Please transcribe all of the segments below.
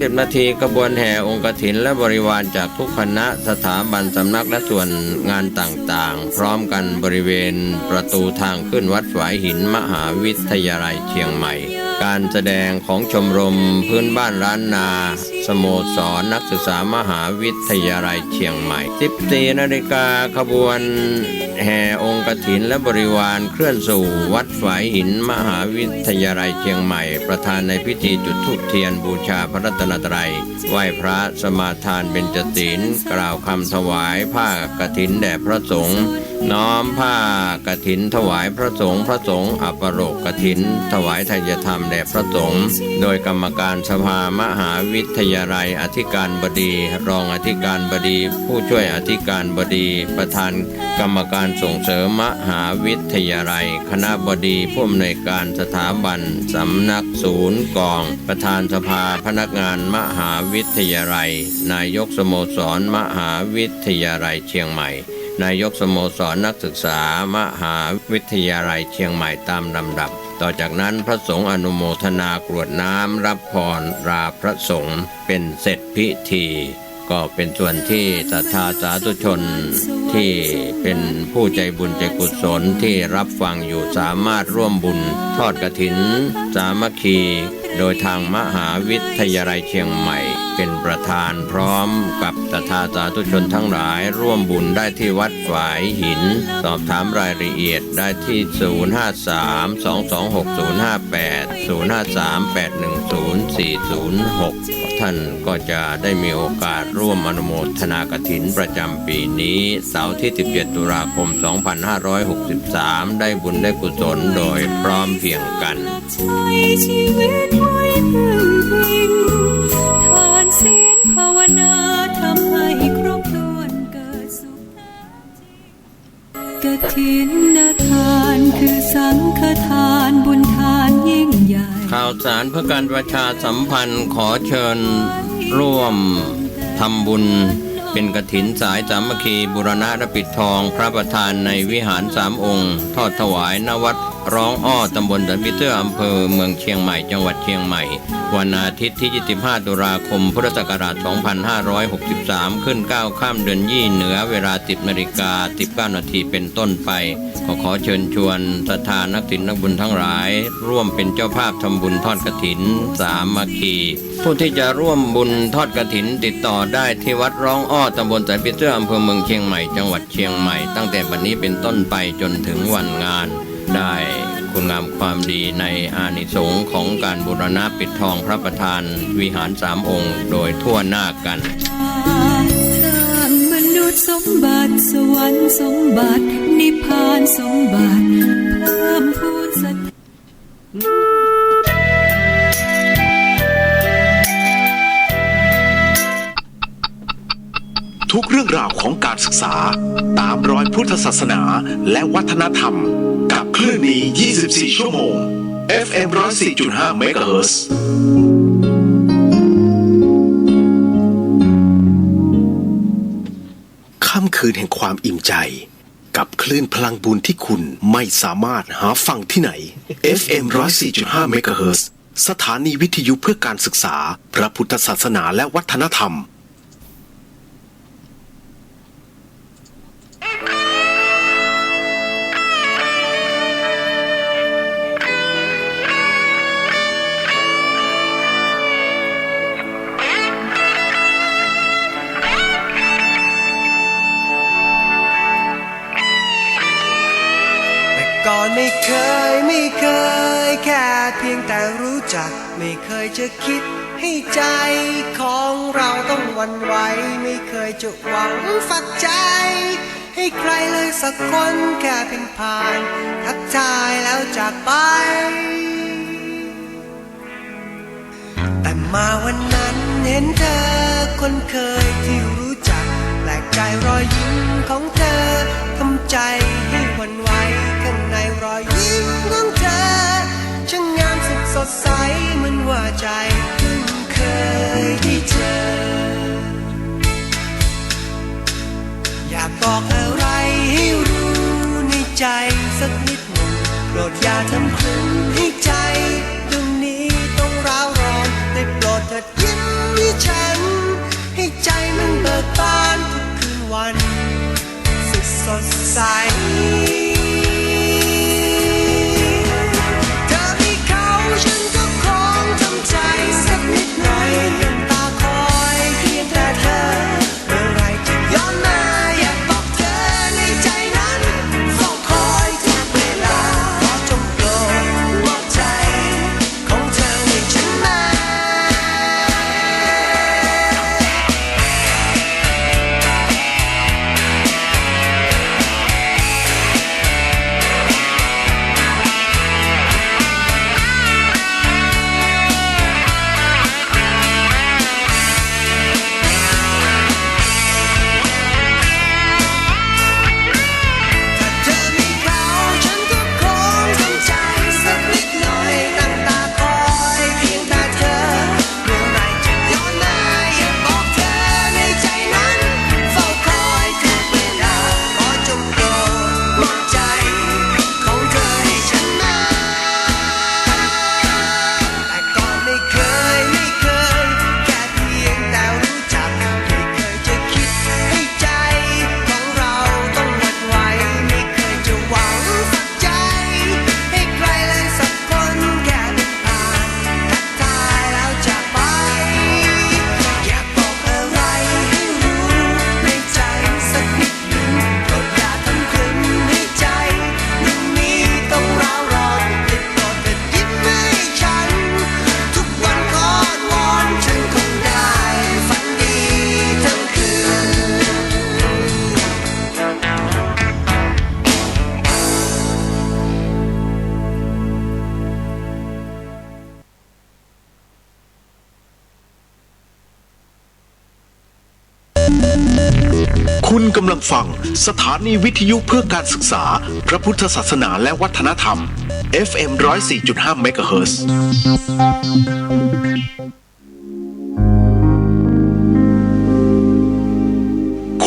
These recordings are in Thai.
10 นาทีขบวนแห่องค์กฐินและบริวารจากทุกคณะสถาบันสำนักและส่วนงานต่างๆพร้อมกันบริเวณประตูทางขึ้นวัดฝายหินมหาวิทยาลัยเชียงใหม่การแสดงของชมรมพื้นบ้านล้านนาสโมสรนักศึกษามหาวิทยาลัยเชียงใหม่ 14 นาฬิกาขบวนแห่องค์กฐินและบริวารเคลื่อนสู่วัดฝายหินมหาวิทยาลัยเชียงใหม่ประธานในพิธีจุดธูปเทียนบูชาพระรัตนตรัยไหว้พระสมาทานเบญจศีลกล่าวคำถวายผ้ากฐินแด่พระสงฆ์น้อมผ้ากฐินถวายพระสงฆ์อัปโรกกฐินถวายทายธรรมแด่พระสงฆ์โดยกรรมการสภามหาวิทยาลัยอธิการบดีรองอธิการบดีผู้ช่วยอธิการบดีประธานกรรมการส่งเสริมมหาวิทยาลัยคณบดีผู้อำนวยการสถาบันสำนักศูนย์กองประธานสภาพนักงานมหาวิทยาลัยนายกสโมสรมหาวิทยาลัยเชียงใหม่นายกสโมสรนักศึกษามหาวิทยาลัยเชียงใหม่ตามลำดับต่อจากนั้นพระสงฆ์อนุโมทนากรวดน้ำรับพรราพระสงฆ์เป็นเสร็จพิธีก็เป็นส่วนที่ศรัทธาสาธุชนที่เป็นผู้ใจบุญใจกุศลที่รับฟังอยู่สามารถร่วมบุญทอดกฐินสามัคคีโดยทางมหาวิทยาลัยเชียงใหม่เป็นประธานพร้อมกับศรัทธาสาธุชนทั้งหลายร่วมบุญได้ที่วัดฝายหินสอบถามรายละเอียดได้ที่ 053-226-058 053-810-406 ท่านก็จะได้มีโอกาสร่วมอนุโมทนากฐินประจำปีนี้เสาร์ที่ 17 ตุลาคม 2563 ได้บุญได้กุศลโดยพร้อมเพรียงกันชีวิตไว้พึ่งพิงทานศีลภาวนาทำให้ครบถ้วนเกิดสุขกฐินทานคือสังฆทานบุญทานยิ่งใหญ่ข่าวสารเพื่อการประชาสัมพันธ์ขอเชิญร่วมทำบุญเป็นกฐินสายสามัคคีบูรณะและปิดทองพระประธานในวิหาร3 องค์ทอดถวายณวัดร้องอ้อตำบลสันปิเตอร์อำเภอเมืองเชียงใหม่จังหวัดเชียงใหม่วันอาทิตย์ที่ 25 ตุลาคม พุทธศักราช 2563 ขึ้น 9 ค่ำเดือนยี่เหนือเวลา 10:19 นาทีเป็นต้นไปขอเชิญชวนศรัทธานักศิลป์นักบุญทั้งหลายร่วมเป็นเจ้าภาพทำบุญทอดกฐินสามัคคีผู้ที่จะร่วมบุญทอดกฐินติดต่อได้ที่วัดร้องอ้อตำบลสันปิเตอร์อำเภอเมืองเชียงใหม่จังหวัดเชียงใหม่ตั้งแต่บัดนี้เป็นต้นไปจนถึงวันงานได้คุณงามความดีในอานิสงส์ของการบูรณะปิดทองพระประธานวิหาร3 องค์โดยทั่วหน้ากันสร้างมนุษย์สมบัติสวรรค์สมบัตินิพพานสมบัติเพิ่มพูนศรัทธาทุกเรื่องราวของการศึกษาตามรอยพุทธศาสนาและวัฒนธรรมกับคลื่นนี้ 24 ชั่วโมง FM 104.5 เมกะเฮิรตซ์ค่ำคืนแห่งความอิ่มใจกับคลื่นพลังบุญที่คุณไม่สามารถหาฟังที่ไหน FM 104.5 เมกะเฮิรตซ์สถานีวิทยุเพื่อการศึกษาพระพุทธศาสนาและวัฒนธรรมก่อนไม่เคยแค่เพียงแต่รู้จักไม่เคยจะคิดให้ใจของเราต้องหวั่นไหวไม่เคยจะหวังฝักใจให้ใครเลยสักคนแค่เพียงผ่านทักทายแล้วจากไปแต่มาวันนั้นเห็นเธอคนเคยที่รู้จักแปลกใจรอยยิ้มของเธอทำใจให้หวั่นไหวข้างในรอยยิ้มของเธอช่างงามสุดสดใสเหมือนว่าใจเพิ่งเคยได้เจออยากบอกอะไรให้รู้ในใจสักนิดหนึ่งโปรดอย่าทำครึ้มให้ใจดวงนี้ต้องร้าวรอนได้โปรดเถิดยิ้ม คุณกำลังฟังสถานีวิทยุเพื่อการศึกษาพระพุทธศาสนาและวัฒนธรรม FM 104.5 MHz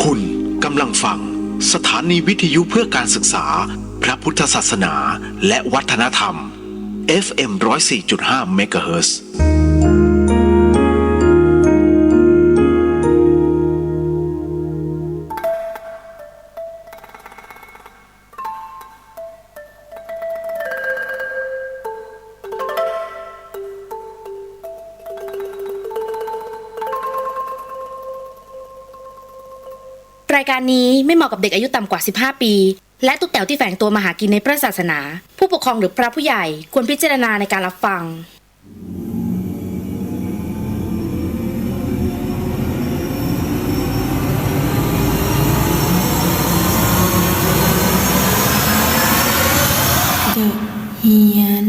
คุณกำลังฟังสถานีวิทยุเพื่อการศึกษาพระพุทธศาสนาและวัฒนธรรม FM 104.5 MHzรายการนี้ไม่เหมาะกับเด็กอายุต่ำกว่า 15 ปี และตุ๊กแต๋วที่แฝงตัวมาหากินในพระศาสนา ผู้ปกครองหรือพระผู้ใหญ่ควรพิจารณาในการรับฟัง The เฮียน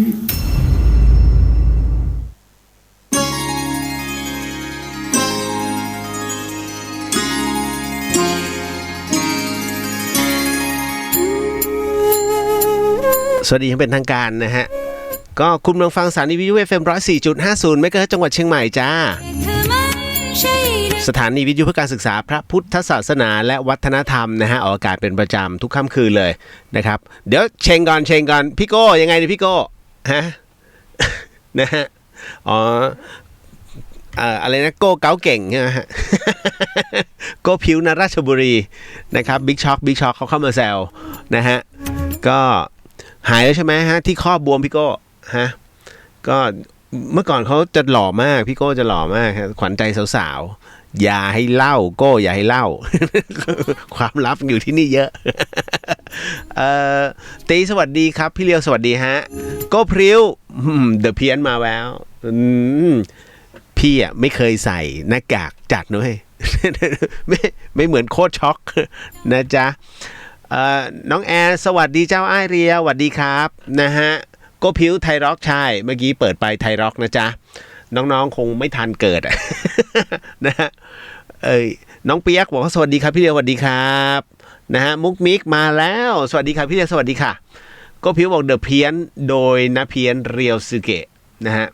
สวัสดีอย่างเป็นทางการนะฮะก็คุณกำลังฟังสถานีวิทยุ FM 104.50 เมกะเฮิรตซ์จังหวัดเชียงใหม่จ้าสถานีวิทยุเพื่อการศึกษาพระพุทธศาสนาและวัฒนธรรมนะฮะออกอากาศเป็นประจำทุกค่ำคืนเลยนะครับเดี๋ยวเชงก่อนพี่โก้ยังไงดิพี่โก้ฮะ นะฮะอ๋ออะไรนะโก้เก๋าเก่งใช่ไหมฮะ โก้ผิวนาราชบุรีนะครับบิ๊กช็อคเขาเข้ามาแซวนะฮะก็หายแล้วใช่ไหมฮะที่ข้อบวมพี่โก้ฮะก็เมื่อก่อนเขาจะหล่อมากพี่โก้จะหล่อมากขวัญใจสาวๆอย่าให้เล่าโก้อย่าให้เล่า ความลับอยู่ที่นี่เยอะ ตีสวัสดีครับพี่เลียวสวัสดีฮะโก้พริ้วเดอะเพียนมาแล้วพี่อ่ะไม่เคยใส่หน้ากากจัดด้วย ไม่เหมือนโคตรช็อกนะจ๊ะน้องแอร์สวัสดีเจ้าอ้ายเรียสวัสดีครับนะฮะก็ผิวไทยร็อกใช่เมื่อกี้เปิดไปไทยร็อกนะจ๊ะน้องๆคงไม่ทันเกิด นะฮะน้องเปียกบอกว่าสวัสดีครับพี่เรียวสวัสดีครับนะฮะมุกมิกมาแล้วสวัสดีครับพี่เรียวสวัสดีค่ะก็ผิวบอกเดอะเพียนโดยนะเพียนเรียวซึเกะนะฮะ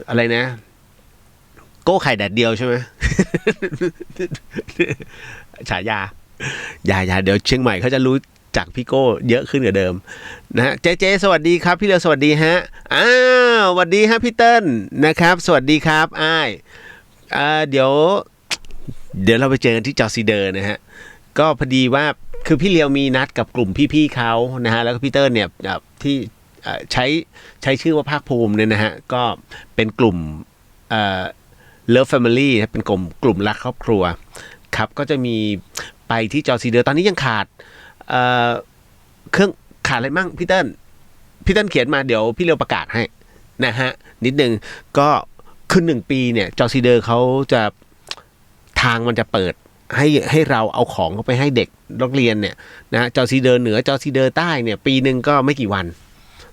อะไรนะโก้ไข่แดดเดียวใช่ไหม ฉายาอย่าเดี๋ยวเชียงใหม่เขาจะรู้จักพี่โก้เยอะขึ้นกว่าเดิมนะฮะเจสวัสดีครับพี่เลียวสวัสดีฮะสวัสดีฮะพี่เติ้ลนะครับสวัสดีครับอ้ายเดี๋ยวเราไปเจอกันที่จอซีเดอร์นะฮะก็พอดีว่าคือพี่เลียวมีนัดกับกลุ่มพี่ๆเขานะฮะแล้วก็พี่เติ้ลเนี่ยที่ใช้ชื่อว่าภาคภูมิเนี่ยนะฮะก็เป็นกลุ่มLove Family เป็นกลุ่มรักครอบครัวครับก็จะมีไปที่จอซีเดอร์ตอนนี้ยังขาดเครื่องขาดอะไรมั่งพี่เติ้ลเขียนมาเดี๋ยวพี่เลียวประกาศให้นะฮะนิดนึงก็คือ1 ปีเนี่ยจอซีเดอร์เขาจะทางมันจะเปิดให้เราเอาของเข้าไปให้เด็กนักเรียนเนี่ยนะจอซีเดอร์เหนือจอซีเดอร์ใต้เนี่ยปีนึงก็ไม่กี่วัน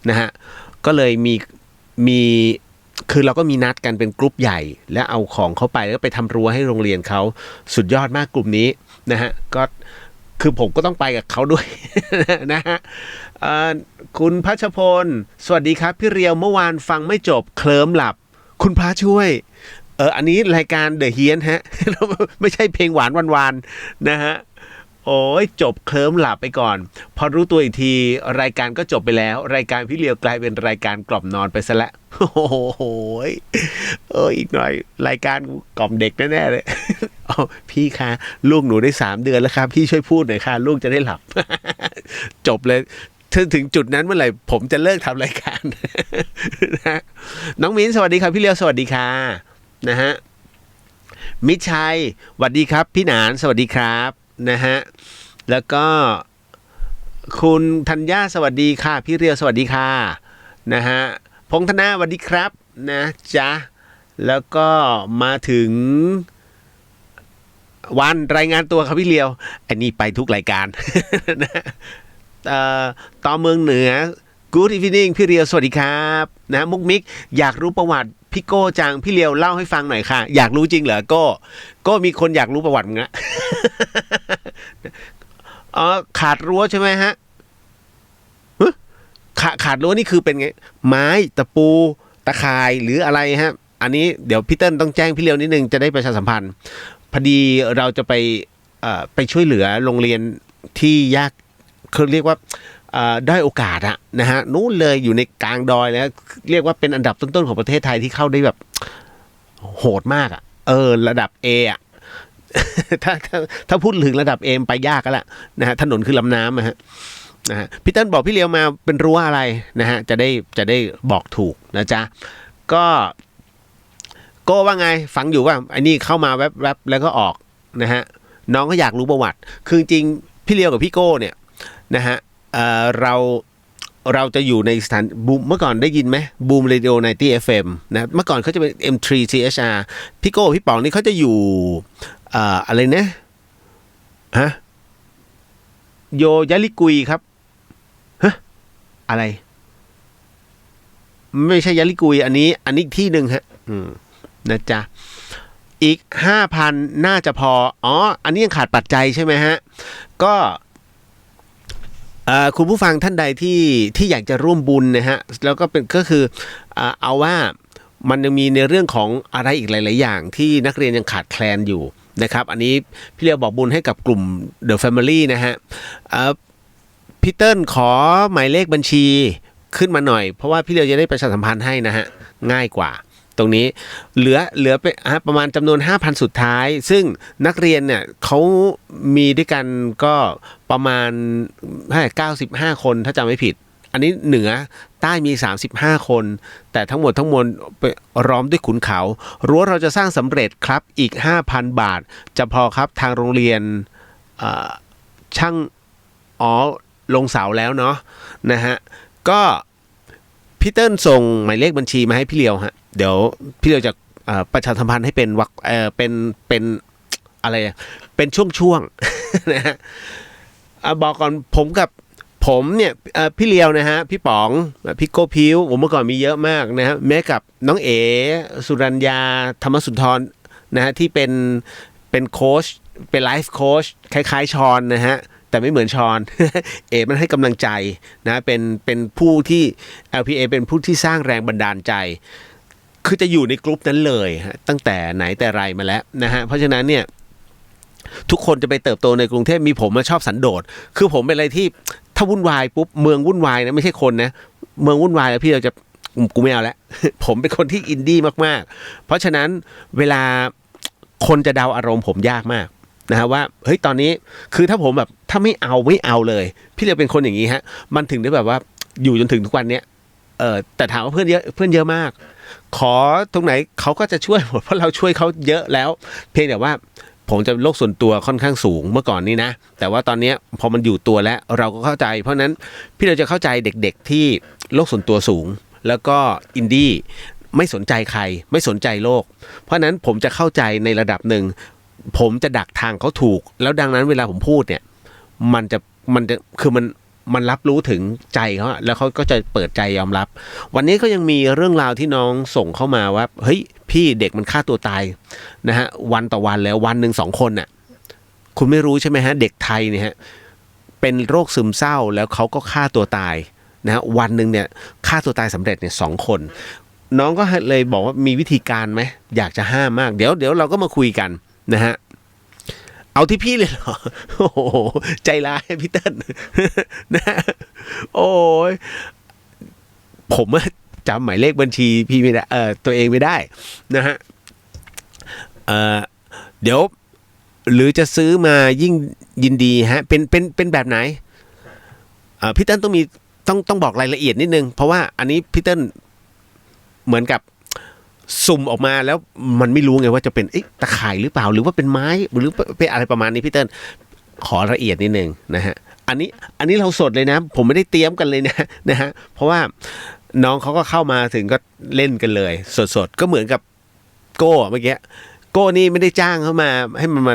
นะฮะก็เลยมีคือเราก็มีนัดกันเป็นกลุ่มใหญ่และเอาของเข้าไปแล้วไปทำรั้วให้โรงเรียนเขาสุดยอดมากกลุ่มนี้นะฮะก็คือผมก็ต้องไปกับเขาด้วย นะฮะคุณพัชพลสวัสดีครับพี่เรียวเมื่อวานฟังไม่จบเคลิ้มหลับคุณพระช่วยอันนี้รายการเดอะเฮียนฮะ ไม่ใช่เพลงหวานวันๆนะฮะโอ้ยจบเคลิ้มหลับไปก่อนพอรู้ตัวอีกทีรายการก็จบไปแล้วรายการพี่เลียวกลายเป็นรายการกล่อมนอนไปซะแล้วโอ้โหอีกหน่อยรายการกล่อมเด็กแน่ๆเลยพี่คะลูกหนูได้3 เดือนแล้วครับพี่ช่วยพูดหน่อยค่ะลูกจะได้หลับ จบเลยถึงจุดนั้นเมื่อไหร่ผมจะเลิกทำรายการ นะน้องมิ้นสวัสดีครับพี่เลียวสวัสดีค่ะนะฮะมิตรชัยสวัสดีครับพี่หนานสวัสดีครับนะฮะแล้วก็คุณธัญญาสวัสดีค่ะพี่เรียวสวัสดีค่ะนะฮะพงธนาสวัสดีครับนะจ๊ะแล้วก็มาถึงวันรายงานตัวครับพี่เรียวอันนี้ไปทุกรายการ นะต่อเมืองเหนือ Good evening พี่เรียวสวัสดีครับนะมุกมิกอยากรู้ประวัติ พี่โก้จังพี่เลียวเล่าให้ฟังหน่อยค่ะอยากรู้จริงเหรอโก้มีคนอยากรู้ประวัติมึงละ อ๋อขาดรั้วใช่ไหมฮะขาดรั้วนี่คือเป็นไงไม้ตะปูตะข่ายหรืออะไรฮะอันนี้เดี๋ยวพี่เติ้ลต้องแจ้งพี่เลียวนิดนึงจะได้ประชาสัมพันธ์พอดีเราจะไปช่วยเหลือโรงเรียนที่ยากเขาเรียกว่าได้โอกาสอะนะฮะนู้นเลยอยู่ในกลางดอยแล้วเรียกว่าเป็นอันดับต้นๆของประเทศไทยที่เข้าได้แบบโหดมากอะระดับ A อะ ถ้าพูดถึงระดับ A ไปยากแล้วล่ะนะฮะถนนคือลำน้ำนะฮะพี่เติ้ลบอกพี่เลียวมาเป็นรั้วอะไรนะฮะจะได้บอกถูกนะจ๊ะก็ว่าไงฟังอยู่ว่าไอ้นี่เข้ามาแวบแล้วก็ออกนะฮะน้องก็อยากรู้ประวัติคือจริงพี่เลียวกับพี่โก้เนี่ยนะฮะเราจะอยู่ในสถานบูมเมื่อก่อนได้ยินไหมบูมเรดิโอ90 FM นะเมื่อก่อนเขาจะเป็น M3 CHR พี่โก้พี่ป๋องนี่เขาจะอยู่อะไรนะฮะโยยะลิกุยครับฮะอะไรไม่ใช่ยะลิกุยอันนี้อีกที่หนึ่งฮะนะจ๊ะอีก 5,000 น่าจะพออันนี้ยังขาดปัจจัยใช่ไหมฮะก็คุณผู้ฟังท่านใดที่อยากจะร่วมบุญนะฮะแล้วก็คือเอาว่ามันยังมีในเรื่องของอะไรอีกหลายๆอย่างที่นักเรียนยังขาดแคลนอยู่นะครับอันนี้พี่เลียวบอกบุญให้กับกลุ่ม The Family นะฮะพี่เติ้ลขอหมายเลขบัญชีขึ้นมาหน่อยเพราะว่าพี่เลียวจะได้ประชาสัมพันธ์ให้นะฮะง่ายกว่าตรงนี้เหลือไปประมาณจำนวน 5,000 สุดท้ายซึ่งนักเรียนเนี่ยเขามีด้วยกันก็ประมาณ95 คนถ้าจำไม่ผิดอันนี้เหนือใต้มี35 คนแต่ทั้งหมดล้อมด้วยขุนเขารั้วเราจะสร้างสำเร็จครับอีก 5,000 บาทจะพอครับทางโรงเรียนช่างลงเสาแล้วเนาะนะฮะก็พี่เติ้ลส่งหมายเลขบัญชีมาให้พี่เลียวฮะเดี๋ยวพี่เลียวจะประชาสัมพันธ์ให้เป็นเป็นอะไรเป็นช่วงๆนะฮะบอกก่อนผมเนี่ยพี่เลียวนะฮะพี่ป๋องพี่โกพิวผมเมื่อก่อนมีเยอะมากนะฮะแม้กับน้องเอ๋สุรัญญาธรรมสุนทรนะฮะที่เป็นโค้ชเป็นไลฟ์โค้ชคล้ายๆชอนนะฮะแต่ไม่เหมือนชอน เอ๋มันให้กำลังใจนะเป็นผู้ที่ LPA เป็นผู้ที่สร้างแรงบันดาลใจคือจะอยู่ในกลุ่มนั้นเลยฮะตั้งแต่ไหนแต่ไรมาแล้วนะฮะเพราะฉะนั้นเนี่ยทุกคนจะไปเติบโตในกรุงเทพมีผมมาชอบสันโดษคือผมเป็นอะไรที่ถ้าวุ่นวายปุ๊บเมืองวุ่นวายนะไม่ใช่คนนะเมืองวุ่นวายแล้วพี่เราจะกูไม่เอาแล้ว ผมเป็นคนที่อินดี้มากๆเพราะฉะนั้นเวลาคนจะเดาอารมณ์ผมยากมากนะฮะว่าเฮ้ยตอนนี้คือถ้าผมแบบถ้าไม่เอาเลยพี่เราเป็นคนอย่างนี้ฮะมันถึงได้แบบว่าอยู่จนถึงทุกวันเนี้ยแต่ถามว่าเพื่อนเยอะมากขอตรงไหนเขาก็จะช่วยหมดเพราะเราช่วยเขาเยอะแล้วเพียงแต่ว่าผมจะโลกส่วนตัวค่อนข้างสูงเมื่อก่อนนี้นะแต่ว่าตอนนี้พอมันอยู่ตัวแล้วเราก็เข้าใจเพราะนั้นพี่เราจะเข้าใจเด็กๆที่โลกส่วนตัวสูงแล้วก็อินดี้ไม่สนใจใครไม่สนใจโลกเพราะนั้นผมจะเข้าใจในระดับหนึ่งผมจะดักทางเขาถูกแล้วดังนั้นเวลาผมพูดเนี่ยมันจะคือมันรับรู้ถึงใจเขาแล้วเขาก็จะเปิดใจยอมรับวันนี้ก็ยังมีเรื่องราวที่น้องส่งเข้ามาว่าเฮ้ยพี่เด็กมันฆ่าตัวตายนะฮะวันต่อวันแล้ววันหนึ่ง2 คนน่ะคุณไม่รู้ใช่ไหมฮะเด็กไทยเนี่ยฮะเป็นโรคซึมเศร้าแล้วเขาก็ฆ่าตัวตายนะฮะวันหนึ่งเนี่ยฆ่าตัวตายสำเร็จเนี่ย2 คนน้องก็เลยบอกว่ามีวิธีการไหมอยากจะห้ามมากเดี๋ยวเราก็มาคุยกันนะฮะเอาที่พี่เลยเหรอโอ้โหใจร้ายพี่เติ้ลนะโอ้ยผมจำหมายเลขบัญชีพี่ไม่ได้ตัวเองไม่ได้นะฮะเดี๋ยวหรือจะซื้อมายิ่งยินดีฮะเป็นแบบไหนพี่เติ้ลต้องบอกรายละเอียดนิดนึงเพราะว่าอันนี้พี่เติ้ลเหมือนกับสุ่มออกมาแล้วมันไม่รู้ไงว่าจะเป็นตะข่ายหรือเปล่าหรือว่าเป็นไม้หรือเป็นอะไรประมาณนี้พี่เติ้ลขอละเอียดนิดนึงนะฮะอันนี้เราสดเลยนะผมไม่ได้เตรียมกันเลยนะฮะเพราะว่าน้องเขาก็เข้ามาถึงก็เล่นกันเลยสดก็เหมือนกับโก้เมื่อกี้ โก้นี่ไม่ได้จ้างเข้ามาให้มันมา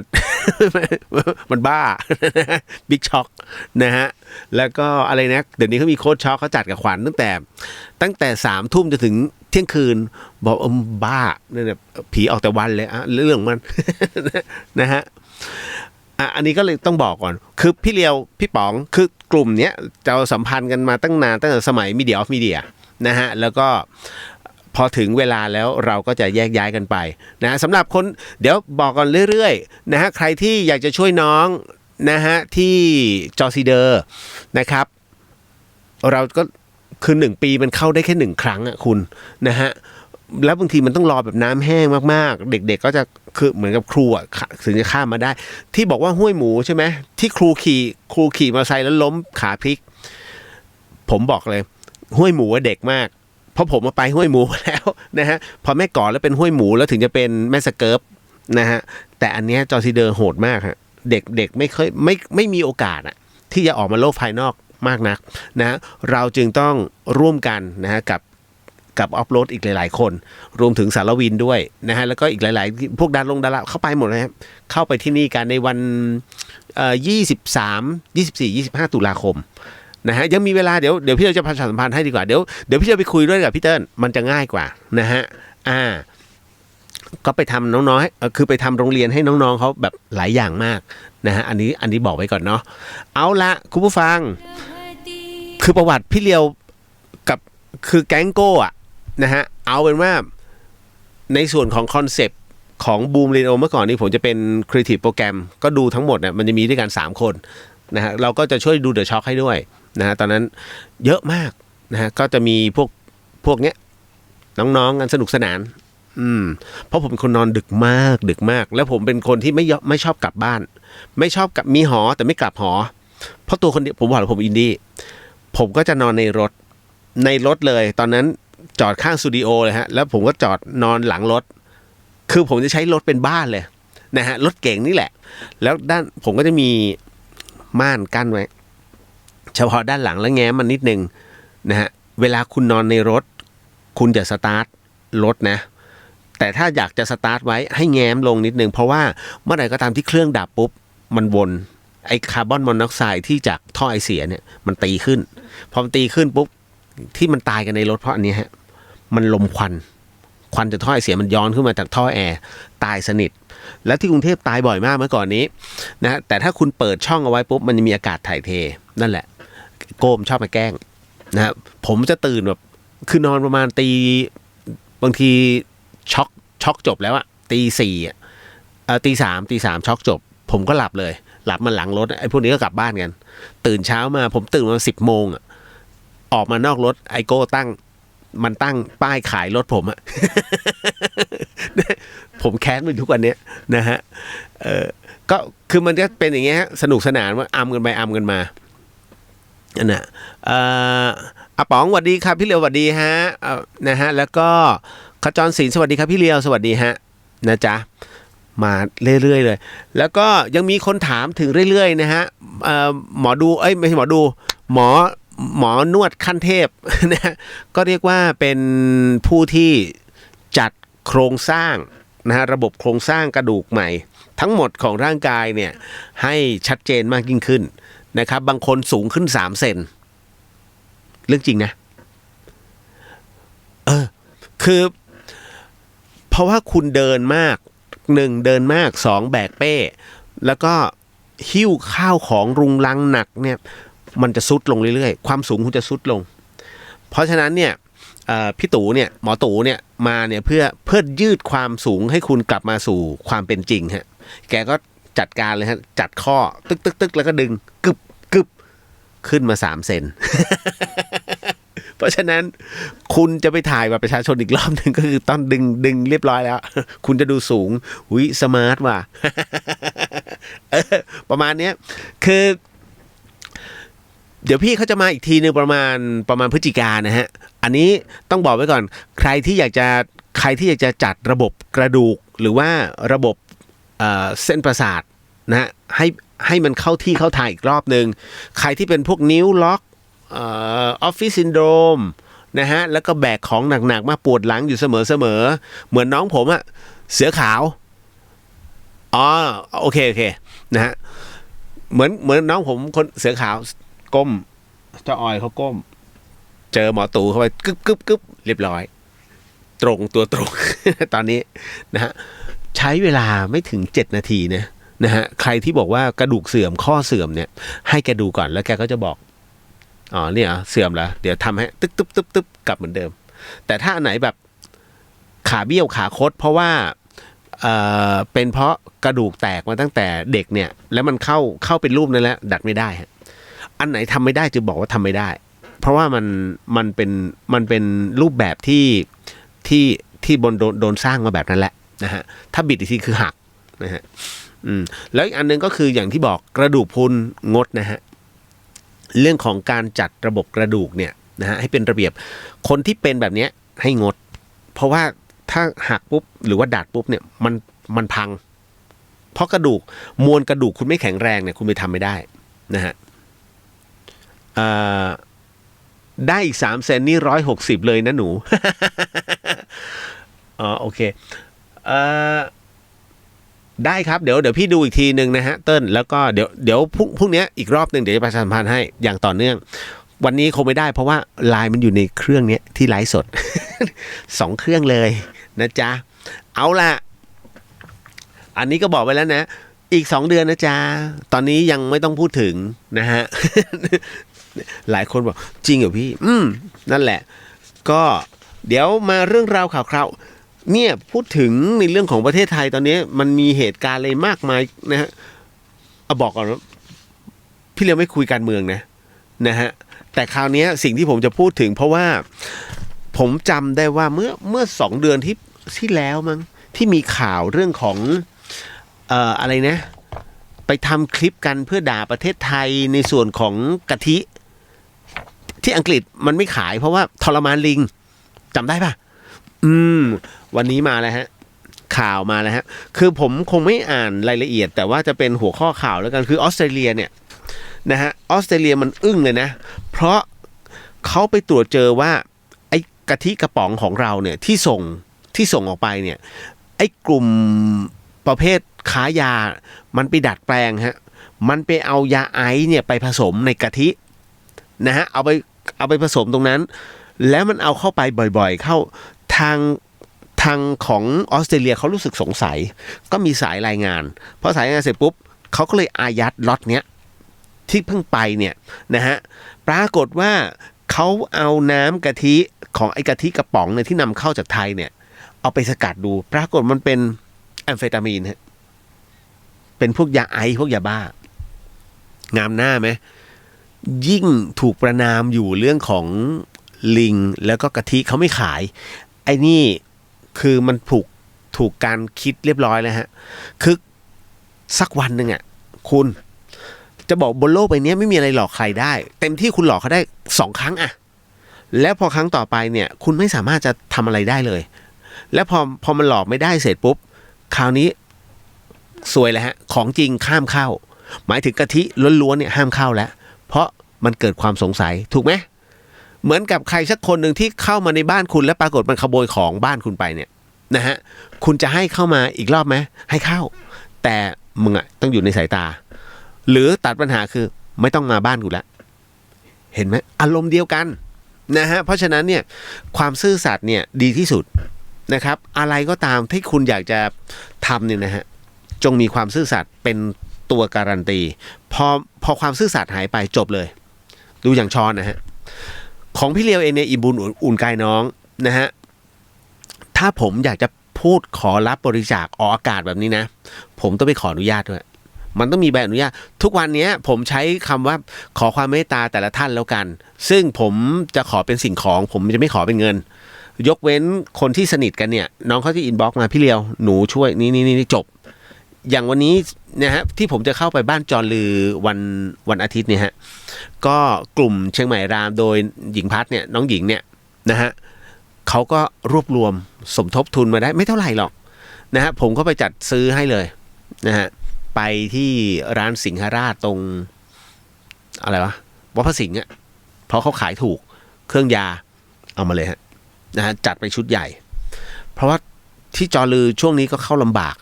มันบ้า บิ๊กช็อคนะฮะแล้วก็อะไรนะเดี๋ยวนี้เขามีโค้ชช็อคเขาจัดกับขวัญตั้งแต่3 ทุ่มจนถึงเที่ยงคืนบอกบ้าเนี่ยผีออกแต่วันเลยอะเรื่องมัน นะฮะอันนี้ก็เลยต้องบอกก่อนคือพี่เลียวพี่ป๋องคือกลุ่มเนี้ยเราสัมพันธ์กันมาตั้งนานตั้งแต่สมัยมีเดียออฟมีเดียนะฮะแล้วก็พอถึงเวลาแล้วเราก็จะแยกย้ายกันไปนะสำหรับคนเดี๋ยวบอกกันเรื่อยๆนะฮะใครที่อยากจะช่วยน้องนะฮะที่จอซีเดอร์นะครับเราก็คือ1 ปีมันเข้าได้แค่1 ครั้งอ่ะคุณนะฮะแล้วบางทีมันต้องรอแบบน้ำแห้งมากๆเด็กๆก็จะคือเหมือนกับครูอ่ะถึงจะข้ามมาได้ที่บอกว่าห้วยหมูใช่ไหมที่ครูขี่มอเตอร์ไซค์แล้วล้มขาพลิกผมบอกเลยห้วยหมูว่าเด็กมากเพราะผมมาไปห้วยหมูแล้วนะฮะพอแม่ก่อนแล้วเป็นห้วยหมูแล้วถึงจะเป็นแม่สเกิร์ฟนะฮะแต่อันเนี้ยจอซีเดอร์โหดมากฮะเด็กไม่เคยไม่มีโอกาสอ่ะที่จะออกมาโลกภายนอกมากนักนะเราจึงต้องร่วมกันนะฮะกับออฟโรดอีกหลายๆคนรวมถึงสารวินด้วยนะฮะแล้วก็อีกหลายๆพวกดาราเข้าไปหมดเลยครับเข้าไปที่นี่กันในวัน23 24 25 ตุลาคมนะฮะยังมีเวลาเดี๋ยวพี่เราจะประชาสัมพันธ์ให้ดีกว่าเดี๋ยวพี่จะไปคุยด้วยกับพี่เติ้ลมันจะง่ายกว่านะฮะก็ไปทำน้องๆคือไปทำโรงเรียนให้น้องๆเขาแบบหลายอย่างมากนะฮะอันนี้บอกไว้ก่อนเนาะเอาละคุณผู้ฟังคือประวัติพี่เลียวกับคือแก๊งโก้อะนะฮะเอาเป็นว่าในส่วนของคอนเซปต์ของบูมเรดิโอเมื่อก่อนนี้ผมจะเป็นครีเอทีฟโปรแกรมก็ดูทั้งหมดเนี่ยมันจะมีด้วยกัน3 คนนะฮะเราก็จะช่วยดูเดอะช็อคให้ด้วยนะฮะตอนนั้นเยอะมากนะฮะก็จะมีพวกเนี้ยน้องๆกันสนุกสนานเพราะผมเป็นคนนอนดึกมากแล้วผมเป็นคนที่ไม่ชอบกลับบ้านไม่ชอบกับมีหอแต่ไม่กลับหอเพราะตัวคนเดียวผมบอกเลยผมอินดี้ผมก็จะนอนในรถเลยตอนนั้นจอดข้างสตูดิโอเลยฮะแล้วผมก็จอดนอนหลังรถคือผมจะใช้รถเป็นบ้านเลยนะฮะรถเก่งนี่แหละแล้วด้านผมก็จะมีม่านกั้นไว้เฉพาะด้านหลังแล้วแง้มมันนิดนึงนะฮะเวลาคุณนอนในรถคุณจะสตาร์ทรถนะแต่ถ้าอยากจะสตาร์ทไว้ให้แง้มลงนิดนึงเพราะว่าเมื่อไหร่ก็ตามที่เครื่องดับปุ๊บมันวนไอ้คาร์บอนมอนอกไซด์ที่จากท่อไอเสียเนี่ยมันตีขึ้นพอมันตีขึ้นปุ๊บที่มันตายกันในรถเพราะอันนี้ฮะมันลมควันจากท่อไอเสียมันย้อนขึ้นมาจากท่อแอร์ตายสนิทแล้วที่กรุงเทพตายบ่อยมากเมื่อก่อนนี้นะแต่ถ้าคุณเปิดช่องเอาไว้ปุ๊บมันจะมีอากาศถ่ายเทนั่นแหละโกมชอบมาแกล้งนะครับผมจะตื่นแบบคือนอนประมาณบางทีช็อกจบแล้วอะตี 3 ช็อกจบผมก็หลับเลยหลับมาหลังรถไอ้พวกนี้ก็กลับบ้านกันตื่นเช้ามาผมตื่นมา10 โมงอะออกมานอกรถไอโก้ตั้งป้ายขายรถผมอะ ผมแค้นมันทุกวันนี้นะฮะก็คือมันก็เป็นอย่างเงี้ยสนุกสนานว่าอัมกันไปอัมกันมาอันน่ะอาป๋องสวัสดีครับพี่เลียวสวัสดีฮะนะฮะแล้วก็ขจรศิลป์สวัสดีครับพี่เลียวสวัสดีฮะนะจ๊ะมาเรื่อยๆเลยแล้วก็ยังมีคนถามถึงเรื่อยๆนะฮะหมอดูไม่ใช่หมอดูหมอนวดขั้นเทพนะก็เรียกว่าเป็นผู้ที่จัดโครงสร้างนะฮะระบบโครงสร้างกระดูกใหม่ทั้งหมดของร่างกายเนี่ยให้ชัดเจนมากยิ่งขึ้นนะครับบางคนสูงขึ้น3 เซนเรื่องจริงนะคือเพราะว่าคุณเดินมาก1เดินมาก2แบกเป้แล้วก็หิ้วข้าวของรุงรังหนักเนี่ยมันจะซุดลงเรื่อยๆความสูงคุณจะซุดลงเพราะฉะนั้นเนี่ยพี่ตู่เนี่ยหมอตู่เนี่ยมาเนี่ยเพื่อยืดความสูงให้คุณกลับมาสู่ความเป็นจริงฮะแกก็จัดการเลยฮะจัดข้อตึกแล้วก็ดึงกึบขึ้นมา3 เซน เพราะฉะนั้นคุณจะไปถ่ายกับประชาชนอีกรอบนึงก็คือต้องดึงเรียบร้อยแล้วคุณจะดูสูงสมาร์ทว่ะ ประมาณนี้คือเดี๋ยวพี่เขาจะมาอีกทีนึงประมาณพฤศจิกายนนะฮะอันนี้ต้องบอกไว้ก่อนใครที่อยากจะจัดระบบกระดูกหรือว่าระบบเส้นประสาทนะฮะให้มันเข้าที่เข้าทางอีกรอบนึงใครที่เป็นพวกนิ้วล็อกออฟฟิศซินโดรมนะฮะแล้วก็แบกของหนักๆมาปวดหลังอยู่เสมอเหมือนน้องผมอะเสือขาว อ๋อโอเคนะฮะเหมือนน้องผมคนเสือขาวก้มเจ้าออยเขาก้มเจอหมอตู่เข้าไปกึบเรียบร้อยตรงตัวตรง ตอนนี้นะฮะใช้เวลาไม่ถึง7 นาทีนะฮะใครที่บอกว่ากระดูกเสื่อมข้อเสื่อมเนี่ยให้แกดูก่อนแล้วแกก็จะบอกอ๋อเนี่ยเสื่อมแล้วเดี๋ยวทำให้ตึ๊บกลับเหมือนเดิมแต่ถ้าอันไหนแบบขาเบี้ยวขาคดเพราะว่าเป็นเพราะกระดูกแตกมาตั้งแต่เด็กเนี่ยแล้วมันเข้าเป็นรูปนั่นแล้วดัดไม่ได้ฮะอันไหนทำไม่ได้จะบอกว่าทำไม่ได้เพราะว่ามันเป็นรูปแบบที่บนโดนสร้างมาแบบนั้นแหละนะฮะถ้าบิดอีกทีคือหักนะฮะแล้วอีกอันนึงก็คืออย่างที่บอกกระดูกพรุนงดนะฮะเรื่องของการจัดระบบกระดูกเนี่ยนะฮะให้เป็นระเบียบคนที่เป็นแบบนี้ให้งดเพราะว่าถ้าหักปุ๊บหรือว่าดัดปุ๊บเนี่ยมันพังเพราะกระดูกมวลกระดูกคุณไม่แข็งแรงเนี่ยคุณไปทำไม่ได้นะฮะได้อีก3 เซนนี่160เลยนะหนู อ๋อโอเคได้ครับเดี๋ยวพี่ดูอีกทีนึงนะฮะเติ้ลแล้วก็เดี๋ยวพรุ่งนี้อีกรอบนึงเดี๋ยวจะประชาสัมพันธ์ให้อย่างต่อเนื่องวันนี้คงไม่ได้เพราะว่าไลน์มันอยู่ในเครื่องนี้ที่ไลฟ์สด 2 เครื่องเลยนะจ๊ะเอาล่ะอันนี้ก็บอกไปแล้วนะอีก2 เดือนนะจ๊ะตอนนี้ยังไม่ต้องพูดถึงนะฮะ หลายคนบอกจริงเหรอพี่นั่นแหละก็เดี๋ยวมาเรื่องราวข่าวๆเนี่ยพูดถึงในเรื่องของประเทศไทยตอนนี้มันมีเหตุการณ์อะไรมากมายนะฮะเอาบอกก่อนว่าพี่เลี้ยงไม่คุยการเมืองนะฮะแต่คราวนี้สิ่งที่ผมจะพูดถึงเพราะว่าผมจำได้ว่าเมื่อ2 เดือนที่แล้วมั้งที่มีข่าวเรื่องของอะไรนะไปทำคลิปกันเพื่อด่าประเทศไทยในส่วนของกะทิที่อังกฤษมันไม่ขายเพราะว่าทรมานลิงจำได้ป่ะวันนี้มาแล้วฮะข่าวมาแล้วฮะคือผมคงไม่อ่านรายละเอียดแต่ว่าจะเป็นหัวข้อข่าวแล้วกันคือออสเตรเลียเนี่ยนะฮะออสเตรเลียมันอึ้งเลยนะเพราะเขาไปตรวจเจอว่าไอ้กะทิกระป๋องของเราเนี่ยที่ส่งออกไปเนี่ยไอ้กลุ่มประเภทค้ายามันไปดัดแปลงฮะมันไปเอายาไอซ์เนี่ยไปผสมในกะทินะฮะเอาไปผสมตรงนั้นแล้วมันเอาเข้าไปบ่อยๆเข้าทางของออสเตรเลียเขารู้สึกสงสัยก็มีสายรายงานพอสายรายงานเสร็จปุ๊บเขาก็เลยอายัดล็อตเนี้ยที่เพิ่งไปเนี่ยนะฮะปรากฏว่าเขาเอาน้ำกะทิของไอ้กะทิกระป๋องเนี่ยที่นำเข้าจากไทยเนี่ยเอาไปสกัดดูปรากฏมันเป็นแอมเฟตามีนฮะเป็นพวกยาไอซ์พวกยาบ้างามหน้าไหมยิ่งถูกประณามอยู่เรื่องของลิงแล้วก็กะทิเขาไม่ขายไอ้นี่คือมันถูกการคิดเรียบร้อยแล้วฮะคือสักวันหนึ่งอ่ะคุณจะบอกบนโลกใบนี้ไม่มีอะไรหลอกใครได้เต็มที่คุณหลอกเขาได้2 ครั้งอะแล้วพอครั้งต่อไปเนี่ยคุณไม่สามารถจะทำอะไรได้เลยแล้วพอมันหลอกไม่ได้เสร็จปุ๊บคราวนี้ซวยแล้วฮะของจริงข้ามเข้าหมายถึงกะทิล้วนๆเนี่ยห้ามเข้าแล้วเพราะมันเกิดความสงสัยถูกไหมเหมือนกับใครสักคนหนึ่งที่เข้ามาในบ้านคุณแล้วปรากฏมันขโมยของบ้านคุณไปเนี่ยนะฮะคุณจะให้เข้ามาอีกรอบไหมให้เข้าแต่มึงอ่ะต้องอยู่ในสายตาหรือตัดปัญหาคือไม่ต้องมาบ้านกูแล้วเห็นไหมอารมณ์เดียวกันนะฮะเพราะฉะนั้นเนี่ยความซื่อสัตย์เนี่ยดีที่สุดนะครับอะไรก็ตามที่คุณอยากจะทำเนี่ยนะฮะจงมีความซื่อสัตย์เป็นตัวการันตีพอความซื่อสัตย์หายไปจบเลยดูอย่างชอนนะฮะของพี่เลียวเองเนี่ยอิ่มบุญอุ่นกายน้องนะฮะถ้าผมอยากจะพูดขอรับบริจาคออกอากาศแบบนี้นะผมต้องไปขออนุญาตด้วยมันต้องมีใบอนุญาตทุกวันนี้ผมใช้คำว่าขอความเมตตาแต่ละท่านแล้วกันซึ่งผมจะขอเป็นสิ่งของผมจะไม่ขอเป็นเงินยกเว้นคนที่สนิทกันเนี่ยน้องเขาที่อินบ็อกซ์มาพี่เลียวหนูช่วยนี่จบอย่างวันนี้นะฮะที่ผมจะเข้าไปบ้านจอลือวันอาทิตย์เนี่ยฮะก็กลุ่มเชียงใหม่รามโดยหญิงพัฒน์เนี่ยน้องหญิงเนี่ยนะฮะเขาก็รวบรวมสมทบทุนมาได้ไม่เท่าไหร่หรอกนะฮะผมก็ไปจัดซื้อให้เลยนะฮะไปที่ร้านสิงหราชตรงอะไรวะวัดพระสิงห์อ่ะเพราะเขาขายถูกเครื่องยาเอามาเลยฮะนะฮะจัดไปชุดใหญ่เพราะว่าที่จอลือช่วงนี้ก็เข้าลำบาก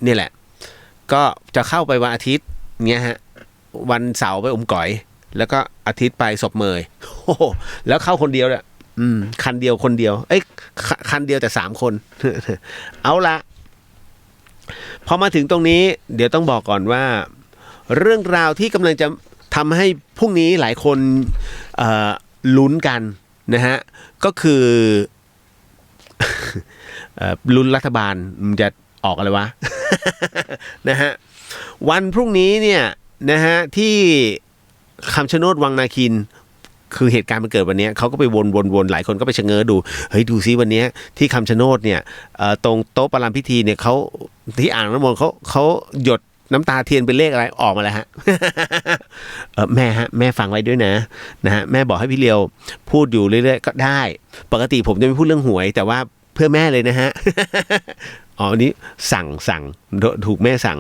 นี่แหละ ก็จะเข้าไปวันอาทิตย์เงี้ยฮะวันเสาร์ไปอมก๋อยแล้วก็อาทิตย์ไปศพเมยโอ้โหแล้วเข้าคนเดียวเนี่ยคันเดียวคนเดียวคันเดียวแต่3 คน เอาละพอมาถึงตรงนี้เดี๋ยวต้องบอกก่อนว่าเรื่องราวที่กำลังจะทำให้พรุ่งนี้หลายคนลุ้นกันนะฮะก็คือ ลุ้นรัฐบาลมันจะออกอะไรวะ นะฮะวันพรุ่งนี้เนี่ยนะฮะที่คำชะโนดวังนาคินคือเหตุการณ์มันเกิดวันนี้เขาก็ไปวนหลายคนก็ไปชะเง้อดูเฮ้ยดูซิวันนี้ที่คำชะโนดเนี่ยตรงโต๊ะประลัมพิธีเนี่ยเขาที่อ่างน้ำมนต์เขาหยดน้ำตาเทียนเป็นเลขอะไรออกมาแล้วฮะ แม่ฮะแม่ฟังไว้ด้วยนะฮะแม่บอกให้พี่เลียวพูดอยู่เรื่อยๆก็ได้ปกติผมจะไม่พูดเรื่องหวยแต่ว่าเพื่อแม่เลยนะฮะ อ๋อนี้สั่งถูกแม่สั่ง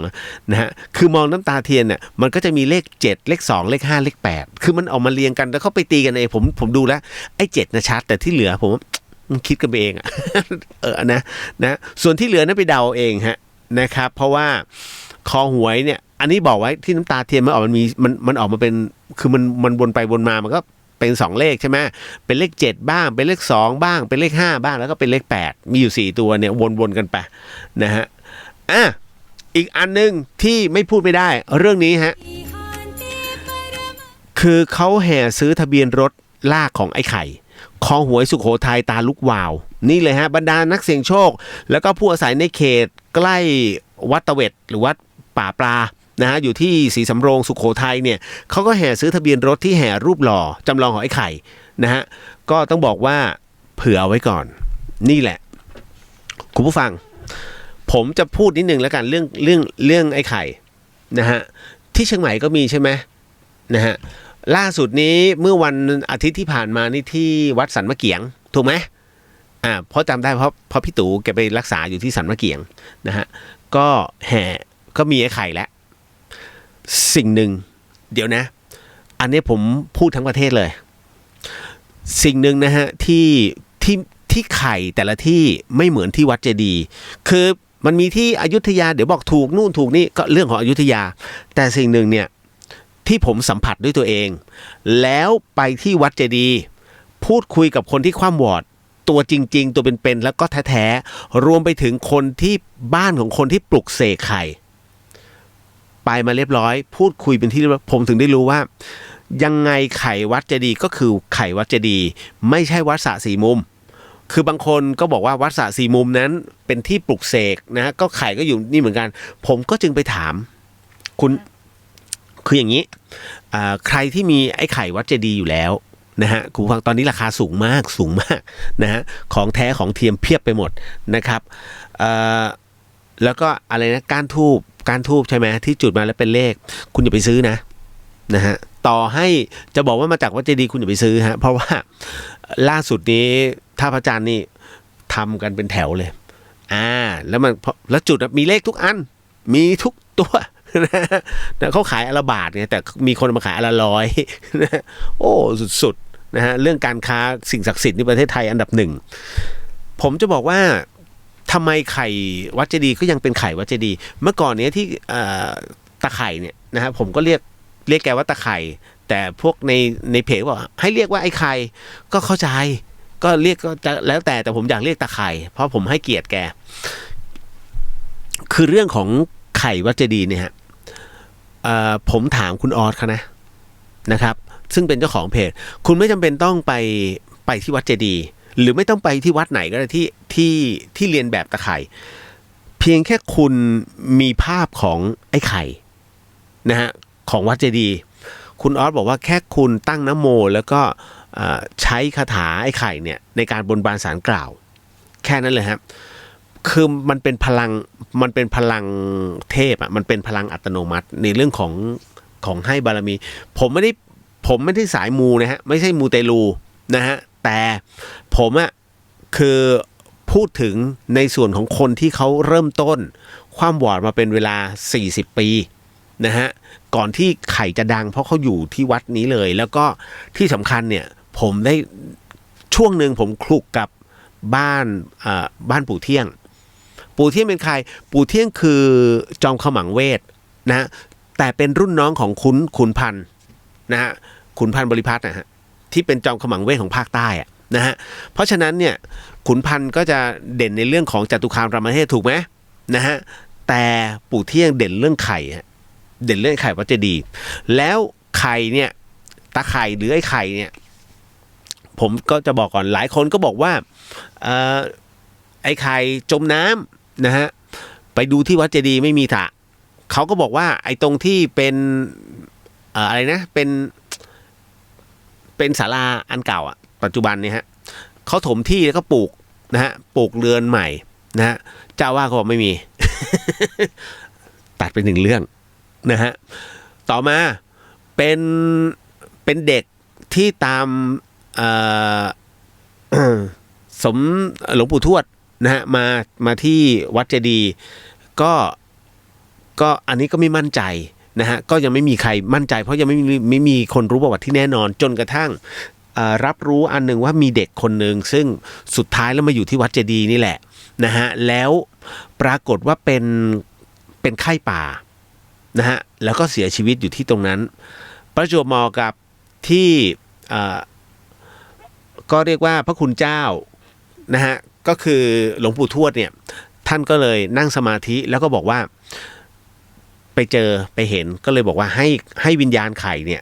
นะฮะคือมองน้ำตาเทียนเนี่ยมันก็จะมีเลข7เลข2เลข5เลข8คือมันออกมาเรียงกันแล้วเขาไปตีกันเองผมดูแล้วไอ้7นะชัดแต่ที่เหลือผมคิดกันไปเองอะ นะส่วนที่เหลือนั้นไปเดาเองฮะนะครับเพราะว่าคอหวยเนี่ยอันนี้บอกไว้ที่น้ำตาเทียนมันออกมันออกมาเป็นคือมันวนไปวนมามันก็เป็น2เลขใช่ไหมเป็นเลข7บ้างเป็นเลข2บ้างเป็นเลข5บ้างแล้วก็เป็นเลข8มีอยู่4ตัวเนี่ยวนกันไปนะฮะอีกอันนึงที่ไม่พูดไม่ได้เรื่องนี้ฮะคือเขาแห่ซื้อทะเบียนรถลากของไอ้ไข่คอหวยสุโขทัยตาลุกวาวนี่เลยฮะบรรดานักเสี่ยงโชคแล้วก็ผู้อาศัยในเขตใกล้วัดตะเวทหรือวัดป่าปลานะฮะอยู่ที่ศรีสำโรงสุโขทัยเนี่ยเขาก็แห่ซื้อทะเบียนรถที่แห่รูปหล่อจำลองของไอ้ไข่นะฮะก็ต้องบอกว่าเผื่อไว้ก่อนนี่แหละคุณผู้ฟังผมจะพูดนิดนึงแล้วกันเรื่องไอ้ไข่นะฮะที่เชียงใหม่ก็มีใช่ไหมนะฮะล่าสุดนี้เมื่อวันอาทิตย์ที่ผ่านมานี่ที่วัดสันมะเกียงถูกไหมเพราะจำได้เพราะพี่ตู่แกไปรักษาอยู่ที่สันมะเกียงนะฮะก็แห่ก็มีไอ้ไข่แล้วสิ่งหนึ่งเดี๋ยวนะอันนี้ผมพูดทั้งประเทศเลยสิ่งหนึ่งนะฮะที่ไข่แต่ละที่ไม่เหมือนที่วัดเจดีย์คือมันมีที่อยุธยาเดี๋ยวบอกถูกนู่นถูกนี่ก็เรื่องของอยุธยาแต่สิ่งหนึ่งเนี่ยที่ผมสัมผัสด้วยตัวเองแล้วไปที่วัดเจดีย์พูดคุยกับคนที่คว่ำวอร์ดตัวจริงๆตัวเป็นๆแล้วก็แท้ๆรวมไปถึงคนที่บ้านของคนที่ปลุกเสกไข่ไปมาเรียบร้อยพูดคุยเป็นที่เรียบร้อยผมถึงได้รู้ว่ายังไงไข่วัดเจดีย์ก็คือไข่วัดเจดีย์ไม่ใช่วัดสระสี่มุมคือบางคนก็บอกว่าวัดสระสี่มุมนั้นเป็นที่ปลุกเสกนะก็ไข่ก็อยู่นี่เหมือนกันผมก็จึงไปถามคุณคืออย่างนี้ใครที่มีไอ้ไข่วัดเจดีย์อยู่แล้วนะฮะคุณฟังตอนนี้ราคาสูงมากนะฮะของแท้ของเทียมเพียบไปหมดนะครับแล้วก็อะไรนะก้านทูบใช่ไหมที่จุดมาแล้วเป็นเลขคุณอย่าไปซื้อนะฮะต่อให้จะบอกว่ามาจากวัดเจดีย์คุณอย่าไปซื้อฮะเพราะว่าล่าสุดนี้ท่าพระจันทร์นี่ทำกันเป็นแถวเลยแล้วจุดมีเลขทุกอันมีทุกตัวนะเขาขาย1 บาทไงแต่มีคนมาขาย100นะโอ้สุดๆนะฮะเรื่องการค้าสิ่งศักดิ์สิทธิ์ในประเทศไทยอันดับ1ผมจะบอกว่าทำไมไข่วัดเจดีย์ก็ยังเป็นไข่วัดเจดีย์เมื่อก่อนเนี้ยที่ตะไคร่เนี่ยนะฮะผมก็เรียกแกว่าตะไคร่แต่พวกในเพจบอกให้เรียกว่าไอ้ไข่ก็เข้าใจก็เรียกก็จะแล้วแต่ผมอยากเรียกตะไคร่เพราะผมให้เกียรติแกคือเรื่องของไข่วัดเจดีย์เนี่ยฮะผมถามคุณออสเขานะครับซึ่งเป็นเจ้าของเพจคุณไม่จำเป็นต้องไปที่วัดเจดีย์หรือไม่ต้องไปที่วัดไหนก็ได้ที่เรียนแบบตะไคร่เพียงแค่คุณมีภาพของไอ้ไข่นะฮะของวัดเจดีย์คุณออสบอกว่าแค่คุณตั้งนะโมแล้วก็ใช้คาถาไอ้ไข่เนี่ยในการบนบานศาลกล่าวแค่นั้นเลยครับคือมันเป็นพลังเทพอ่ะมันเป็นพลังอัตโนมัติในเรื่องของให้บารมีผมไม่ได้สายมูนะฮะไม่ใช่มูเตลูนะฮะแต่ผมอ่ะคือพูดถึงในส่วนของคนที่เขาเริ่มต้นความวอร์ดมาเป็นเวลา40 ปีนะฮะก่อนที่ไข่จะดังเพราะเขาอยู่ที่วัดนี้เลยแล้วก็ที่สำคัญเนี่ยผมได้ช่วงหนึ่งผมคลุกกับบ้านปู่เที่ยง ปู่เที่ยงเป็นใครปู่เที่ยงคือจอมขมังเวทนะแต่เป็นรุ่นน้องของขุนพันธ์นะฮะขุนพันธ์บริพัตรนะฮะที่เป็นจอมขมังเวทของภาคใต้อะนะฮะเพราะฉะนั้นเนี่ยขุนพันธ์ก็จะเด่นในเรื่องของจตุคามรามเทพถูกไหมนะฮะแต่ปู่เที่ยงเด่นเรื่องไข่ฮะเด่นเรื่องไข่วัดเจดีย์แล้วไข่เนี่ยตาไข่หรือไอ้ไข่เนี่ยผมก็จะบอกก่อนหลายคนก็บอกว่าไอ้ไข่จมน้ำนะฮะไปดูที่วัดเจดีย์ไม่มีสระเขาก็บอกว่าไอ้ตรงที่เป็นอะไรนะเป็นศาลาอันเก่าอ่ะปัจจุบันเนี่ยฮะเขาถมที่แล้วก็ปลูกนะฮะปลูกเรือนใหม่นะฮะเจ้าว่าเขาบอกไม่มี ตัดไปหนึ่งเรื่องนะฮะต่อมาเป็นเด็กที่ตามสมหลวงปู่ทวดนะฮะมาที่วัดเจดีย์ก็อันนี้ก็ไม่มั่นใจนะฮะก็ยังไม่มีใครมั่นใจเพราะยังไม่มีคนรู้ประวัติที่แน่นอนจนกระทั่งรับรู้อันหนึ่งว่ามีเด็กคนหนึ่งซึ่งสุดท้ายแล้วมาอยู่ที่วัดเจดีย์นี่แหละนะฮะแล้วปรากฏว่าเป็นไข้ป่านะฮะแล้วก็เสียชีวิตอยู่ที่ตรงนั้นประจวบเหมาะกับที่ก็เรียกว่าพระคุณเจ้านะฮะก็คือหลวงปู่ทวดเนี่ยท่านก็เลยนั่งสมาธิแล้วก็บอกว่าไปเจอไปเห็นก็เลยบอกว่าให้วิญญาณไข่เนี่ย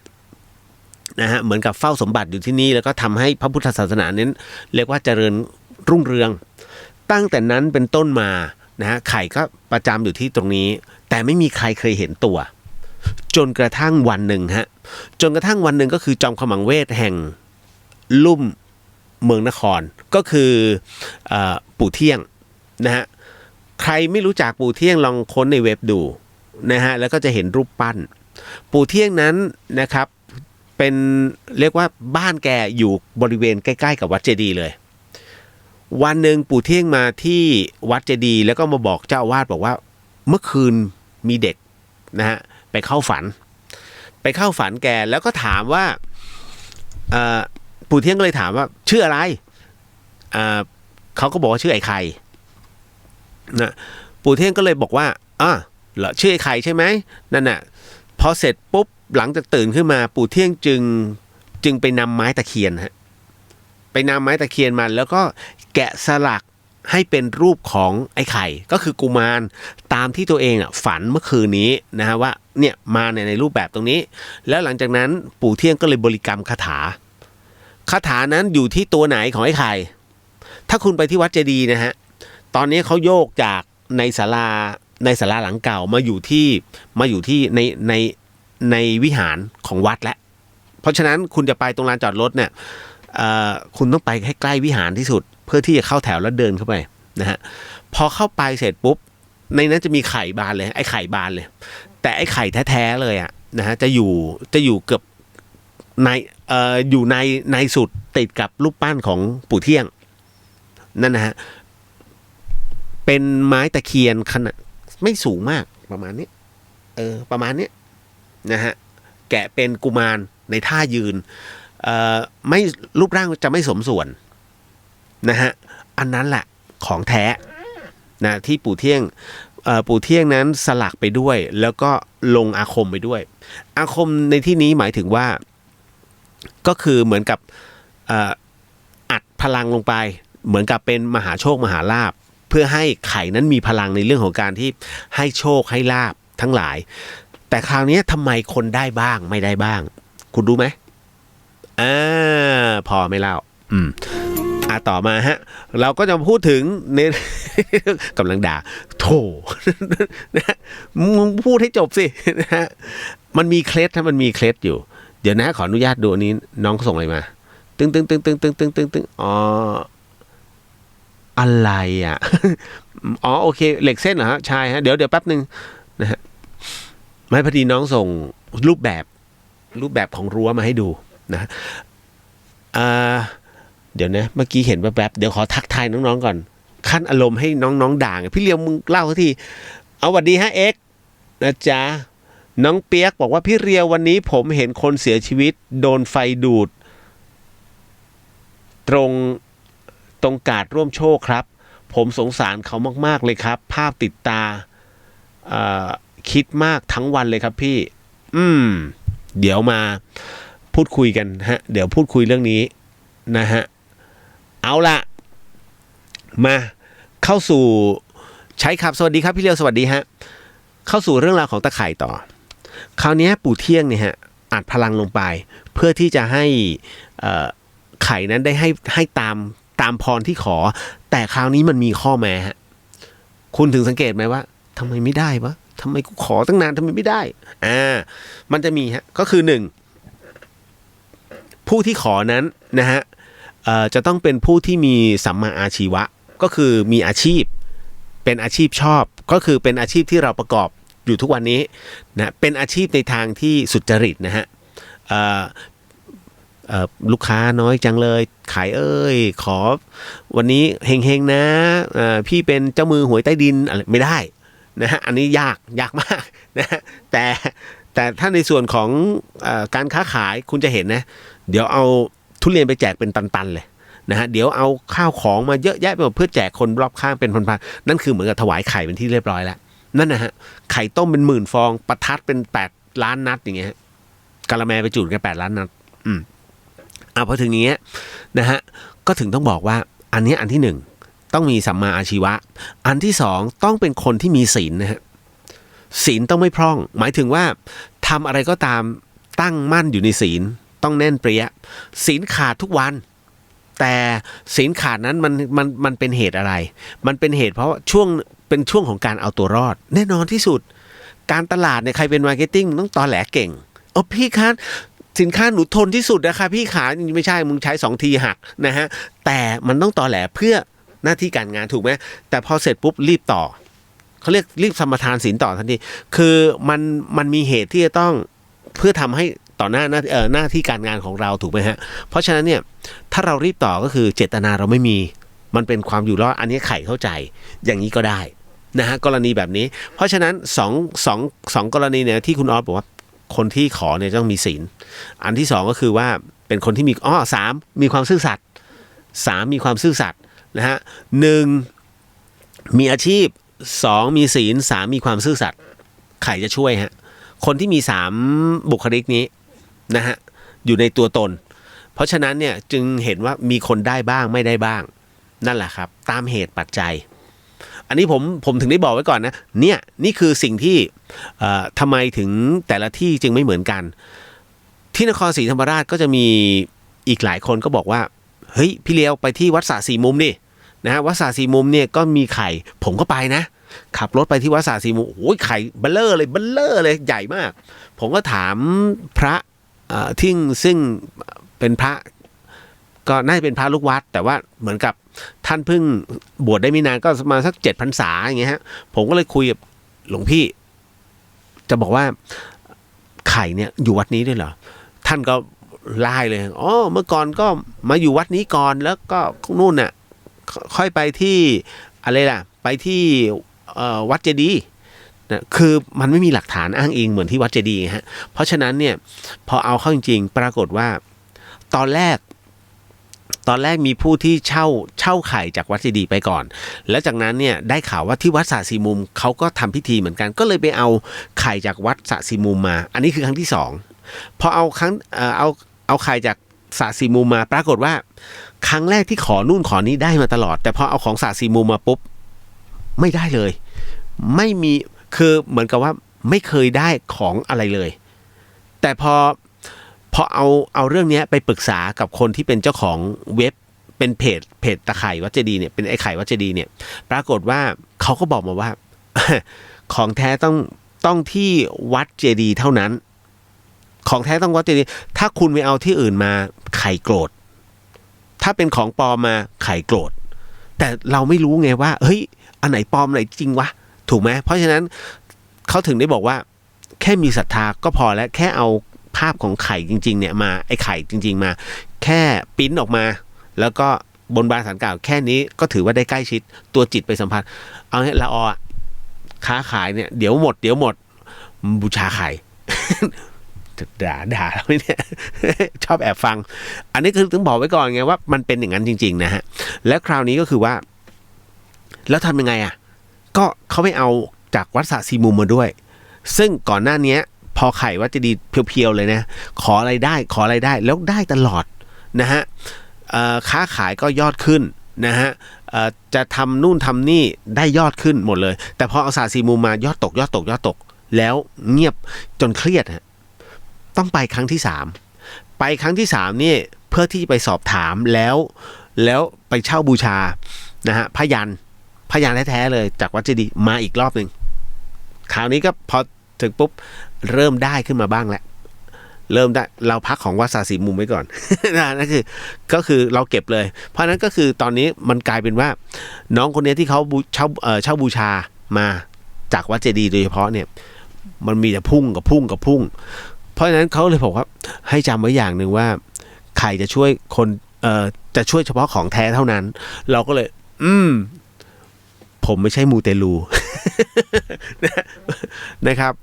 นะฮะเหมือนกับเฝ้าสมบัติอยู่ที่นี่แล้วก็ทำให้พระพุทธศาสนาเน้นเรียกว่าเจริญรุ่งเรืองตั้งแต่นั้นเป็นต้นมานะฮะไข่ก็ประจำอยู่ที่ตรงนี้แต่ไม่มีใครเคยเห็นตัวจนกระทั่งวันหนึ่งก็คือจอมขมังเวทแห่งลุ่มเมืองนครก็คือปู่เที่ยงนะฮะใครไม่รู้จักปู่เที่ยงลองค้นในเว็บดูนะฮะแล้วก็จะเห็นรูปปั้นปู่เที่ยงนั้นนะครับเป็นเรียกว่าบ้านแกอยู่บริเวณใกล้ๆกับวัดเจดีย์เลยวันหนึ่งปู่เที่ยงมาที่วัดเจดีย์แล้วก็มาบอกเจ้าอาวาสบอกว่าเมื่อคืนมีเด็กนะฮะไปเข้าฝันแกแล้วก็ถามว่าปู่เที่ยงก็เลยถามว่าชื่ออะไรเขาก็บอกว่าชื่อไอ้ไข่นะปู่เที่ยงก็เลยบอกว่าเหรอชื่อไอ้ไข่ใช่ไหมนั่นน่ะพอเสร็จปุ๊บหลังจากตื่นขึ้นมาปู่เที่ยงจึงไปนำไม้ตะเคียนฮะไปนำไม้ตะเคียนมาแล้วก็แกะสลักให้เป็นรูปของไอ้ไข่ก็คือกุมารตามที่ตัวเองฝันเมื่อคืนนี้นะฮะว่าเนี่ยมาในรูปแบบตรงนี้แล้วหลังจากนั้นปู่เที่ยงก็เลยบริกรรมคาถานั้นอยู่ที่ตัวไหนของไอ้ไข่ถ้าคุณไปที่วัดเจดีย์นะฮะตอนนี้เขาโยกจากในศาลาหลังเก่ามาอยู่ที่ในวิหารของวัดแล้วเพราะฉะนั้นคุณจะไปตรงลานจอดรถเนี่ยคุณต้องไปให้ใกล้วิหารที่สุดเพื่อที่จะเข้าแถวแล้วเดินเข้าไปนะฮะพอเข้าไปเสร็จปุ๊บในนั้นจะมีไข่บานเลยไอ้ไข่บานเลยแต่ไอ้ไข่แท้ๆเลยนะฮะจะอยู่เกือบอยู่ในสุดติดกับรูปปั้นของปู่เที่ยงนั่นนะฮะเป็นไม้ตะเคียนขนาดไม่สูงมากประมาณนี้ประมาณนี้นะฮะแกะเป็นกุมารในท่ายืนไม่รูปร่างจะไม่สมส่วนนะฮะอันนั้นแหละของแท้นะที่ปู่เที่ยงนั้นสลักไปด้วยแล้วก็ลงอาคมไปด้วยอาคมในที่นี้หมายถึงว่าก็คือเหมือนกับอัดพลังลงไปเหมือนกับเป็นมหาโชคมหาลาภเพื่อให้ไข่นั้นมีพลังในเรื่องของการที่ให้โชคให้ลาภทั้งหลายแต่คราวนี้ทำไมคนได้บ้างไม่ได้บ้างคุณรู้ไหมพอไม่เล่าต่อมาฮะเราก็จะพูดถึงใน กำลังด่าโธ่ นะมึงพูดให้จบสินะฮะมันมีเคล็ดอยู่เดี๋ยวนะขออนุญาตดูอันนี้น้องส่งอะไรมาตึ้งอะไรโอเคเหล็กเส้นเหรอฮะใช่ฮะเดี๋ยวแป๊บนึงนะฮะไม่พอดีน้องส่งรูปแบบของรั้วมาให้ดูนะเดี๋ยวนะเมื่อกี้เห็นแวบๆเดี๋ยวขอทักทายน้องๆก่อนขั้นอารมณ์ให้น้องๆด่าพี่เลียวมึงเล่าทีเอาสวัสดีฮะเอ็กนะจ๊ะน้องเปียกบอกว่าพี่เรียววันนี้ผมเห็นคนเสียชีวิตโดนไฟดูดตรงกาดร่วมโชคครับ ผมสงสารเขามากๆเลยครับภาพติดตาคิดมากทั้งวันเลยครับพี่เดี๋ยวมาพูดคุยกันฮะเดี๋ยวพูดคุยเรื่องนี้นะฮะเอาละมาเข้าสู่ใช้ครับสวัสดีครับพี่เลียวสวัสดีฮะเข้าสู่เรื่องราวของตะไคร่ต่อคราวนี้ปู่เที่ยงเนี่ยฮะอัดพลังลงไปเพื่อที่จะให้ไข่นั้นได้ให้ตามพรที่ขอแต่คราวนี้มันมีข้อแม้ฮะคุณถึงสังเกตไหมว่าทำไมไม่ได้วะทำไมกูขอตั้งนานทำไมไม่ได้มันจะมีฮะก็คือ1ผู้ที่ขอนั้นนะฮะจะต้องเป็นผู้ที่มีสัมมาอาชีวะก็คือมีอาชีพเป็นอาชีพชอบก็คือเป็นอาชีพที่เราประกอบอยู่ทุกวันนี้นะเป็นอาชีพในทางที่สุจริตนะฮะลูกค้าน้อยจังเลยขายขอวันนี้เฮงๆนะพี่เป็นเจ้ามือหวยใต้ดินอะไรไม่ได้นะฮะอันนี้ยากมากนะฮะแต่ถ้าในส่วนของการค้าขายคุณจะเห็นนะเดี๋ยวเอาทุเรียนไปแจกเป็นตันๆเลยนะฮะเดี๋ยวเอาข้าวของมาเยอะแยะไปหมดเพื่อแจกคนรอบข้างเป็นพันๆนั่นคือเหมือนกับถวายไข่เป็นที่เรียบร้อยแล้วนั่นนะฮะไข่ต้มเป็น10,000 ฟองประทัดเป็น8 ล้านนัดอย่างเงี้ยกะละแมไปจุดกัน8 ล้านนัดพอถึงอย่างเงี้ยนะฮะก็ถึงต้องบอกว่าอันนี้อันที่1ต้องมีสัมมาอาชีวะอันที่2ต้องเป็นคนที่มีศีลนะฮะศีลต้องไม่พร่องหมายถึงว่าทำอะไรก็ตามตั้งมั่นอยู่ในศีลต้องแน่นเปรี้ยศีลขาดทุกวันแต่ศีลขาดนั้นมันเป็นเหตุอะไรมันเป็นเหตุเพราะเป็นช่วงของการเอาตัวรอดแน่นอนที่สุดการตลาดเนี่ยใครเป็นมาร์เก็ตติ้งต้องตอแหลเก่งพี่คะสินค้าหนูทนที่สุดนะคะพี่ขาไม่ใช่มึงใช้2 ทีหักนะฮะแต่มันต้องตอแหลเพื่อหน้าที่การงานถูกไหมแต่พอเสร็จปุ๊บรีบต่อเขาเรียกรีบสมทานศีลต่อทันทีคือมันมีเหตุที่จะต้องเพื่อทำให้ต่อหน้าที่การงานของเราถูกไหมฮะเพราะฉะนั้นเนี่ยถ้าเรารีบต่อก็คือเจตนาเราไม่มีมันเป็นความอยู่รอดอันนี้ไข่เข้าใจอย่างนี้ก็ได้นะฮะกรณีแบบนี้เพราะฉะนั้นสองกรณีเนี่ยที่คุณออสบอกว่าคนที่ขอเนี่ยต้องมีศีลอันที่2ก็คือว่าเป็นคนที่มี3มีความซื่อสัตย์3มีความซื่อสัตย์นะฮะ1มีอาชีพ2มีศีล3มีความซื่อสัตย์ไข่จะช่วยฮะคนที่มี3บุคลิกนี้นะฮะอยู่ในตัวตนเพราะฉะนั้นเนี่ยจึงเห็นว่ามีคนได้บ้างไม่ได้บ้างนั่นแหละครับตามเหตุปัจจัยอันนี้ผมถึงได้บอกไว้ก่อนนะนี่คือสิ่งที่ทำไมถึงแต่ละที่จึงไม่เหมือนกันที่นครศรีธรรมราชก็จะมีอีกหลายคนก็บอกว่าเฮ้ยพี่เลี้ยวไปที่วัดสระสี่มุมดินะฮะวัดสระสี่มุมเนี่ยก็มีไข่ผมก็ไปนะขับรถไปที่วัดสระสี่มุมโอ้ยไข่เบลเลอร์เลยใหญ่มากผมก็ถามพระซึ่งเป็นพระก็น่าจะเป็นพระลูกวัดแต่ว่าเหมือนกับท่านเพิ่งบวชได้ไม่นานก็ประมาณสัก7 พรรษาอย่างเงี้ยฮะผมก็เลยคุยกับหลวงพี่จะบอกว่าไข่เนี่ยอยู่วัดนี้ด้วยเหรอท่านก็ไล่เลยเมื่อก่อนก็มาอยู่วัดนี้ก่อนแล้วก็นู่นน่ะค่อยไปที่อะไรล่ะไปที่วัดเจดีย์นะคือมันไม่มีหลักฐานอ้างอิงเหมือนที่วัดเจดีย์ฮะเพราะฉะนั้นเนี่ยพอเอาเข้าจริงๆปรากฏว่าตอนแรกมีผู้ที่เช่าไข่จากวัดเจดีย์ไปก่อนแล้วจากนั้นเนี่ยได้ข่าวว่าที่วัดสระสี่มุมเขาก็ทำพิธีเหมือนกันก็เลยไปเอาไข่จากวัดสระสี่มุมมาอันนี้คือครั้งที่2พอเอาไข่จากสระสี่มุมมาปรากฏว่าครั้งแรกที่ขอนู่นขอนี้ได้มาตลอดแต่พอเอาของสระสี่มุมมาปุ๊บไม่ได้เลยไม่มีคือเหมือนกับว่าไม่เคยได้ของอะไรเลยแต่พอเอาเรื่องนี้ไปปรึกษากับคนที่เป็นเจ้าของเว็บเป็นเพจตะไคร่วัดเจดีย์เนี่ยเป็นไอ้ไข่วัดเจดีย์เนี่ยปรากฏว่าเขาก็บอกมาว่า ของแท้ต้องที่วัดเจดีย์เท่านั้นของแท้ต้องวัดเจดีย์ถ้าคุณไปเอาที่อื่นมาไข่โกรธถ้าเป็นของปลอมมาไข่โกรธแต่เราไม่รู้ไงว่าเฮ้ยอันไหนปลอมอันไหนจริงวะถูกไหมเพราะฉะนั้นเขาถึงได้บอกว่าแค่มีศรัทธาก็พอแล้วแค่เอาภาพของไข่จริงๆเนี่ยมาไอ้ไข่จริงๆมาแค่ปริ้นออกมาแล้วก็บนบานศาลกล่าวแค่นี้ก็ถือว่าได้ใกล้ชิดตัวจิตไปสัมผัสเอาเนี่ยละค้าขายเนี่ยเดี๋ยวหมดบูชาไข่ ด่าแล้วเนี่ย ชอบแอบฟังอันนี้คือถึงบอกไว้ก่อนไงว่ามันเป็นอย่างนั้นจริงๆนะฮะและคราวนี้ก็คือว่า แล้วทำยังไงอ่ะก็เขาไม่เอาจากวัดสระสี่มุมมาด้วยซึ่งก่อนหน้านี้พอไข่วัดเจดีย์เพียวๆเลยนะขออะไรได้แล้วได้ตลอดนะฮะค้าขายก็ยอดขึ้นนะฮะจะทำนู่นทำนี่ได้ยอดขึ้นหมดเลยแต่พอเอาสระสี่มุมมายอดตกแล้วเงียบจนเครียดฮะต้องไปครั้งที่3ไปครั้งที่3นี่เพื่อที่จะไปสอบถามแล้วไปเช่าบูชานะฮะพยัญแท้ๆเลยจากวัดเจดีย์มาอีกรอบหนึ่งคราวนี้ก็พอถึงปุ๊บเริ่มได้ขึ้นมาบ้างแล้วเริ่มได้เราพักของวัดสระสี่มุมไว้ก่อน นั่นก็คือเราเก็บเลยเพราะนั้นก็คือตอนนี้มันกลายเป็นว่าน้องคนนี้ที่เขาเช่าบูชามาจากวัดเจดีย์โดยเฉพาะเนี่ยมันมีแต่พุ่งเพราะฉะนั้นเขาเลยบอกว่าให้จำไว้อย่างหนึ่งว่าใครจะช่วยคนจะช่วยเฉพาะของแท้เท่านั้นเราก็เลยผมไม่ใช่มูเตลู นะครับ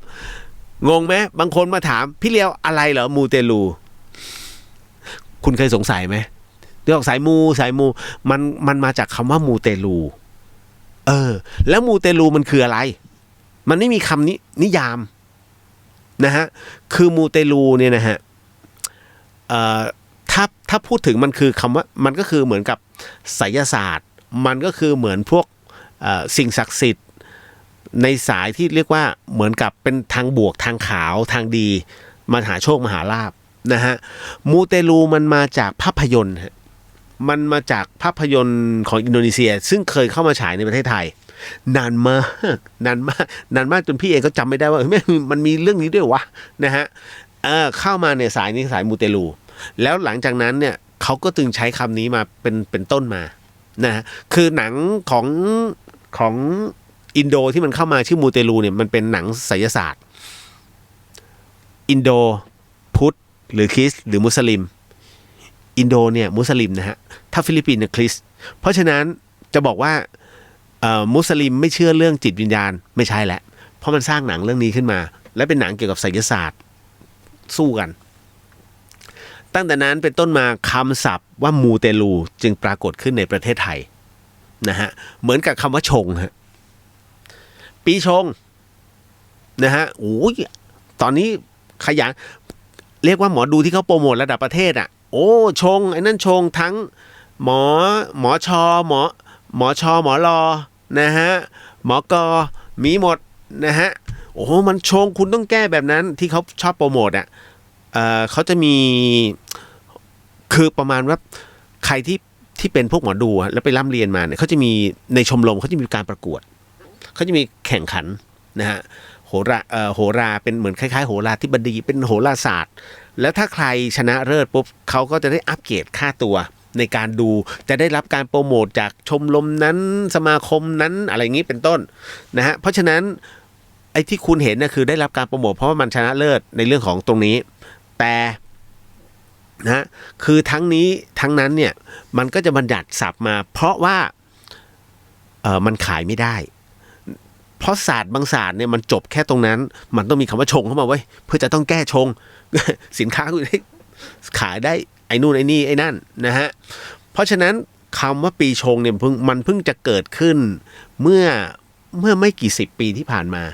งงไหมบางคนมาถามพี่เลียวอะไรเหรอมูเตลูคุณเคยสงสัยไหมเรื่องสายมูมันมาจากคำว่ามูเตลูแล้วมูเตลูมันคืออะไรมันไม่มีคำนิยามนะฮะคือมูเตลูเนี่ยนะฮะถ้าพูดถึงมันคือคำว่ามันก็คือเหมือนกับไสยศาสตร์มันก็คือเหมือนพวกสิ่งศักดิ์สิทธิ์ในสายที่เรียกว่าเหมือนกับเป็นทางบวกทางขาวทางดีมหาโชคมหาลาภนะฮะมูเตลูมันมาจากภาพยนตร์มันมาจากภาพยนตร์ของอินโดนีเซียซึ่งเคยเข้ามาฉายในประเทศไทยนานมากจนพี่เองก็จำไม่ได้ว่ามันมีเรื่องนี้ด้วยวะนะฮะเข้ามาในสายนี้สายมูเตลูแล้วหลังจากนั้นเนี่ยเขาก็จึงใช้คำนี้มาเป็นต้นมานะฮะคือหนังของอินโดที่มันเข้ามาชื่อมูเตลูเนี่ยมันเป็นหนังไสยศาสตร์อินโดพุทธหรือคริสต์หรือมุสลิมอินโดเนี่ยมุสลิมนะฮะถ้าฟิลิปปินส์เนี่ยคริสต์เพราะฉะนั้นจะบอกว่ามุสลิมไม่เชื่อเรื่องจิตวิญญาณไม่ใช่แหละเพราะมันสร้างหนังเรื่องนี้ขึ้นมาและเป็นหนังเกี่ยวกับไสยศาสตร์สู้กันตั้งแต่นั้นเป็นต้นมาคำศัพท์ว่ามูเตลูจึงปรากฏขึ้นในประเทศไทยนะฮะเหมือนกับคำว่าชงฮะปีชงนะฮะโอ้ยตอนนี้ขยันเรียกว่าหมอดูที่เขาโปรโมทระดับประเทศอ่ะโอ้ชงไอ้นั่นชงทั้งหมอชอหมอรอนะฮะหมอกอมีหมดนะฮะโอ้มันชงคุณต้องแก้แบบนั้นที่เขาชอบโปรโมทอ่ะเขาจะมีคือประมาณว่าใครที่เป็นพวกหมอดูแล้วไปร่ำเรียนมาเนี่ยเขาจะมีในชมรมเขาจะมีการประกวดเขาจะมีแข่งขันนะฮะโหราเป็นเหมือนคล้ายๆโหราธิบดีเป็นโหราศาสตร์แล้วถ้าใครชนะเลิศปุ๊บเขาก็จะได้อัปเกรดค่าตัวในการดูจะได้รับการโปรโมทจากชมรมนั้นสมาคมนั้นอะไรอย่างนี้เป็นต้นนะฮะเพราะฉะนั้นไอ้ที่คุณเห็นน่ะคือได้รับการโปรโมทเพราะว่ามันชนะเลิศในเรื่องของตรงนี้แต่นะคือทั้งนี้ทั้งนั้นเนี่ยมันก็จะบัญญัติศัพท์มาเพราะว่ามันขายไม่ได้เพราะศาสตร์บางศาสตร์เนี่ยมันจบแค่ตรงนั้นมันต้องมีคำว่าชงเข้ามาไว้เพื่อจะต้องแก้ชง สินค้าคุณขายได้ไอ้นู่นไอ้นี่ไอ้นั่นนะฮะเพราะฉะนั้นคำว่าปีชงเนี่ยมันเพิ่งจะเกิดขึ้นเมื่อไม่กี่สิบปีที่ผ่านมา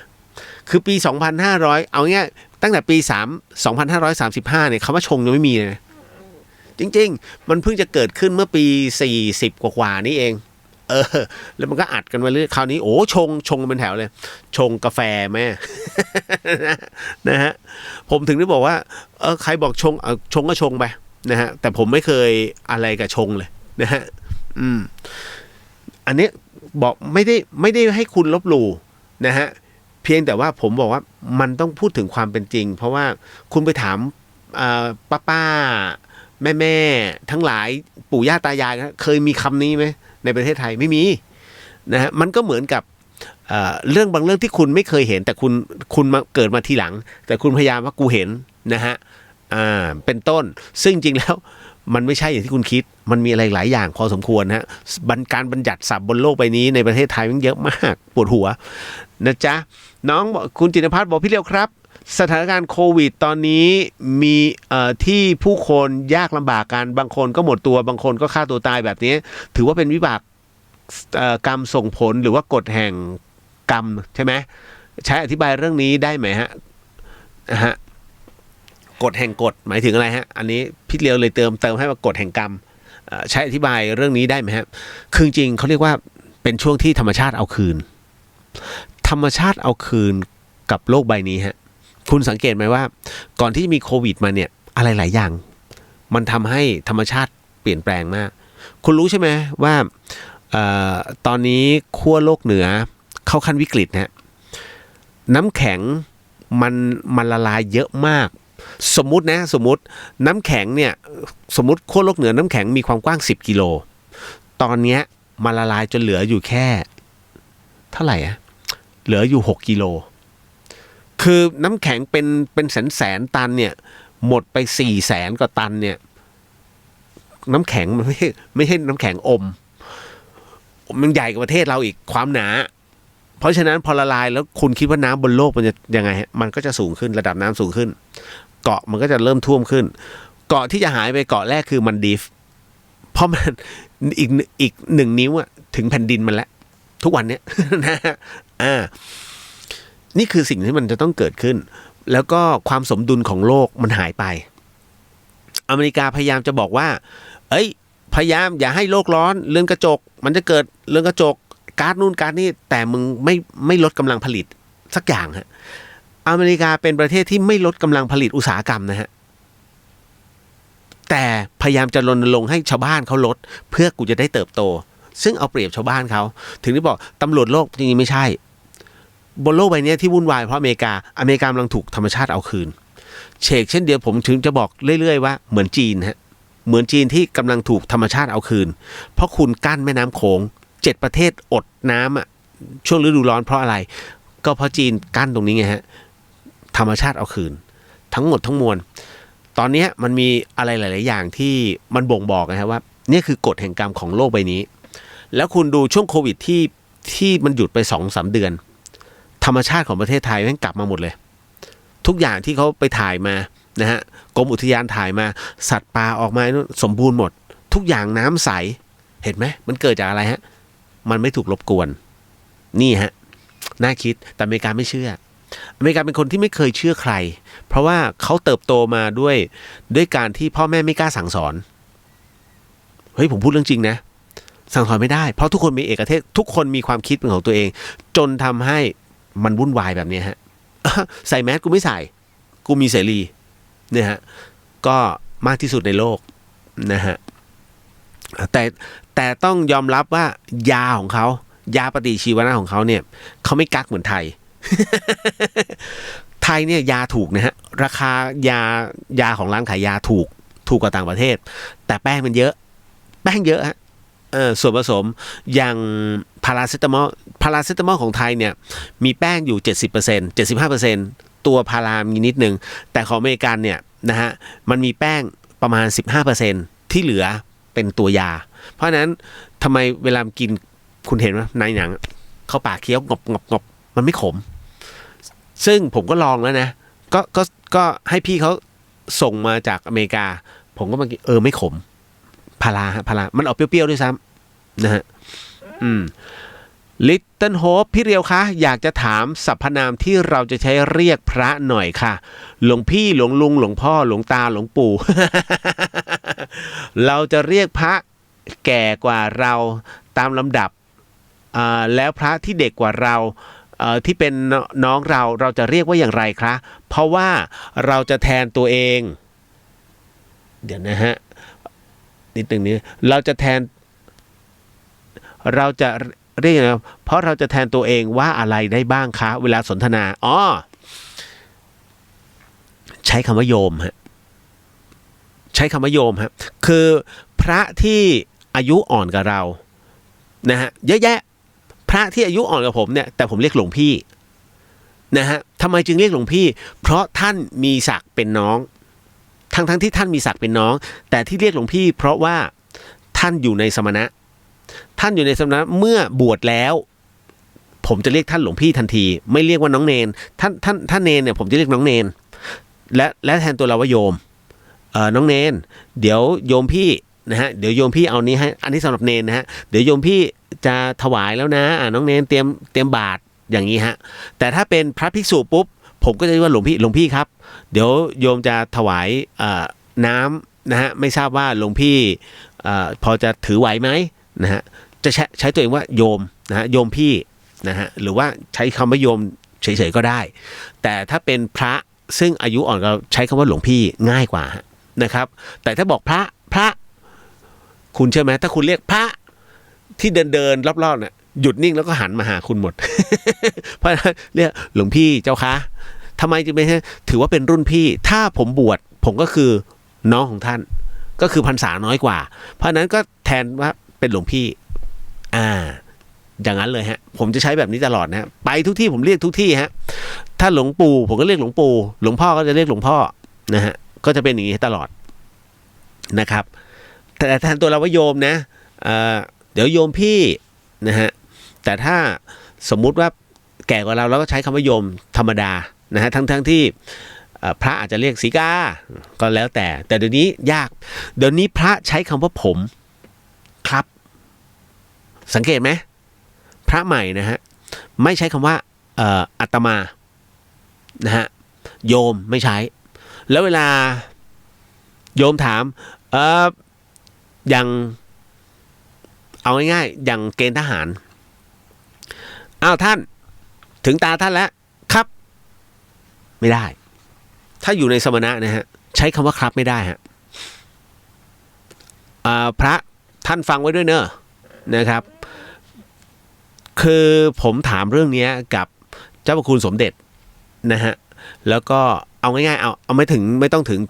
คือปี 2,500 เอาง่ายตั้งแต่ปี2535เนี่ยคำว่าชงยังไม่มีเลยนะจริงๆมันเพิ่งจะเกิดขึ้นเมื่อปี40กว่าๆนี่เองแล้วมันก็อัดกันมาเรื่อยคราวนี้โอ้ชงเป็นแถวเลยชงกาแฟแม่ นะฮะผมถึงได้บอกว่าใครบอกชงก็ชงไปนะฮะแต่ผมไม่เคยอะไรกับชงเลยนะฮะอันนี้บอกไม่ได้ให้คุณลบหลู่นะฮะเพียงแต่ว่าผมบอกว่ามันต้องพูดถึงความเป็นจริงเพราะว่าคุณไปถามป้าแม่ทั้งหลายปู่ย่าตายายเคยมีคำนี้ไหมในประเทศไทยไม่มีนะฮะมันก็เหมือนกับเรื่องบางเรื่องที่คุณไม่เคยเห็นแต่คุณมาเกิดมาทีหลังแต่คุณพยายามว่ากูเห็นนะฮะเป็นต้นซึ่งจริงแล้วมันไม่ใช่อย่างที่คุณคิดมันมีอะไรหลายอย่างพอสมควรฮะการบัญญัติศัพท์บนโลกใบนี้ในประเทศไทยมันเยอะมากปวดหัวนะจ๊ะน้องคุณจินภัทรบอกพี่เลี้ยวครับสถานการณ์โควิดตอนนี้มีที่ผู้คนยากลำบากกันบางคนก็หมดตัวบางคนก็ฆ่าตัวตายแบบนี้ถือว่าเป็นวิบาก กรรมส่งผลหรือว่ากฎแห่งกรรมใช่ไหมใช้อธิบายเรื่องนี้ได้ไหมฮะกฎแห่งกฎหมายถึงอะไรฮะอันนี้พี่เลียวเลยเติมให้ว่ากฎแห่งกรรมใช้อธิบายเรื่องนี้ได้ไหมฮะคือจริงเขาเรียกว่าเป็นช่วงที่ธรรมชาติเอาคืนธรรมชาติเอาคืนกับโลกใบนี้ฮะคุณสังเกตไหมว่าก่อนที่จะมีโควิดมาเนี่ยอะไรหลายอย่างมันทำให้ธรรมชาติเปลี่ยนแปลงมากคุณรู้ใช่ไหมว่าตอนนี้ขั้วโลกเหนือเข้าขั้นวิกฤตนะน้ำแข็งมันละลายเยอะมากสมมุติน้ำแข็งเนี่ยสมมุติขั้วโลกเหนือน้ำแข็งมีความกว้าง10 กิโลตอนนี้มันละลายจนเหลืออยู่แค่เท่าไหร่เหลืออยู่6 กิโลคือน้ำแข็งเป็นแสนตันเนี่ยหมดไป400,000 กว่าตันเนี่ยน้ำแข็งมันไม่ใช่น้ำแข็งอมมันใหญ่กว่าประเทศเราอีกความหนาเพราะฉะนั้นพอละลายแล้วคุณคิดว่าน้ำบนโลกมันจะยังไงฮะมันก็จะสูงขึ้นระดับน้ำสูงขึ้นเกาะมันก็จะเริ่มท่วมขึ้นเกาะที่จะหายไปเกาะแรกคือมันดีฟเพราะมันอีก1 นิ้วถึงแผ่นดินมันแล้วทุกวันเนี้ยนะนี่คือสิ่งที่มันจะต้องเกิดขึ้นแล้วก็ความสมดุลของโลกมันหายไปอเมริกาพยายามจะบอกว่าพยายามอย่าให้โลกร้อนเรือนกระจกมันจะเกิดเรือนกระจกก๊าซนู่นก๊าซนี่แต่มึงไม่ลดกำลังผลิตสักอย่างฮะอเมริกาเป็นประเทศที่ไม่ลดกำลังผลิตอุตสาหกรรมนะฮะแต่พยายามจะรณรงค์ให้ชาวบ้านเขาลดเพื่อกูจะได้เติบโตซึ่งเอาเปรียบชาวบ้านเขาถึงได้บอกตำรวจโลกจริงๆไม่ใช่บนโลกใบนี้ที่วุ่นวายเพราะอเมริกากำลังถูกธรรมชาติเอาคืนเช่นเดียวผมถึงจะบอกเรื่อยๆว่าเหมือนจีนฮะเหมือนจีนที่กำลังถูกธรรมชาติเอาคืนเพราะคุณกั้นแม่น้ำโขง7 ประเทศอดน้ำช่วงฤดูร้อนเพราะอะไรก็เพราะจีนกั้นตรงนี้ไงฮะธรรมชาติเอาคืนทั้งหมดทั้งมวลตอนนี้มันมีอะไรหลายๆอย่างที่มันบ่งบอกนะครับว่านี่คือกฎแห่งกรรมของโลกใบนี้แล้วคุณดูช่วงโควิดที่มันหยุดไป 2-3 เดือนธรรมชาติของประเทศไทยแม่งกลับมาหมดเลยทุกอย่างที่เขาไปถ่ายมานะฮะกรมอุทยานถ่ายมาสัตว์ป่าออกมาสมบูรณ์หมดทุกอย่างน้ำใสเห็นไหมมันเกิดจากอะไรฮะมันไม่ถูกรบกวนนี่ฮะน่าคิดแต่อเมริกาไม่เชื่ออเมริกาเป็นคนที่ไม่เคยเชื่อใครเพราะว่าเขาเติบโตมาด้วยการที่พ่อแม่ไม่กล้าสั่งสอนเฮ้ยผมพูดเรื่องจริงนะสั่งสอนไม่ได้เพราะทุกคนมีเอกเทศทุกคนมีความคิดเป็นของตัวเองจนทำให้มันวุ่นวายแบบนี้ฮะใส่แมสกูไม่ใส่กูมีเสรีเนี่ยฮะก็มากที่สุดในโลกนะฮะแต่ต้องยอมรับว่ายาของเขายาปฏิชีวนะของเขาเนี่ยเขาไม่กักเหมือนไทย ไทยเนี่ยยาถูกนะฮะราคายาของร้านขายยาถูกกว่าต่างประเทศแต่แป้งมันเยอะฮะส่วนผสมอย่างพาราเซตามอลของไทยเนี่ยมีแป้งอยู่ 70% 75% ตัวพารามีนิดนึงแต่ของอเมริกันเนี่ยนะฮะมันมีแป้งประมาณ 15% ที่เหลือเป็นตัวยาเพราะฉะนั้นทำไมเวลากินคุณเห็นไหมในหนังเข้าปากเคี้ยวงบมันไม่ขมซึ่งผมก็ลองแล้วนะก็ให้พี่เขาส่งมาจากอเมริกาผมก็มากินไม่ขมพารามันออกเปรี้ยวๆด้วยซ้ำนะฮะลิตเติ้ลโฮปพี่เรียวคะอยากจะถามสรรพนามที่เราจะใช้เรียกพระหน่อยค่ะหลวงพี่หลวงลุงหลวงพ่อหลวงตาหลวงปู่ เราจะเรียกพระแก่กว่าเราตามลำดับแล้วพระที่เด็กกว่าเราที่เป็นน้องเราจะเรียกว่าอย่างไรคะเพราะว่าเราจะแทนตัวเองเดี๋ยวนะฮะนิดนึงนี้เราจะเรียกนะเพราะเราจะแทนตัวเองว่าอะไรได้บ้างคะเวลาสนทนาใช้คำว่าโยมฮะคือพระที่อายุอ่อนกับเรานะฮะเยอะแยะพระที่อายุอ่อนกับผมเนี่ยแต่ผมเรียกหลวงพี่นะฮะทำไมจึงเรียกหลวงพี่เพราะท่านมีศักดิ์เป็นน้องทั้งที่ท่านมีศักดิ์เป็นน้องแต่ที่เรียกหลวงพี่เพราะว่าท่านอยู่ในสมณะเมื่อบวชแล้วผมจะเรียกท่านหลวงพี่ทันทีไม่เรียกว่าน้องเนนท่านเนนเนี่ยผมจะเรียกน้องเนนและแทนตัวเราว่าโยมน้องเนนเดี๋ยวโยมพี่นะฮะเดี๋ยวโยมพี่เอานี้ให้อันนี้สำหรับเนนนะฮะเดี๋ยวโยมพี่ จะถวายแล้วนะน้องเนนเตรียมบาตรอย่างนี้ฮะแต่ถ้าเป็นพระภิกษุปุ๊บผมก็จะเรียกว่าหลวงพี่ครับเดี๋ยวโยมจะถวายน้ำนะฮะไม่ทราบว่าหลวงพี่พอจะถือไหวไหมนะฮะจะใช้ตัวเองว่าโยมนะฮะโยมพี่นะฮะหรือว่าใช้คำว่าโยมเฉยๆก็ได้แต่ถ้าเป็นพระซึ่งอายุอ่อนเราใช้คำว่าหลวงพี่ง่ายกว่านะครับแต่ถ้าบอกพระคุณเชื่อไหมถ้าคุณเรียกพระที่เดินรอบๆเนี่ยหยุดนิ่งแล้วก็หันมาหาคุณหมด เพราะเรียกหลวงพี่เจ้าคะทำไมจึงไม่ใช่ถือว่าเป็นรุ่นพี่ถ้าผมบวชผมก็คือน้องของท่านก็คือพรรษาน้อยกว่าเพราะนั้นก็แทนว่าเป็นหลวงพี่อย่างนั้นเลยฮะผมจะใช้แบบนี้ตลอดนะไปทุกที่ผมเรียกทุกที่ฮะถ้าหลวงปู่ผมก็เรียกหลวงปู่หลวงพ่อก็จะเรียกหลวงพ่อนะฮะก็จะเป็นอย่างนี้ตลอดนะครับแต่แทนตัวเราว่าโยมนะเดี๋ยวโยมพี่นะฮะแต่ถ้าสมมุติว่าแก่กว่าเราก็ใช้คำว่าโยมธรรมดานะฮะทั้งที่พระอาจจะเรียกสีกาก็แล้วแต่เดี๋ยวนี้ยากเดี๋ยวนี้พระใช้คำว่าผมครับสังเกตไหมพระใหม่นะฮะไม่ใช้คำว่าอาตมานะฮะโยมไม่ใช้แล้วเวลาโยมถามอย่างเอาง่ายๆอย่างเกณฑ์ทหารอ้าวท่านถึงตาท่านแล้วครับไม่ได้ถ้าอยู่ในสมณะนะฮะใช้คำว่าครับไม่ได้ฮะพระท่านฟังไว้ด้วยเนอะนะครับคือผมถามเรื่องนี้กับเจ้าพระคุณสมเด็จนะฮะแล้วก็เอาง่ายๆเอาไม่ต้องถึง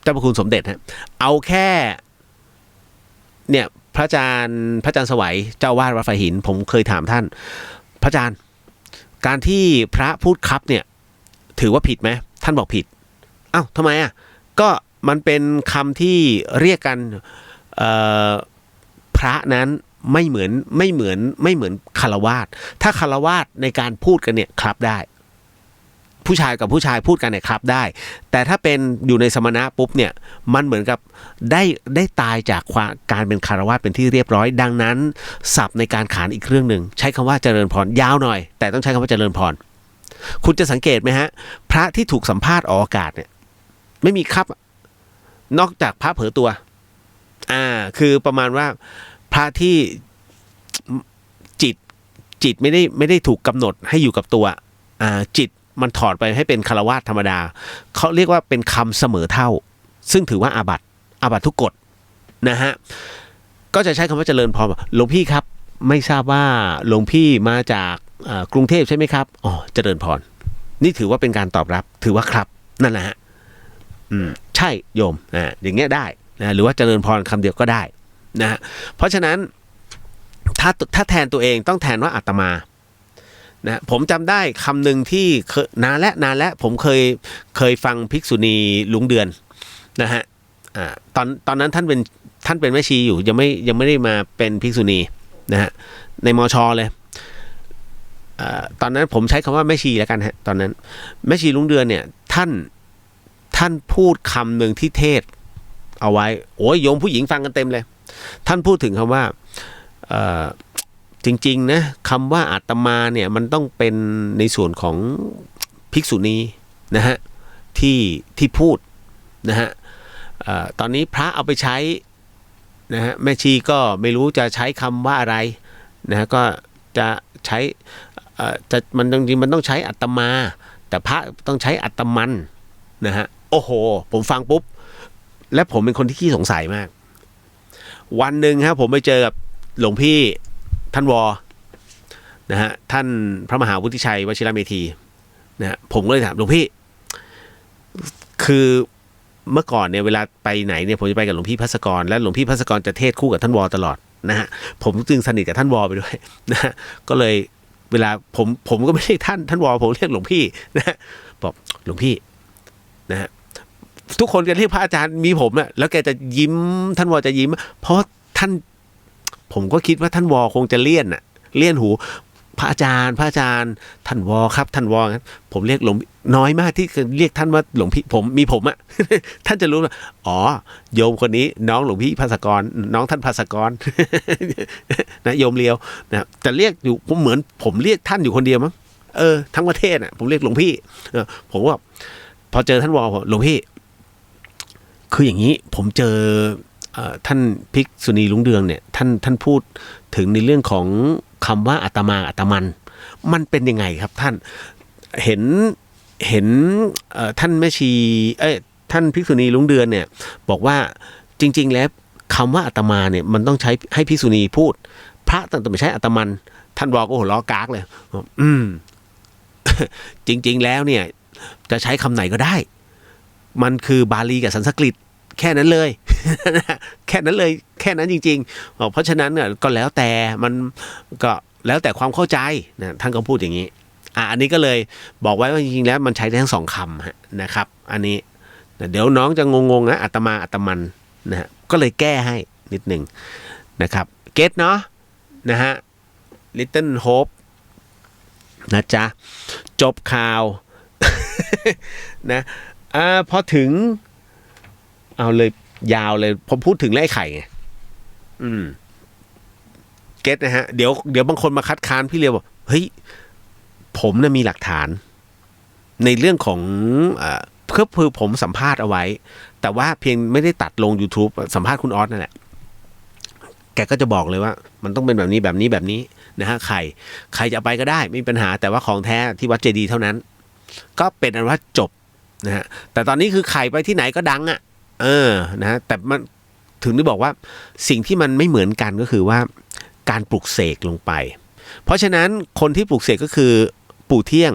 เจ้าพระคุณสมเด็จฮะเอาแค่เนี่ยพระอาจารย์สวัยเจ้าวาดวัดไฟหินผมเคยถามท่านพระอาจารย์การที่พระพูดครับเนี่ยถือว่าผิดไหมท่านบอกผิดอ้าวทำไมอ่ะก็มันเป็นคำที่เรียกกันพระนั้นไม่เหมือนคฤหัสถ์ถ้าคฤหัสถ์ในการพูดกันเนี่ยครับได้ผู้ชายกับผู้ชายพูดกันเนี่ยครับได้แต่ถ้าเป็นอยู่ในสมณะปุ๊บเนี่ยมันเหมือนกับได้ตายจากการเป็นคฤหัสถ์เป็นที่เรียบร้อยดังนั้นศัพท์ในการขานอีกเรื่องหนึ่งใช้คำว่าเจริญพรยาวหน่อยแต่ต้องใช้คำว่าเจริญพรคุณจะสังเกตไหมฮะพระที่ถูกสัมภาษณ์ออกอากาศเนี่ยไม่มีครับนอกจากพระเผลอตัวคือประมาณว่าพระที่จิตไม่ได้ถูกกำหนดให้อยู่กับตัวจิตมันถอดไปให้เป็นคฤหัสถ์ธรรมดาเขาเรียกว่าเป็นคำเสมอเท่าซึ่งถือว่าอาบัติทุกกฎนะฮะก็จะใช้คำว่าเจริญพรหลวงพี่ครับไม่ทราบว่าหลวงพี่มาจากกรุงเทพใช่ไหมครับอ๋อเจริญพรนี่ถือว่าเป็นการตอบรับถือว่าครับนั่นแหละฮะใช่โยมอย่างเงี้ยได้นะหรือว่าเจริญพรคำเดียวก็ได้นะฮะเพราะฉะนั้นถ้าแทนตัวเองต้องแทนว่าอาตมานะผมจำได้คำหนึ่งที่นานและผมเคยฟังภิกษุณีลุงเดือนนะฮะตอนนั้นท่านเป็นแม่ชีอยู่ยังไม่ได้มาเป็นภิกษุณีนะฮะในมช.เลยตอนนั้นผมใช้คำว่าแม่ชีแล้วกันฮะตอนนั้นแม่ชีลุงเดือนเนี่ยท่านพูดคำหนึ่งที่เทศเอาไว้โอ้ยโยมผู้หญิงฟังกันเต็มเลยท่านพูดถึงคำว่าจริงๆนะคำว่าอาตมาเนี่ยมันต้องเป็นในส่วนของภิกษุณีนะฮะที่พูดนะฮะตอนนี้พระเอาไปใช้นะฮะแม่ชีก็ไม่รู้จะใช้คำว่าอะไรนะฮะก็จะใช้มันจริงๆมันต้องใช้อาตมาแต่พระต้องใช้อาตมันนะฮะโอ้โหผมฟังปุ๊บและผมเป็นคนที่ขี้สงสัยมากวันหนึ่งครับผมไปเจอกับหลวงพี่ท่านวนะฮะท่านพระมหาวุฒิชัยวชิรเมธีนะฮะผมก็เลยถามหลวงพี่คือเมื่อก่อนเนี่ยเวลาไปไหนเนี่ยผมจะไปกับหลวงพี่ภัสกรและหลวงพี่ภัสกรจะเทศคู่กับท่านวตลอดนะฮะผมจึงสนิทกับท่านวไปด้วยนะฮะก็เลยเวลาผมก็ไม่เรียกท่านวผมเรียกหลวงพี่นะฮะบอกหลวงพี่นะฮะทุกคนจะเรียกพระอาจารย์มีผมเนี่ยแล้วแกจะยิ้มท่านวจะยิ้มเพราะท่านผมก็คิดว่าท่านวคงจะเลี่ยนหู พระอาจารย์ท่านวอครับท่านวอผมเรียกหลวงน้อยมากที่เรียกท่านว่าหลวงพี่ผมอะ ท่านจะรู้ว่าอ๋อโยมคนนี้น้องหลวงพี่ภาสกรน้องท่านภาสกร นะโยมเลียวนะแต่เรียกอยู่ผมเหมือนผมเรียกท่านอยู่คนเดียวมั้งทั้งประเทศอะผมเรียกหลวงพี่ผมว่าพอเจอท่านวอหลวงพี่คืออย่างนี้ผมเจอท่านภิกษุณีลุงเดืองเนี่ยท่านพูดถึงในเรื่องของคำว่าอาตมาอาตมันเป็นยังไงครับท่านเห็นท่านแม่ชีท่านภิกษุณีลุงเดือนเนี่ยบอกว่าจริงๆแล้วคำว่าอาตมาเนี่ยมันต้องใช้ให้ภิกษุณีพูดพระต้องไม่ใช้อาตมันท่านบอกโอ้โหล้อกากเลย จริงๆแล้วเนี่ยจะใช้คำไหนก็ได้มันคือบาลีกับสันสกฤตแค่นั้นเลย แค่นั้นเลยแค่นั้นจริงๆเพราะฉะนั้นเนี่ยก็แล้วแต่มันก็แล้วแต่ความเข้าใจนะท่านก็พูดอย่างนี้อันนี้ก็เลยบอกไว้ว่าจริงๆแล้วมันใช้ได้ทั้งสองคำนะครับอันนี้เดี๋ยวน้องจะงงๆนะอาตมาอาตมันนะฮะก็เลยแก้ให้นิดหนึ่งนะครับเก็ตเนาะนะฮะ Little Hope นะจ๊ะจบข่าว นะพอถึงเอาเลยยาวเลยผมพูดถึงไอ้ไข่ไงเก็ตนะฮะเดี๋ยวบางคนมาคัดค้านพี่เลียวบอกเฮ้ยผมน่ะมีหลักฐานในเรื่องของคือผมสัมภาษณ์เอาไว้แต่ว่าเพียงไม่ได้ตัดลง YouTube สัมภาษณ์คุณออสนั่นแหละแกก็จะบอกเลยว่ามันต้องเป็นแบบนี้นะฮะใครจะไปก็ได้ไม่มีปัญหาแต่ว่าของแท้ที่วัดเจดีย์เท่านั้นก็เป็นอันว่าจบนะฮะแต่ตอนนี้คือไข่ไปที่ไหนก็ดังอ่ะนะฮะแต่มันถึงได้บอกว่าสิ่งที่มันไม่เหมือนกันก็คือว่าการปลุกเสกลงไปเพราะฉะนั้นคนที่ปลุกเสกก็คือปู่เที่ยง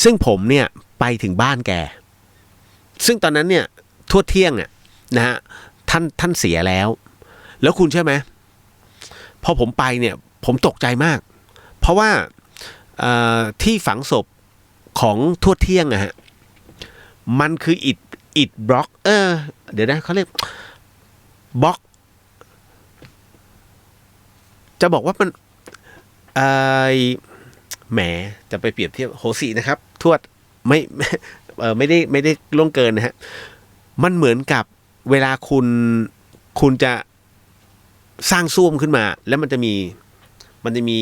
ซึ่งผมเนี่ยไปถึงบ้านแกซึ่งตอนนั้นเนี่ยทวดเที่ยงเนี่ยนะฮะท่านเสียแล้วคุณเชื่อไหมพอผมไปเนี่ยผมตกใจมากเพราะว่าที่ฝังศพของทวดเที่ยงอะฮะมันคืออิฐบล็อกเดี๋ยวนะเขาเรียกบล็อกจะบอกว่ามันแหมจะไปเปรียบเทียบโหสินะครับทวดไม่ได้ล่วงเกินนะฮะมันเหมือนกับเวลาคุณจะสร้างซ่วมขึ้นมาแล้วมันจะมี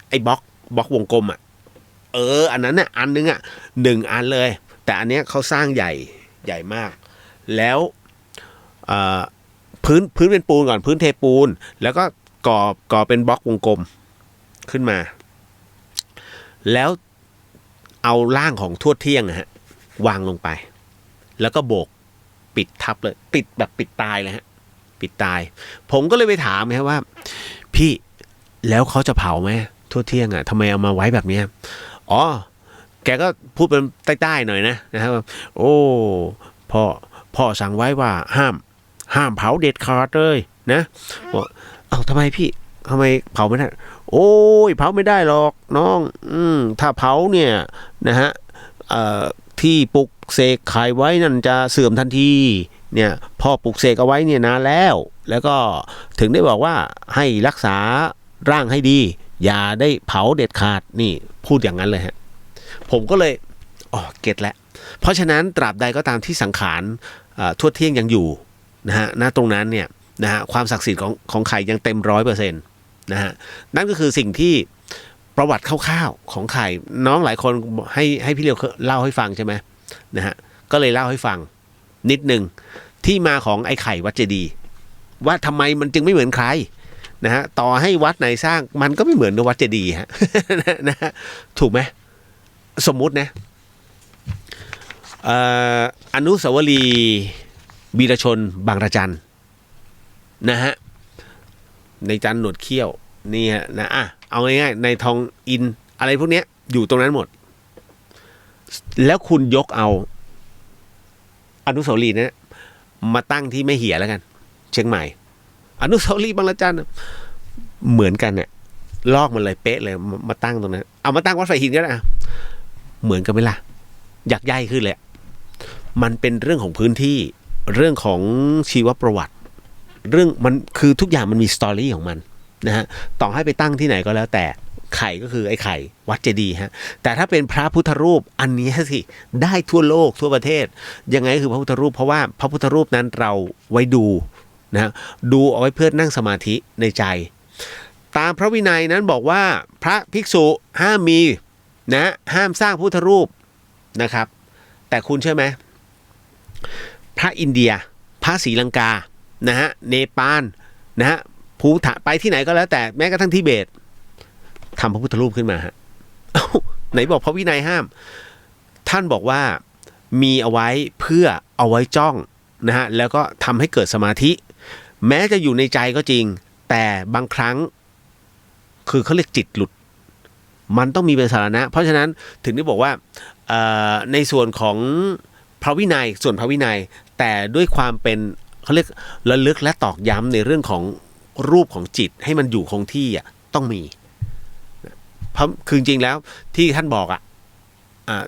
ไอ้บล็อกวงกลมอ่ะอันนั้นน่ะอันนึงอ่ะ1อันเลยแต่อันเนี้ยเขาสร้างใหญ่มากแล้วพื้นเป็นปูนก่อนพื้นเทปูนแล้วก็ก่อเป็นบล็อกวงกลมขึ้นมาแล้วเอาร่างของทวดเที่ยงนะฮะวางลงไปแล้วก็โบกปิดทับเลยปิดแบบปิดตายเลยฮะปิดตายผมก็เลยไปถามครับว่าพี่แล้วเขาจะเผาไหมทวดเที่ยงอ่ะทำไมเอามาไว้แบบนี้อ๋อแกก็พูดเป็นใต้ๆหน่อยนะครับโอ้พ่อสั่งไว้ว่าห้ามเผาเด็ดขาดเลยนะบอกทำไมพี่ทำไมเผาไม่ได้โอ้ยเผาไม่ได้หรอกน้องถ้าเผาเนี่ยนะฮะที่ปลุกเสกไข่ไว้นั่นจะเสื่อมทันทีเนี่ยพ่อปลุกเสกเอาไว้เนี่ยนานแล้วก็ถึงได้บอกว่าให้รักษาร่างให้ดีอย่าได้เผาเด็ดขาดนี่พูดอย่างนั้นเลยฮะผมก็เลยเก็ตแล้วเพราะฉะนั้นตราบใดก็ตามที่สังขารทวดเที่ยงยังอยู่นะฮะณตรงนั้นเนี่ยนะฮะความศักดิ์สิทธิ์ของไข่ยังเต็ม 100% นะฮะนั่นก็คือสิ่งที่ประวัติคร่าวๆของไข่น้องหลายคนให้พี่เลียวเล่าให้ฟังใช่ไหมนะฮะก็เลยเล่าให้ฟังนิดนึงที่มาของไอ้ไข่วัดเจดีย์ว่าทำไมมันจึงไม่เหมือนใครนะฮะต่อให้วัดไหนสร้างมันก็ไม่เหมือนวัดเจดีย์ฮะ นะฮะถูกไหมสมมุตินะอนุสาวรีย์วีรชนบางระจันนะฮะในจันหนวดเขี้ยวนี่ฮะนะเอาง่ายๆในทองอินอะไรพวกนี้อยู่ตรงนั้นหมดแล้วคุณยกเอาอนุสาวรีย์นะมาตั้งที่แม่เหี่ยแล้วกันเชียงใหม่อนุสาวรีย์บางระจันเหมือนกันเนี่ยลอกมันเลยเป๊ะเลยมาตั้งตรงนั้นเอามาตั้งวัดไฟหินก็ได้เหมือนกันไหมล่ะอยากใหญ่ขึ้นเลยมันเป็นเรื่องของพื้นที่เรื่องของชีวประวัติเรื่องมันคือทุกอย่างมันมีสตอรี่ของมันนะฮะต่อให้ไปตั้งที่ไหนก็แล้วแต่ ไข่ก็คือไอ้ไข่วัดเจดีย์ฮะแต่ถ้าเป็นพระพุทธรูปอันนี้สิได้ทั่วโลกทั่วประเทศยังไงคือพระพุทธรูปเพราะว่าพระพุทธรูปนั้นเราไว้ดูนะดูเอาไว้เพื่อนั่งสมาธิในใจตามพระวินัยนั้นบอกว่าพระภิกษุห้ามมีนะห้ามสร้างพุทธรูปนะครับแต่คุณเชื่อไหมพระอินเดียพระศรีลังกานะฮะเนปาลนะฮะภูฐานไปที่ไหนก็แล้วแต่แม้กระทั่งทิเบตทำพระพุทธรูปขึ้นมาฮะไหนบอกพระวินัยห้ามท่านบอกว่ามีเอาไว้เพื่อเอาไว้จ้องนะฮะแล้วก็ทำให้เกิดสมาธิแม้จะอยู่ในใจก็จริงแต่บางครั้งคือเขาเรียกจิตหลุดมันต้องมีเป็นสาระเพราะฉะนั้นถึงได้บอกว่าในส่วนของพระวินัยส่วนพระวินัยแต่ด้วยความเป็นเขาเรียกระลึกและตอกย้ำในเรื่องของรูปของจิตให้มันอยู่คงที่อ่ะต้องมีเพราะคือจริงๆแล้วที่ท่านบอก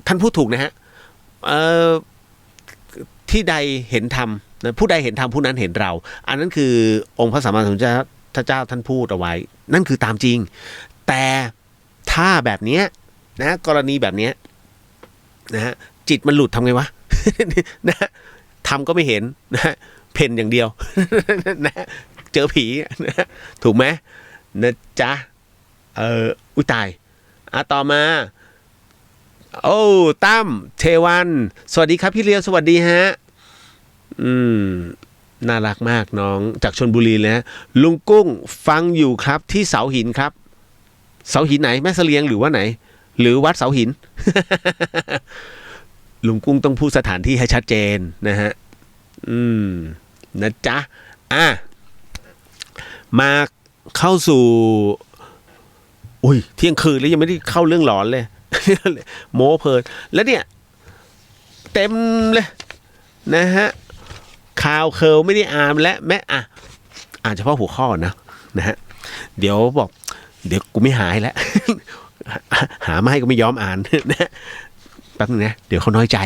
ท่านพูดถูกนะฮะที่ใดเห็นธรรมผู้ใดเห็นธรรมผู้นั้นเห็นเราอันนั้นคือองค์พระสัมมาสัมพุทธเจ้าท่านพูดเอาไว้นั่นคือตามจริงแต่ถ้าแบบนี้นะกรณีแบบนี้นะฮะจิตมันหลุดทำไงวะ นะทำก็ไม่เห็นนะเพ่นอย่างเดียว นะเจอผีนะถูกไหมนะจ๊ะอุ้ยตายต่อมาโอ้ตั้มเทวันสวัสดีครับพี่เลียวสวัสดีฮะน่ารักมากน้องจากชลบุรีเลยนะลุงกุ้งฟังอยู่ครับที่เสาหินครับเสาหินไหนแม่เสลียงหรือว่าไหนหรือวัดเสาหิน ลุงกุ้งต้องพูดสถานที่ให้ชัดเจนนะฮะนะจ๊ะมาเข้าสู่เที่ยงคืนแล้วยังไม่ได้เข้าเรื่องหลอนเลย โม้เพลินแล้วเนี่ยเต็มเลยนะฮะข่าวเคิลไม่ได้อ่านและแม้อ่านเฉพาะหัวข้อนะฮะเดี๋ยวบอกเดี๋ยวกูไม่หายแล้ว หามาให้ก็ไม่ยอมอ่านนะแป๊บนึงนะเดี๋ยวเขาน้อยใจ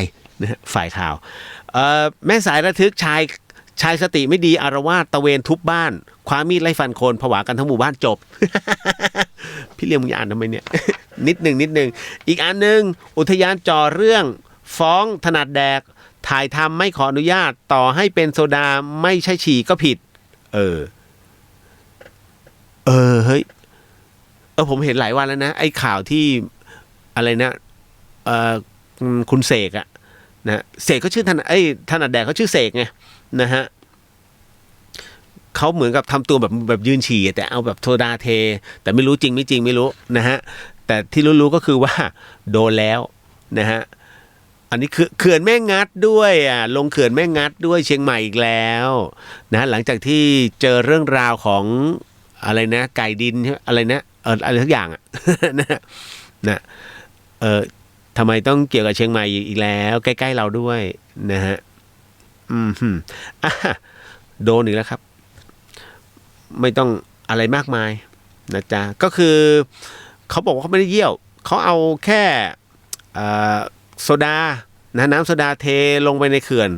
นะฝ่ายข่าวแม่สายระทึกชายสติไม่ดีอารวาสตะเวนทุบบ้านคว้ามีดไล่ฟันคนผวากันทั้งหมู่บ้านจบ พี่เลี้ยงมึงอ่านทำไมเนี่ย นิดหนึ่งอีกอันหนึ่งอุทยานจ่อเรื่องฟ้องถนัดแดกถ่ายทำไม่ขออนุญาตต่อให้เป็นโซดาไม่ใช่ฉี่ก็ผิดเฮ้ยผมเห็นหลายวันแล้วนะไอ้ข่าวที่อะไรนะคุณเสกนะเสกก็ชื่อถนัดแดกเขาชื่อเสกไงนะฮะเขาเหมือนกับทำตัวแบบยืนฉี่แต่เอาแบบโซดาเทแต่ไม่รู้จริงไม่จริงไม่รู้นะฮะแต่ที่รู้ก็คือว่าโดนแล้วนะฮะอันนี้คือเขื่อนแม่งัดด้วยลงเขื่อนแม่งัดด้วยเชียงใหม่อีกแล้วนะหลังจากที่เจอเรื่องราวของอะไรนะไก่ดินอะไรนะอะไรทุกอย่างนะทำไมต้องเกี่ยวกับเชียงใหม่อีกแล้วใกล้ๆเราด้วยนะฮะโดนอีกแล้วครับไม่ต้องอะไรมากมายนะจ๊ะก็คือเขาบอกว่าเขาไม่ได้เยี่ยวเขาเอาแค่โซดาน้ำโซดาเทลงไปในเขื่อน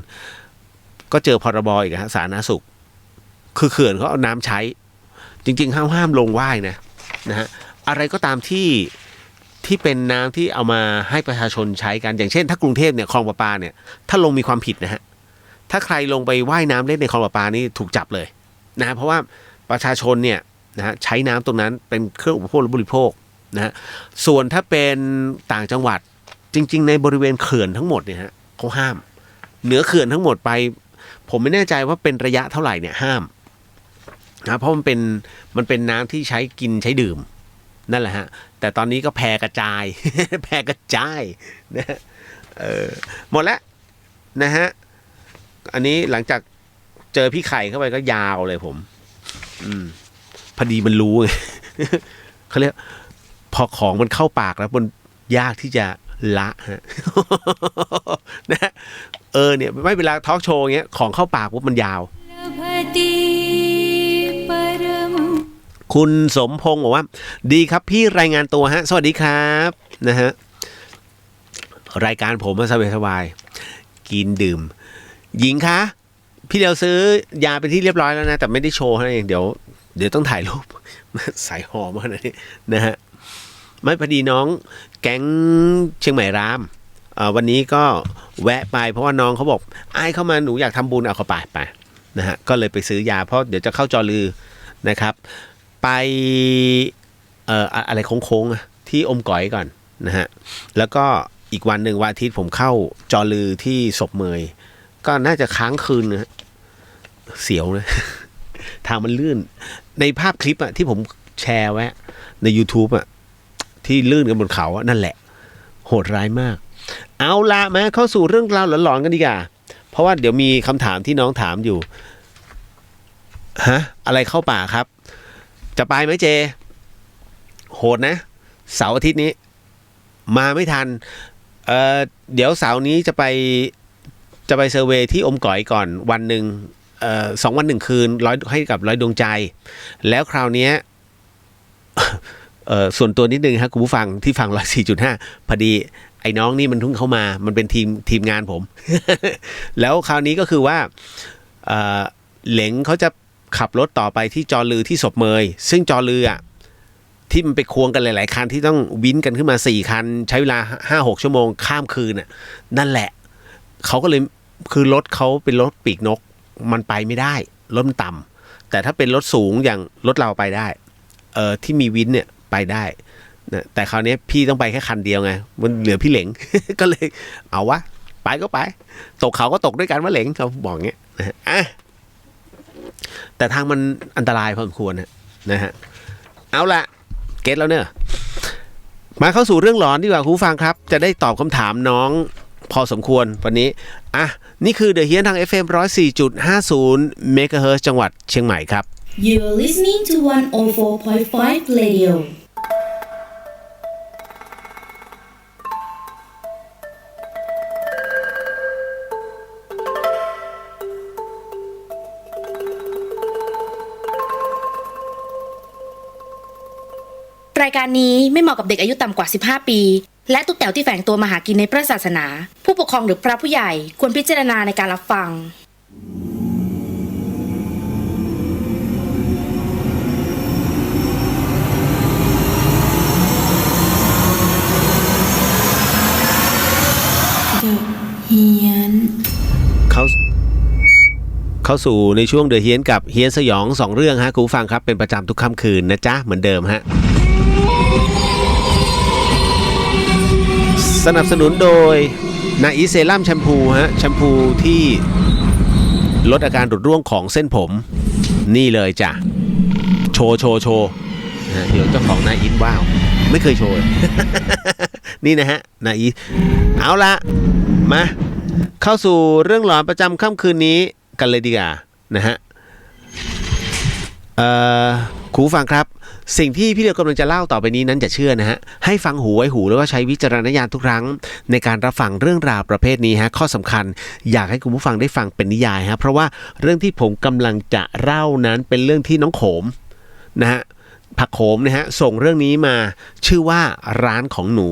ก็เจอพรบอีกสาธารณสุขคือเขื่อนเขาเอาน้ำใช้จริงๆห้ามลงว่ายนะฮะอะไรก็ตามที่เป็นน้ำที่เอามาให้ประชาชนใช้กันอย่างเช่นถ้ากรุงเทพเนี่ยคลองประปาเนี่ยถ้าลงมีความผิดนะฮะถ้าใครลงไปว่ายน้ำเล่นในคลองประปานี่ถูกจับเลยนะเพราะว่าประชาชนเนี่ยนะฮะใช้น้ำตรงนั้นเป็นเครื่องอุปโภคและบริโภคนะฮะส่วนถ้าเป็นต่างจังหวัดจริงๆในบริเวณเขื่อนทั้งหมดเนี่ยฮะเขาห้ามเหนือเขื่อนทั้งหมดไปผมไม่แน่ใจว่าเป็นระยะเท่าไหร่เนี่ยห้ามนะเพราะมันเป็นน้ำที่ใช้กินใช้ดื่มนั่นแหละฮะแต่ตอนนี้ก็แพร่กระจาย แพร่กระจายนะหมดแล้วนะฮะอันนี้หลังจากเจอพี่ไข่เข้าไปก็ยาวเลยผมพอดีมันรู้ไง เขาเรียกพอของมันเข้าปากแล้วมันยากที่จะละฮะ นะเนี่ยไม่เวลาทอล์กโชว์เงี้ยของเข้าปากปุ๊บมันยาวคุณสมพงศ์บอกว่าดีครับพี่รายงานตัวฮะสวัสดีครับนะฮะรายการผมมาสบายๆกินดื่มหญิงคะพี่เดียวซื้อยาเป็นที่เรียบร้อยแล้วนะแต่ไม่ได้โชว์ให้เองเดี๋ยวต้องถ่ายรูปใส่ห่อมาหน่อยนะฮะ ไม่พอดีน้องแก๊งเชียงใหม่รามวันนี้ก็แวะไปเพราะว่าน้องเขาบอกไอ้เข้ามาหนูอยากทำบุญเอาเข้าไปนะฮะก็เลยไปซื้อยาเพราะเดี๋ยวจะเข้าจอลือนะครับไปอะไรโค้งๆที่อมก๋อยก่อนนะฮะแล้วก็อีกวันหนึ่งวันอาทิตย์ผมเข้าจอลือที่ศพเมยก็น่าจะค้างคืนนะเสียวนะ ทางมันลื่นในภาพคลิปอะที่ผมแชร์ไว้ใน YouTube อะที่ลื่นกันบนเขาอะนั่นแหละโหดร้ายมากเอาละมาเข้าสู่เรื่องราวหลอนๆกันดีกว่าเพราะว่าเดี๋ยวมีคำถามที่น้องถามอยู่ฮะอะไรเข้าป่าครับจะไปไหมเจโหดนะเสาร์อาทิตย์นี้มาไม่ทันเดี๋ยวเสาร์นี้จะไปเซอร์เวย์ที่อมก๋อยก่อนวันหนึ่ง2 วัน 1 คืนให้กับร้อยดวงใจแล้วคราวนี้ส่วนตัวนิดนึงครับคุณผู้ฟังที่ฟัง104.5พอดีไอ้น้องนี่มันเพิ่งเข้ามามันเป็นทีมงานผม แล้วคราวนี้ก็คือว่าเหลงเขาจะขับรถต่อไปที่จอลือที่ศพเมยซึ่งจอลืออ่ะที่มันไปควงกันหลายๆคันที่ต้องวินกันขึ้นมา4 คันใช้เวลา 5-6 ชั่วโมงข้ามคืนน่ะนั่นแหละเขาก็เลยคือรถเขาเป็นรถปีกนกมันไปไม่ได้รถมันต่ำแต่ถ้าเป็นรถสูงอย่างรถเราไปได้ที่มีวินเนี่ยไปได้นะแต่คราวนี้พี่ต้องไปแค่คันเดียวไงมันเหลือพี่เหลง ก็เลยเอาวะไปก็ไปตกเขาก็ตกด้วยกันว่าเหลงเขาบอกเงี้ยนะฮะแต่ทางมันอันตรายพอสมควรนะฮะเอาละเก็ตแล้วเนอะมาเข้าสู่เรื่องหลอนดีกว่าคุณผู้ฟังครับจะได้ตอบคำถามน้องพอสมควรวันนี้นี่คือเดอะเฮียนทาง FM 104.50 เมกะเฮิรตซ์จังหวัดเชียงใหม่ครับ You're listening to 104.5 Radioรายการนี้ไม่เหมาะกับเด็กอายุต่ำกว่า 15 ปี และตุ๊กแต๋วที่แฝงตัวมาหากินในพระศาสนา ผู้ปกครองหรือพระผู้ใหญ่ควรพิจารณาในการรับฟัง เฮียน เข้าสู่ในช่วงเดอะเฮียนกับเฮียนสยอง2 เรื่องฮะคุณผู้ฟังครับเป็นประจำทุกค่ำคืนนะจ๊ะเหมือนเดิมฮะสนับสนุนโดยนาอีเซรั่มแชมพูฮะแชมพูที่ลดอาการหลุดร่วงของเส้นผมนี่เลยจ้ะโชว์เดี๋ยวเจ้าของนาอินว้าวไม่เคยโชว์ นี่นะฮะนาอีเอาละมาเข้าสู่เรื่องหลอนประจำค่ำคืนนี้กันเลยดีกว่านะฮะคุณผู้ฟังครับสิ่งที่พี่เดียวกำลังจะเล่าต่อไปนี้นั้นจะเชื่อนะฮะให้ฟังหูไว้หูแล้วก็ใช้วิจารณญาณทุกครั้งในการรับฟังเรื่องราวประเภทนี้ฮะข้อสำคัญอยากให้คุณผู้ฟังได้ฟังเป็นนิยายฮะเพราะว่าเรื่องที่ผมกำลังจะเล่านั้นเป็นเรื่องที่น้องโขมนะฮะผักโขมนะฮะส่งเรื่องนี้มาชื่อว่าร้านของหนู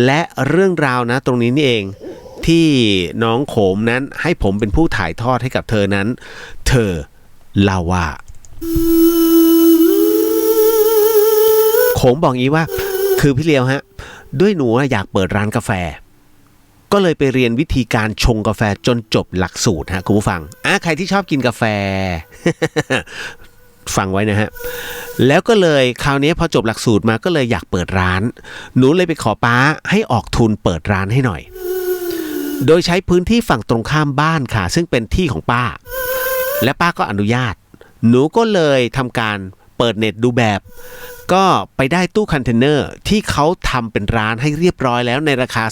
และเรื่องราวนะตรงนี้นี่เองที่น้องโขมนั้นให้ผมเป็นผู้ถ่ายทอดให้กับเธอนั้นเธอเล่าว่าโขมบอกงี้ว่าคือพี่เลียวฮะด้วยหนูอยากเปิดร้านกาแฟก็เลยไปเรียนวิธีการชงกาแฟจนจบหลักสูตรฮะคุณผู้ฟังใครที่ชอบกินกาแฟ ฟังไว้นะฮะแล้วก็เลยคราวนี้พอจบหลักสูตรมาก็เลยอยากเปิดร้านหนูเลยไปขอป้าให้ออกทุนเปิดร้านให้หน่อยโดยใช้พื้นที่ฝั่งตรงข้ามบ้านค่ะซึ่งเป็นที่ของป้าและป้าก็อนุญาตหนูก็เลยทำการเปิดเน็ตดูแบบก็ไปได้ตู้คอนเทนเนอร์ที่เขาทำเป็นร้านให้เรียบร้อยแล้วในราคา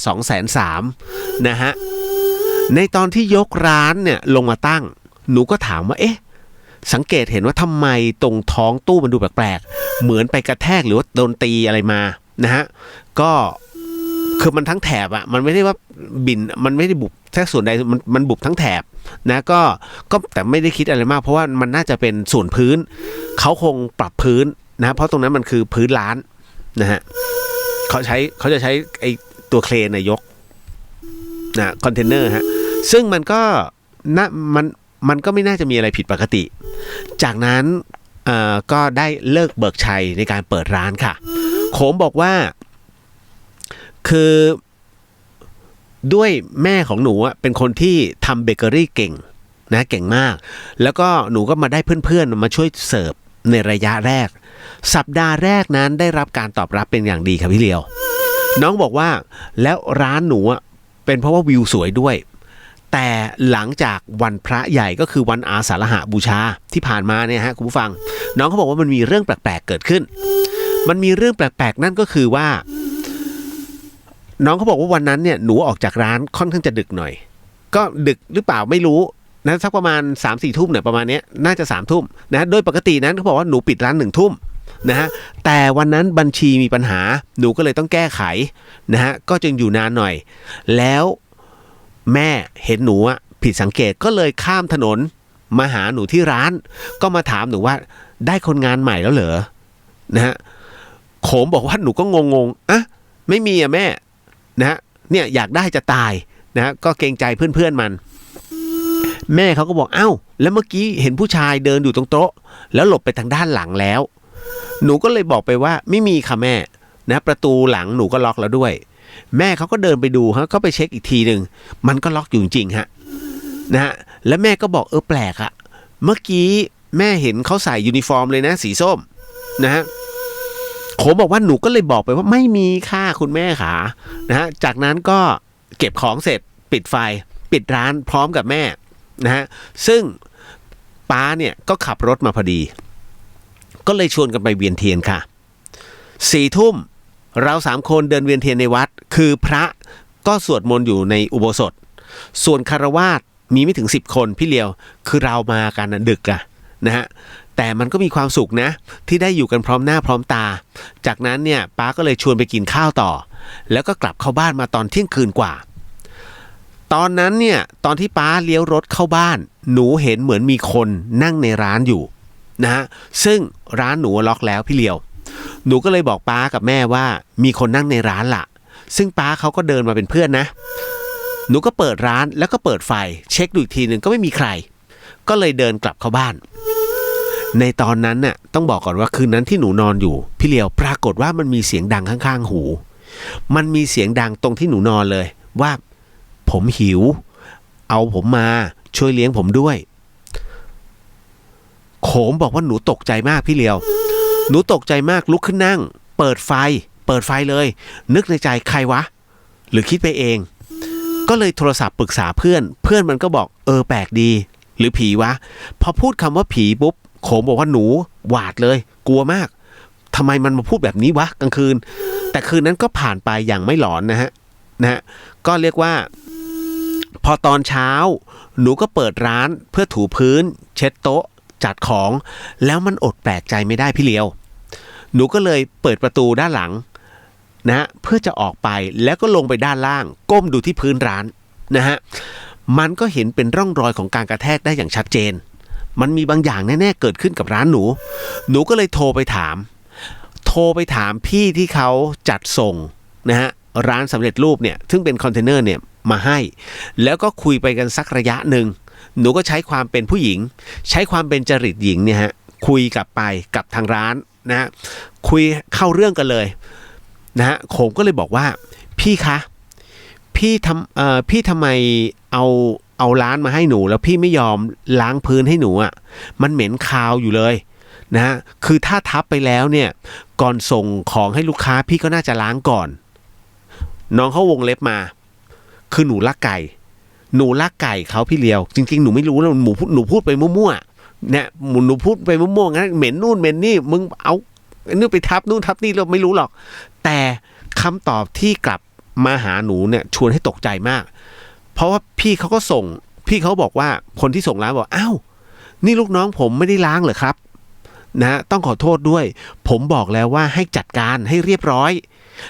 230,000 นะฮะในตอนที่ยกร้านเนี่ยลงมาตั้งหนูก็ถามว่าสังเกตเห็นว่าทำไมตรงท้องตู้มันดูแปลกๆเหมือนไปกระแทกหรือว่าโดนตีอะไรมานะฮะก็คือมันทั้งแถบอะมันไม่ได้ว่าบินมันไม่ได้บุบแค่ส่วนใดมันบุบทั้งแถบนะก็แต่ไม่ได้คิดอะไรมากเพราะว่ามันน่าจะเป็นส่วนพื้นเขาคงปรับพื้นนะเพราะตรงนั้นมันคือพื้นร้านนะฮะเขาจะใช้ไอตัวเครนนายกนะคอนเทนเนอร์ฮะซึ่งมันก็มันก็ไม่น่าจะมีอะไรผิดปกติจากนั้นก็ได้เลิกเบิกชัยในการเปิดร้านค่ะ โขมบอกว่าคือด้วยแม่ของหนูเป็นคนที่ทำเบเกอรี่เก่งนะเก่งมากแล้วก็หนูก็มาได้เพื่อนๆมาช่วยเสิร์ฟในระยะแรกสัปดาห์แรกนั้นได้รับการตอบรับเป็นอย่างดีครับพี่เลียวน้องบอกว่าแล้วร้านหนูเป็นเพราะว่าวิวสวยด้วยแต่หลังจากวันพระใหญ่ก็คือวันอาสาฬหบูชาที่ผ่านมาเนี่ยฮะคุณผู้ฟังน้องเขาบอกว่ามันมีเรื่องแปลกๆเกิดขึ้นมันมีเรื่องแปลกๆนั่นก็คือว่าน้องเขาบอกว่าวันนั้นเนี่ยหนูออกจากร้านค่อนข้างจะดึกหน่อยก็ดึกหรือเปล่าไม่รู้นะสักประมาณ 3-4 ทุ่มเนี่ยประมาณนี้น่าจะ3 ทุ่มนะโดยปกตินั้นเขาบอกว่าหนูปิดร้าน1 ทุ่มนะฮะแต่วันนั้นบัญชีมีปัญหาหนูก็เลยต้องแก้ไขนะฮะก็จึงอยู่นานหน่อยแล้วแม่เห็นหนูผิดสังเกตก็เลยข้ามถนนมาหาหนูที่ร้านก็มาถามหนูว่าได้คนงานใหม่แล้วเหรอนะฮะโขมบอกว่าหนูก็งงๆอะไม่มีแม่นะฮะเนี่ยอยากได้จะตายนะฮะก็เกรงใจเพื่อนๆมันแม่เขาก็บอกเอ้าแล้วเมื่อกี้เห็นผู้ชายเดินอยู่ตรงโต๊ะแล้วหลบไปทางด้านหลังแล้วหนูก็เลยบอกไปว่าไม่มีค่ะแม่นะประตูหลังหนูก็ล็อกแล้วด้วยแม่เขาก็เดินไปดูฮะก็ไปเช็คอีกทีหนึ่งมันก็ล็อกอยู่จริงฮะนะฮะแล้วแม่ก็บอกแปลกอะเมื่อกี้แม่เห็นเขาใส่ยูนิฟอร์มเลยนะสีส้มนะฮะผมบอกว่าหนูก็เลยบอกไปว่าไม่มีค่ะคุณแม่ขานะฮะจากนั้นก็เก็บของเสร็จปิดไฟปิดร้านพร้อมกับแม่นะฮะซึ่งป้าเนี่ยก็ขับรถมาพอดีก็เลยชวนกันไปเวียนเทียนค่ะ4 ทุ่มเรา3 คนเดินเวียนเทียนในวัดคือพระก็สวดมนต์อยู่ในอุโบสถส่วนคฤหัสถ์มีไม่ถึง10 คนพี่เลียวคือเรามากันดึกนะฮะแต่มันก็มีความสุขนะที่ได้อยู่กันพร้อมหน้าพร้อมตาจากนั้นเนี่ยป้าก็เลยชวนไปกินข้าวต่อแล้วก็กลับเข้าบ้านมาตอนเที่ยงคืนกว่าตอนนั้นเนี่ยตอนที่ป้าเลี้ยวรถเข้าบ้านหนูเห็นเหมือนมีคนนั่งในร้านอยู่นะฮะซึ่งร้านหนูล็อกแล้วพี่เลียวหนูก็เลยบอกป้ากับแม่ว่ามีคนนั่งในร้านล่ะซึ่งป้าเขาก็เดินมาเป็นเพื่อนนะหนูก็เปิดร้านแล้วก็เปิดไฟเช็คดูอีกทีหนึ่งก็ไม่มีใครก็เลยเดินกลับเข้าบ้านในตอนนั้นน่ะต้องบอกก่อนว่าคืนนั้นที่หนูนอนอยู่พี่เลียวปรากฏว่ามันมีเสียงดังข้างๆหูมันมีเสียงดังตรงที่หนูนอนเลยว่าผมหิวเอาผมมาช่วยเลี้ยงผมด้วยโขมบอกว่าหนูตกใจมากพี่เลียวหนูตกใจมากลุกขึ้นนั่งเปิดไฟเลยนึกในใจใครวะหรือคิดไปเองก็เลยโทรศัพท์ปรึกษาเพื่อนมันก็บอกแปลกดีหรือผีวะพอพูดคำว่าผีปุ๊บโขมบอกว่าหนูหวาดเลยกลัวมากทำไมมันมาพูดแบบนี้วะกลางคืนแต่คืนนั้นก็ผ่านไปอย่างไม่หลอนนะฮะก็เรียกว่าพอตอนเช้าหนูก็เปิดร้านเพื่อถูพื้นเช็ดโต๊ะจัดของแล้วมันอดแปลกใจไม่ได้พี่เลียวหนูก็เลยเปิดประตูด้านหลังนะเพื่อจะออกไปแล้วก็ลงไปด้านล่างก้มดูที่พื้นร้านนะฮะมันก็เห็นเป็นร่องรอยของการกระแทกได้อย่างชัดเจนมันมีบางอย่างแน่ๆเกิดขึ้นกับร้านหนูก็เลยโทรไปถามพี่ที่เขาจัดส่งนะฮะร้านสำเร็จรูปเนี่ยซึ่งเป็นคอนเทนเนอร์เนี่ยมาให้แล้วก็คุยไปกันสักระยะหนึ่งหนูก็ใช้ความเป็นผู้หญิงใช้ความเป็นจริตหญิงเนี่ยฮะคุยกับไปกับทางร้านนะฮะคุยเข้าเรื่องกันเลยนะฮะโขมก็เลยบอกว่าพี่คะพี่ทำไมเอาร้านมาให้หนูแล้วพี่ไม่ยอมล้างพื้นให้หนูมันเหม็นคาวอยู่เลยนะฮะคือถ้าทับไปแล้วเนี่ยก่อนส่งของให้ลูกค้าพี่ก็น่าจะล้างก่อนน้องเขาวงเล็บมาคือหนูลักไก่เขาพี่เลียวจริงๆหนูไม่รู้นะหนูพูดไปมั่วๆเนี่ยหนูพูดไปมั่วๆงั้นเหม็นนู่นเหม็นนี่มึงเอานู่นไปทับนู่นทับนี่เราไม่รู้หรอกแต่คำตอบที่กลับมาหาหนูเนี่ยชวนให้ตกใจมากเพราะว่าพี่เขาก็ส่งพี่เขาบอกว่าคนที่ส่งร้านบอกอ้าวนี่ลูกน้องผมไม่ได้ล้างเหรอครับนะต้องขอโทษด้วยผมบอกแล้วว่าให้จัดการให้เรียบร้อย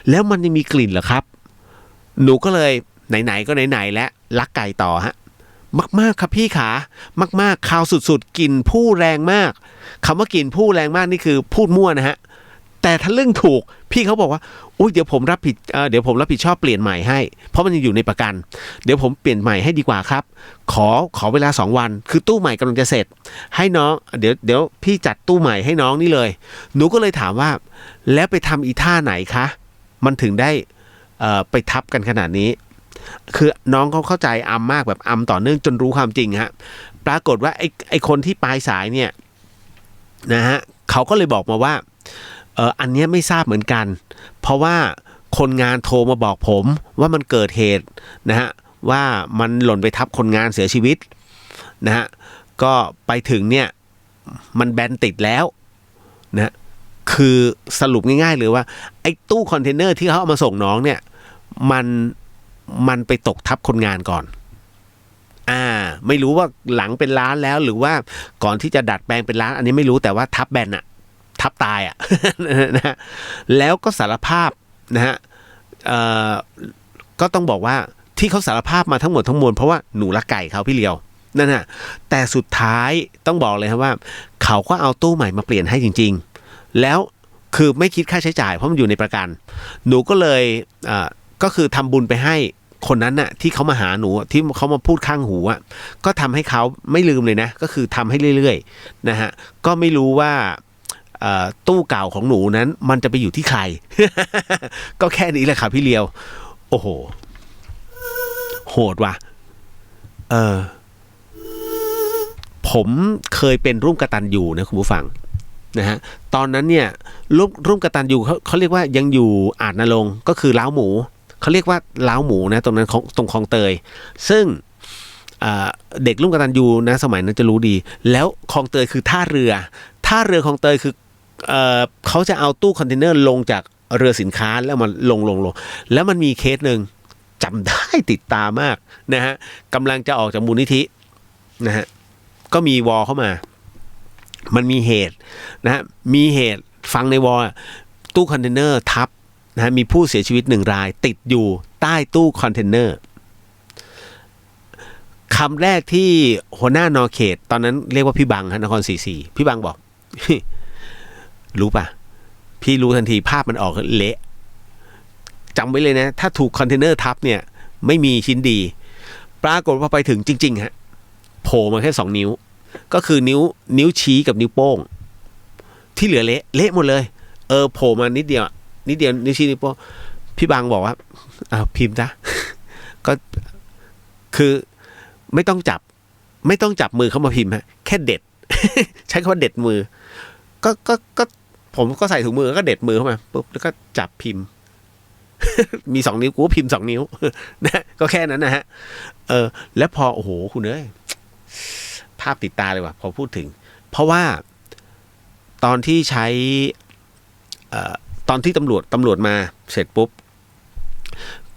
แล้วมันยังมีกลิ่นเหรอครับหนูก็เลยไหนๆก็ไหนๆแล้วลักไก่ต่อฮะมากๆครับพี่ขามากๆคาวสุดๆกลิ่นผู้แรงมากคำว่ากลิ่นผู้แรงมากนี่คือพูดมั่วนะฮะ แต่ถ้าเรื่องถูกพี่เขาบอกว่าอุ้ยเดี๋ยวผมรับผิดชอบเปลี่ยนใหม่ให้เพราะมันยังอยู่ในประกันเดี๋ยวผมเปลี่ยนใหม่ให้ดีกว่าครับขอเวลา2 วันคือตู้ใหม่กำลังจะเสร็จให้น้องเดี๋ยวพี่จัดตู้ใหม่ให้น้องนี่เลยหนูก็เลยถามว่าแล้วไปทำอีท่าไหนคะมันถึงได้ไปทับกันขนาดนี้คือน้องเขาเข้าใจอำมากแบบอำต่อเนื่องจนรู้ความจริงฮะปรากฏว่าไอ้คนที่ปลายสายเนี่ยนะฮะเขาก็เลยบอกมาว่าอันเนี้ยไม่ทราบเหมือนกันเพราะว่าคนงานโทรมาบอกผมว่ามันเกิดเหตุนะฮะว่ามันหล่นไปทับคนงานเสียชีวิตนะฮะก็ไปถึงเนี่ยมันแบนติดแล้วนะคือสรุปง่ายๆเลยว่าไอ้ตู้คอนเทนเนอร์ที่เขาเอามาส่งน้องเนี่ยมันไปตกทับคนงานก่อนไม่รู้ว่าหลังเป็นร้านแล้วหรือว่าก่อนที่จะดัดแปลงเป็นร้านอันนี้ไม่รู้แต่ว่าทับแบนอะทับตายอะนะฮะแล้วก็สารภาพนะฮะก็ต้องบอกว่าที่เขาสารภาพมาทั้งหมดทั้งมวลเพราะว่าหนูรักไก่เขาพี่เลียวนั่นน่ะแต่สุดท้ายต้องบอกเลยครับว่าเขาก็เอาตู้ใหม่มาเปลี่ยนให้จริงๆแล้วคือไม่คิดค่าใช้จ่ายเพราะมันอยู่ในประกันหนูก็เลยก็คือทำบุญไปให้คนนั้นน่ะที่เขามาหาหนูที่เขามาพูดข้างหูอ่ะก็ทำให้เขาไม่ลืมเลยนะก็คือทำให้เรื่อยๆนะฮะก็ไม่รู้ว่าตู้เก่าของหนูนั้นมันจะไปอยู่ที่ใคร ก็แค่นี้แหละค่ะพี่เลียวโอ้โหโหดว่ะผมเคยเป็นร่วมกตัญญูนะคุณผู้ฟังนะฮะตอนนั้นเนี่ยร่วมกตัญญูเขาเรียกว่ายังอยู่อาจนรงค์ก็คือล้าวหมูเขาเรียกว่าล้าวหมูนะตรงนั้นตรงคลองเตยซึ่งเด็กร่วมกตัญญูนะสมัยนั้นจะรู้ดีแล้วคลองเตยคือท่าเรือคลองเตยคือเขาจะเอาตู้คอนเทนเนอร์ลงจากเรือสินค้าแล้วมันลงแล้วมันมีเคสหนึ่งจำได้ติดตามากนะฮะกำลังจะออกจากมูลนิธินะฮะก็มีวอเข้ามามันมีเหตุนะฮะมีเหตุฟังในวอตู้คอนเทนเนอร์ทับนะฮะมีผู้เสียชีวิต1 รายติดอยู่ใต้ตู้คอนเทนเนอร์คำแรกที่หัวหน้านอเขตตอนนั้นเรียกว่าพี่บังฮะนคร44พี่บังบอก รู้ป่ะพี่รู้ทันทีภาพมันออกเละจำไว้เลยนะถ้าถูกคอนเทนเนอร์ทับเนี่ยไม่มีชิ้นดีปรากฏว่าไปถึงจริงๆฮะโผล่มาแค่2 นิ้วก็คือนิ้วชี้กับนิ้วโป้งที่เหลือเละหมดเลยโผล่มานิดเดียวนิ้วชี้นิ้วโป้งพี่บางบอกว่าพิมพ์จ้ะ ก็คือไม่ต้องจับมือเข้ามาพิมพ์ฮะแค่เด็ด ใช้คำว่าเด็ดมือก็ผมก็ใส่ถุงมือก็เด็ดมือเข้ามาปุ๊บแล้วก็จับพิมพ์ มี2 นิ้วกูก็พิมพ์2 นิ้ว นะก็แค่นั้นนะฮะแล้วพอโอ้โหคุณเอ้ยภาพติดตาเลยว่ะพอพูดถึงเพราะว่าตอนที่ใช้ตอนที่ตำรวจมาเสร็จปุ๊บ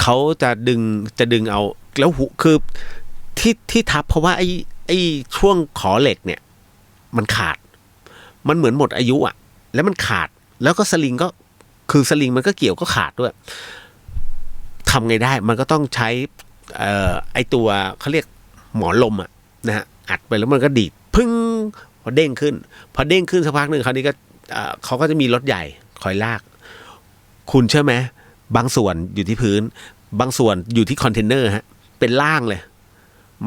เขาจะดึงเอาแล้วคือที่ทับเพราะว่าไอ้ช่วงขอเหล็กเนี่ยมันขาดมันเหมือนหมดอายุอ่ะแล้วมันขาดแล้วก็สลิงก็คือสลิงมันก็เกี่ยวก็ขาดด้วยทำไงได้มันก็ต้องใช้ไอ้ตัวเขาเรียกหมอนลมอ่ะนะฮะอัดไปแล้วมันก็ดีดพึ่งพอเด้งขึ้นสักพักหนึ่งคราวนี้ก็เขาก็จะมีรถใหญ่คอยลากคุณเชื่อไหมบางส่วนอยู่ที่พื้นบางส่วนอยู่ที่คอนเทนเนอร์ฮะเป็นล่างเลย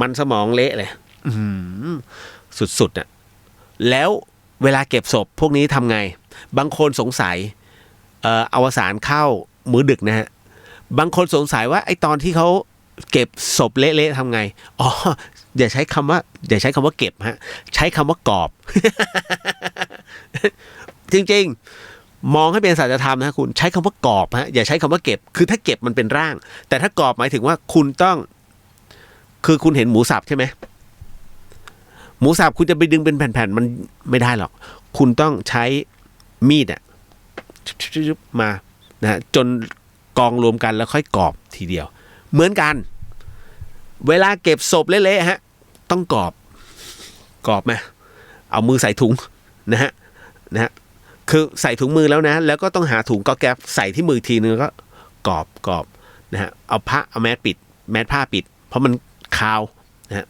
มันสมองเละเลยสุดๆอ่ะแล้วเวลาเก็บศพพวกนี้ทำไงบางคนสงสัยอวสานเข้ามื้อดึกนะฮะบางคนสงสัยว่าไอ้ตอนที่เขาเก็บศพเละๆทำไงอย่าใช้คำว่าเก็บฮะใช้คำว่ากอบ จริงๆมองให้เป็นสัจธรรมนะคุณใช้คำว่ากอบฮะอย่าใช้คำว่าเก็บคือถ้าเก็บมันเป็นร่างแต่ถ้ากอบหมายถึงว่าคุณต้องคือคุณเห็นหมูสับใช่ไหมหมูสับคุณจะไปดึงเป็นแผ่นๆมันไม่ได้หรอกคุณต้องใช้มีดมานะจนกองรวมกันแล้วค่อยกอบทีเดียวเหมือนกันเวลาเก็บศพเละๆฮะต้องกอบไหมเอามือใส่ถุงนะฮะคือใส่ถุงมือแล้วนะแล้วก็ต้องหาถุงก็แก๊บใส่ที่มือทีนึงก็กอบนะฮะเอาแมสผ้าปิดเพราะมันคาวนะฮะ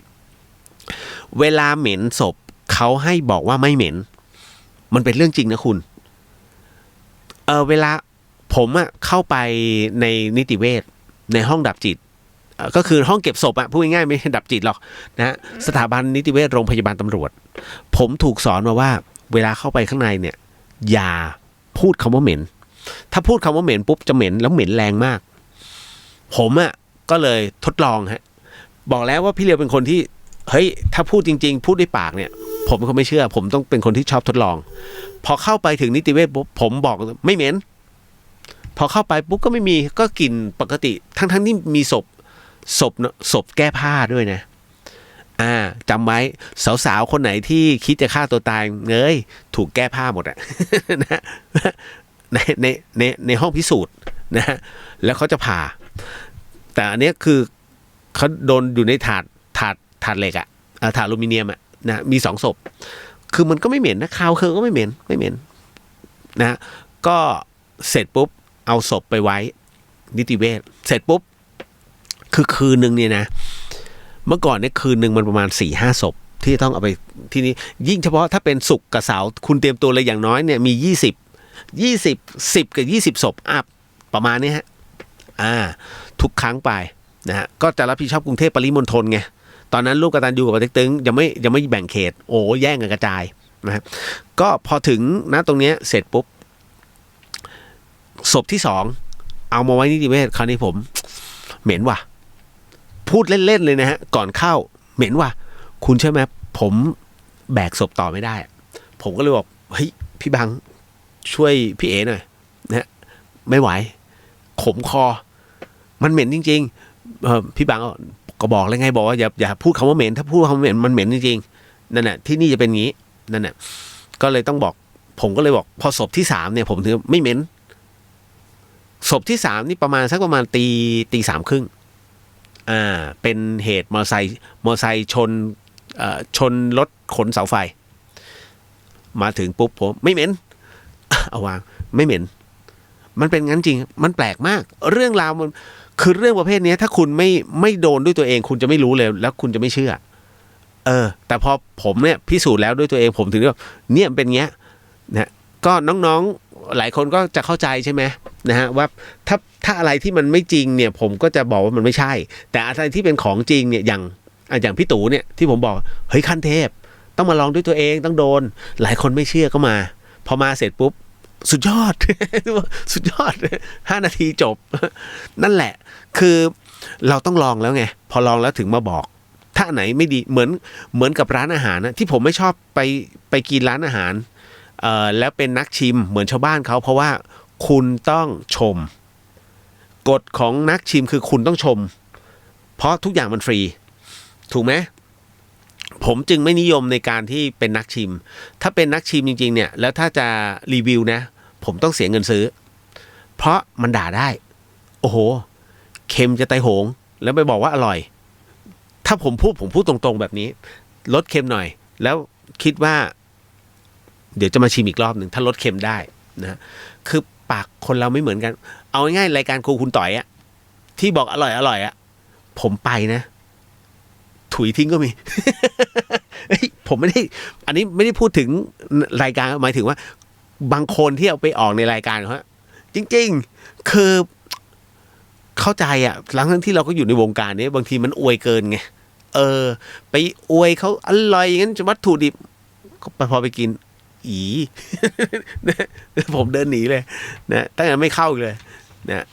เวลาเหม็นศพเขาให้บอกว่าไม่เหม็นมันเป็นเรื่องจริงนะคุณ เวลาผมเข้าไปในนิติเวชในห้องดับจิตก็คือห้องเก็บศพพูดง่ายๆไม่ใช่ดับจิตหรอกนะสถาบันนิติเวชโรงพยาบาลตำรวจผมถูกสอนมาว่าเวลาเข้าไปข้างในเนี่ยอย่าพูดคำว่าเหม็นถ้าพูดคำว่าเหม็นปุ๊บจะเหม็นแล้วเหม็นแรงมากผมก็เลยทดลองบอกแล้วว่าพี่เลียวเป็นคนที่เฮ้ยถ้าพูดจริงๆพูดด้วยปากเนี่ยผมก็ไม่เชื่อผมต้องเป็นคนที่ชอบทดลองพอเข้าไปถึงนิติเวชปุ๊บผมบอกไม่เหม็นพอเข้าไปปุ๊บก็ไม่มีก็กลิ่นปกติทั้งที่มีศพแก้ผ้าด้วยนะจำไว้สาวๆคนไหนที่คิดจะฆ่าตัวตายถูกแก้ผ้าหมดนะในห้องพิสูจน์นะแล้วเขาจะผ่าแต่อันนี้คือเขาโดนอยู่ในถาดเหล็กถาดอลูมิเนียมนะมี2 ศพคือมันก็ไม่เหม็นนะคาวก็ไม่เหม็นนะก็เสร็จปุ๊บเอาศพไปไว้นิติเวชเสร็จปุ๊บคือคืนนึงเนี่ยนะเมื่อก่อนเนี่ยคืนนึงมันประมาณ 4-5 ศพที่ต้องเอาไปที่นี่ยิ่งเฉพาะถ้าเป็นศุกร์กับเสาร์คุณเตรียมตัวเลยอย่างน้อยเนี่ยมี10กับ20 ศพอัพประมาณนี้ทุกครั้งไปนะฮะก็จะรับผิดชอบกรุงเทพปริมณฑลไงตอนนั้นลูกกตัญญูกับปเต็กตึงยังไม่แบ่งเขตแย่งกันกระจายนะครับก็พอถึงนะตรงเนี้ยเสร็จปุ๊บศพที่2เอามาไว้นิติเวชคราวนี้ผมเหม็นว่ะพูดเล่นๆเลยนะฮะก่อนเข้าเหม็นว่ะคุณเชื่อไหมผมแบกศพต่อไม่ได้ผมก็เลยบอกเฮ้ยพี่บังช่วยพี่เอ๋หน่อยนะไม่ไหวขมคอมันเหม็นจริงๆพี่บังก็บอกแล้วไงบอกว่าอย่าพูดคำว่าเหม็นถ้าพูดคำว่าเหม็นมันเหม็นจริงๆนั่นแหละที่นี่จะเป็นงี้นั่นแหละก็เลยต้องบอกผมก็เลยบอกพอศพที่3เนี่ยผมถือไม่เหม็นศพที่3นี่ประมาณตี 3:30เป็นเหตุมอเตอร์ไซค์ชนรถขนเสาไฟมาถึงปุ๊บผมไม่เหม็นเอาวางไม่เหม็นมันเป็นงั้นจริงมันแปลกมากเรื่องราวมันคือเรื่องประเภทนี้ถ้าคุณไม่โดนด้วยตัวเองคุณจะไม่รู้เลยแล้วคุณจะไม่เชื่อแต่พอผมเนี่ยพิสูจน์แล้วด้วยตัวเองผมถึงว่าเนี่ยเป็นเงี้ยนะก็น้องๆหลายคนก็จะเข้าใจใช่ไหมนะฮะว่าถ้าอะไรที่มันไม่จริงเนี่ยผมก็จะบอกว่ามันไม่ใช่แต่อะไรที่เป็นของจริงเนี่ยอย่างพี่ตู่เนี่ยที่ผมบอกเฮ้ยขั้นเทพต้องมาลองด้วยตัวเองต้องโดนหลายคนไม่เชื่อก็มาพอมาเสร็จปุ๊บสุดยอด สุดยอด5 นาทีจบนั่นแหละคือเราต้องลองแล้วไงพอลองแล้วถึงมาบอกถ้าไหนไม่ดีเหมือนกับร้านอาหารนะที่ผมไม่ชอบไปกินร้านอาหารแล้วเป็นนักชิมเหมือนชาวบ้านเขาเพราะว่าคุณต้องชมกฎของนักชิมคือคุณต้องชมเพราะทุกอย่างมันฟรีถูกไหมผมจึงไม่นิยมในการที่เป็นนักชิมถ้าเป็นนักชิมจริงๆเนี่ยแล้วถ้าจะรีวิวนะผมต้องเสียเงินซื้อเพราะมันด่าได้โอ้โหเค็มจะไตโหงแล้วไปบอกว่าอร่อยถ้าผมพูดตรงๆแบบนี้ลดเค็มหน่อยแล้วคิดว่าเดี๋ยวจะมาชิมอีกรอบหนึ่งถ้าลดเค็มได้นะคือปากคนเราไม่เหมือนกันเอาง่ายๆรายการครูคุณต่อยที่บอกอร่อยผมไปนะถุยทิ้งก็มี ผมไม่ได้อันนี้ไม่ได้พูดถึงรายการหมายถึงว่าบางคนที่เอาไปออกในรายการเขาจริงๆคือเข้าใจหลังจากที่เราก็อยู่ในวงการนี้บางทีมันอวยเกินไงไปอวยเขาอร่อยอย่างนั้นวัตถุดิบพอไปกินผมเดินหนีเลยนะตั้งแต่ไม่เข้าเลยนะ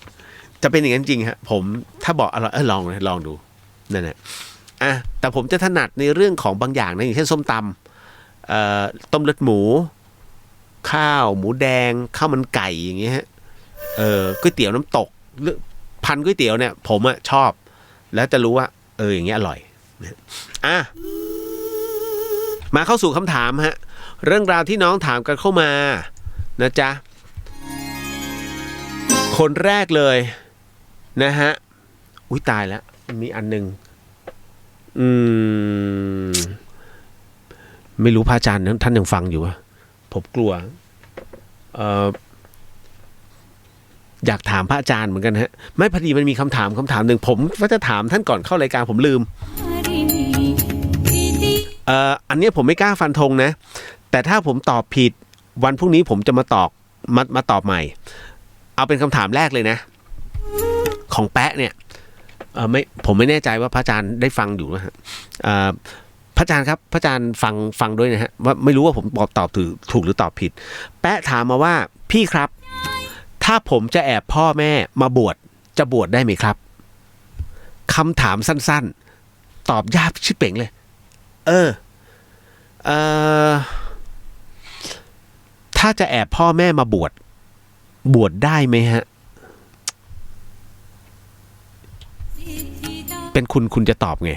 จะเป็นอย่างนั้นจริงฮะผมถ้าบอกอร่อยลองดูนั่นแหละแต่ผมจะถนัดในเรื่องของบางอย่างนะอย่างเช่นส้มตำต้มเลือดหมูข้าวหมูแดงข้าวมันไก่อย่างเงี้ยฮะก๋วยเตี๋ยวน้ำตกพันก๋วยเตี๋ยวเนี่ยผมชอบแล้วจะรู้ว่าอย่างเงี้ยอร่อยมาเข้าสู่คำถามฮะเรื่องราวที่น้องถามกันเข้ามานะจ๊ะคนแรกเลยนะฮะอุ้ยตายแล้วมีอันนึงไม่รู้พระอาจารย์ท่านยังฟังอยู่อะผมกลัวอยากถามพระอาจารย์เหมือนกันฮะไม่พอดีมันมีคำถามหนึ่งผมว่าจะถามท่านก่อนเข้ารายการผมลืมอันนี้ผมไม่กล้าฟันธงนะแต่ถ้าผมตอบผิดวันพรุ่งนี้ผมจะมา มาตอบใหม่เอาเป็นคำถามแรกเลยนะของแปะเนี่ยผมไม่แน่ใจว่าพระอาจารย์ได้ฟังอยู่นะฮะพระอาจารย์ครับพระอาจารย์ฟังด้วยนะฮะว่าไม่รู้ว่าผมตอบถูกหรือตอบผิดแปะถามมาว่าพี่ครับถ้าผมจะแอบพ่อแม่มาบวชจะบวชได้ไหมครับคำถามสั้นๆตอบยากชิบเป่งเลยถ้าจะแอบพ่อแม่มาบวชได้ไหมฮะเป็นคุณจะตอบไง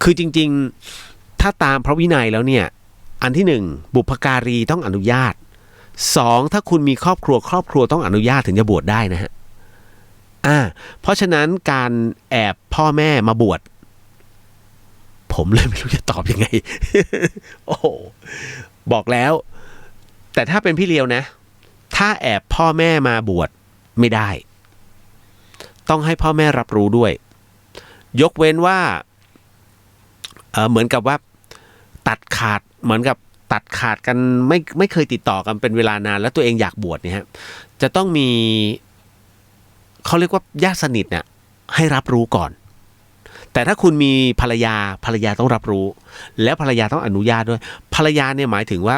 คือจริงๆถ้าตามพระวินัยแล้วเนี่ยอันที่หนึ่งบุพการีต้องอนุญาตสองถ้าคุณมีครอบครัวต้องอนุญาตถึงจะบวชได้นะฮะเพราะฉะนั้นการแอบพ่อแม่มาบวชผมเลยไม่รู้จะตอบยังไง โอ้โหบอกแล้วแต่ถ้าเป็นพี่เลียวนะถ้าแอบพ่อแม่มาบวชไม่ได้ต้องให้พ่อแม่รับรู้ด้วยยกเว้นว่าเหมือนกับว่าตัดขาดเหมือนกับตัดขาดกันไม่เคยติดต่อกันเป็นเวลานานแล้วตัวเองอยากบวชเนี่ยฮะจะต้องมีเขาเรียกว่าญาติสนิทเนี่ยให้รับรู้ก่อนแต่ถ้าคุณมีภรรยาต้องรับรู้แล้วภรรยาต้องอนุญาตด้วยภรรยาเนี่ยหมายถึงว่า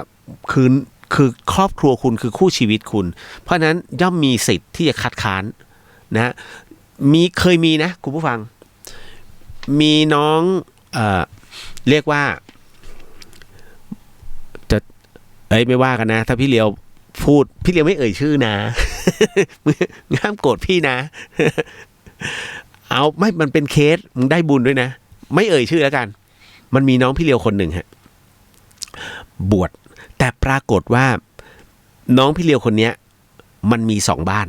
คือครอบครัวคุณคือคู่ชีวิตคุณเพราะฉะนั้นย่อมมีสิทธิ์ที่จะคัดค้านนะเคยมีนะคุณผู้ฟังมีน้องเรียกว่าจะไม่ว่ากันนะถ้าพี่เลียวพูดพี่เลียวไม่เอ่ยชื่อนะ ห้ามโกรธพี่นะ เอาไม่มันเป็นเคสมึงได้บุญด้วยนะไม่เอ่ยชื่อแล้วกันมันมีน้องพี่เลียวคนหนึ่งฮะบวชแต่ปรากฏว่าน้องพี่เลียวคนเนี้ยมันมี2 บ้าน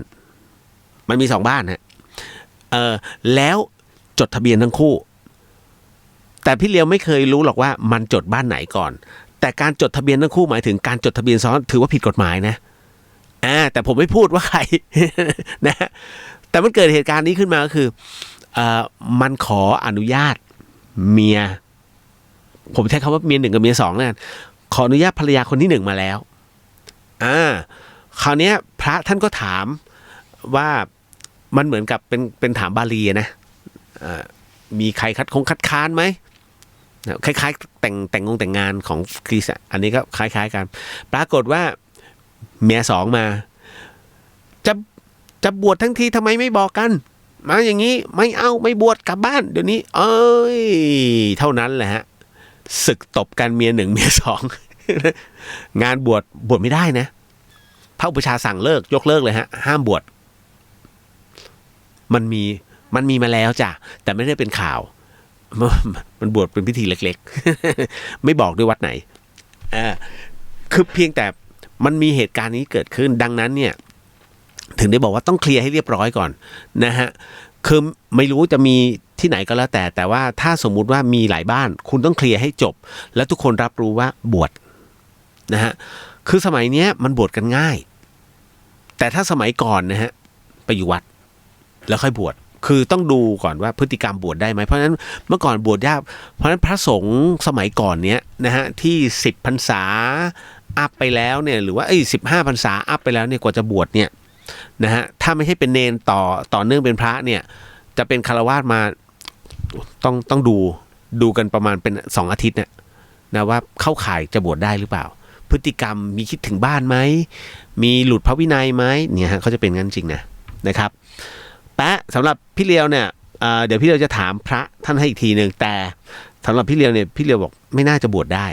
ฮะแล้วจดทะเบียนทั้งคู่แต่พี่เลียวไม่เคยรู้หรอกว่ามันจดบ้านไหนก่อนแต่การจดทะเบียนทั้งคู่หมายถึงการจดทะเบียนซ้อนถือว่าผิดกฎหมายนะแต่ผมไม่พูดว่าใคร นะแต่มันเกิดเหตุการณ์นี้ขึ้นมาก็คือมันขออนุญาตเมียผมใช้คำว่าเมีย1กับเมีย2นั่นขออนุญาตภรรยาคนที่1มาแล้วคราวนี้พระท่านก็ถามว่ามันเหมือนกับเป็นถามบาลีนะมีใครคัดค้านไหมคล้ายๆแต่งงานของคริสต์อันนี้ก็คล้ายๆกันปรากฏว่าเมีย2มาจะบวชทั้งทีทำไมไม่บอกกันมาอย่างนี้ไม่บวชกลับบ้านเดี๋ยวนี้เท่านั้นแหละฮะศึกตบกันเมีย1เมีย2 งานบวชไม่ได้นะพระอุปชฌาย์สั่งยกเลิกเลยฮะห้ามบวชมันมีมาแล้วจ้ะแต่ไม่ได้เป็นข่าวมันบวชเป็นพิธีเล็กๆ ไม่บอกด้วยวัดไหนคือเพียงแต่มันมีเหตุการณ์นี้เกิดขึ้นดังนั้นเนี่ยถึงได้บอกว่าต้องเคลียร์ให้เรียบร้อยก่อนนะฮะคือไม่รู้จะมีที่ไหนก็แล้วแต่ว่าถ้าสมมุติว่ามีหลายบ้านคุณต้องเคลียร์ให้จบและทุกคนรับรู้ว่าบวชนะฮะคือสมัยนี้มันบวชกันง่ายแต่ถ้าสมัยก่อนนะฮะไปอยู่วัดแล้วค่อยบวชคือต้องดูก่อนว่าพฤติกรรมบวชได้ไหมเพราะฉะนั้นเมื่อก่อนบวชยากเพราะฉะนั้นพระสงฆ์สมัยก่อนเนี้ยนะฮะที่10 พรรษาอัพไปแล้วเนี่ยหรือว่า15 พรรษาอัพไปแล้วเนี่ยกว่าจะบวชเนี่ยนะฮะถ้าไม่ใช่เป็นเนนต่อเนื่องเป็นพระเนี่ยจะเป็นฆราวาสมาต้องดูกันประมาณเป็น2 อาทิตย์เนี่ยนะว่าเข้าข่ายจะบวชได้หรือเปล่าพฤติกรรมมีคิดถึงบ้านไหมมีหลุดพระวินัยไหมเนี่ยฮะเขาจะเป็นงั้นจริงนะครับแปะสำหรับพี่เลียวเนี่ยเดี๋ยวพี่เลียวจะถามพระท่านให้อีกทีนึงแต่สำหรับพี่เลียวเนี่ยพี่เลียวบอกไม่น่าจะบวชได้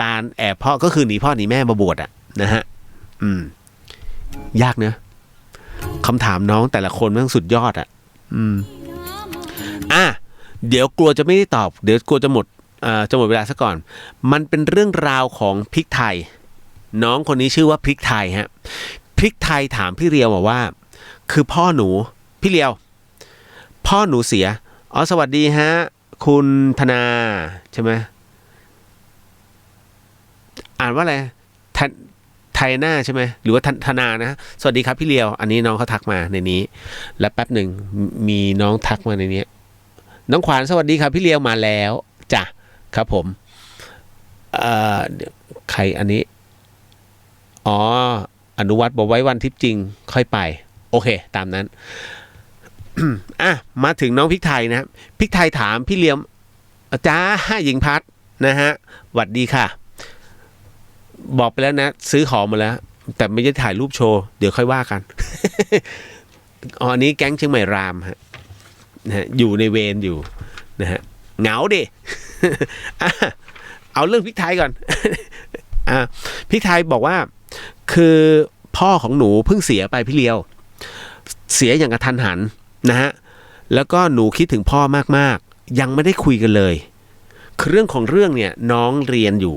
การแอบพ่อก็คือหนีพ่อหนีแม่มาบวชนะฮะยากเนอะคำถามน้องแต่ละคนมันสุดยอดเดี๋ยวกลัวจะไม่ได้ตอบเดี๋ยวกลัวจะหมดเวลาซะก่อนมันเป็นเรื่องราวของพริกไทยน้องคนนี้ชื่อว่าพริกไทยฮะพริกไทยถามพี่เลียวว่าคือพ่อหนูพี่เลียวพ่อหนูเสียสวัสดีฮะคุณธนาใช่ไหมอ่านว่าอะไรไทยหน้าใช่ไหมหรือว่าธนานะสวัสดีครับพี่เลียวอันนี้น้องเขาทักมาในนี้แล้วแป๊บหนึ่งมีน้องทักมาในนี้น้องขวานสวัสดีครับพี่เลียวมาแล้วจ้ะครับผมใครอันนี้อั อนุวัฒน์บอกไว้วันทริปจริงค่อยไปโอเคตามนั้น มาถึงน้องพริกไทยนะพริกไทยถามพี่เลียมจ้าหญิงพัดนะฮะหวัดดีค่ะบอกไปแล้วนะซื้อของมาแล้วแต่ไม่ได้ถ่ายรูปโชว์เดี๋ยวค่อยว่ากัน อ๋ออันนี้แก๊งเชียงใหม่รามฮะนะฮะอยู่ในเวรอยู่นะฮะเหงาดิ เอาเรื่องพริกไทยก่อน พริกไทยบอกว่าคือพ่อของหนูเพิ่งเสียไปพี่เลียวเสียอย่างกระทันหันนะฮะแล้วก็หนูคิดถึงพ่อมากๆยังไม่ได้คุยกันเลยคือเรื่องของเรื่องเนี่ยน้องเรียนอยู่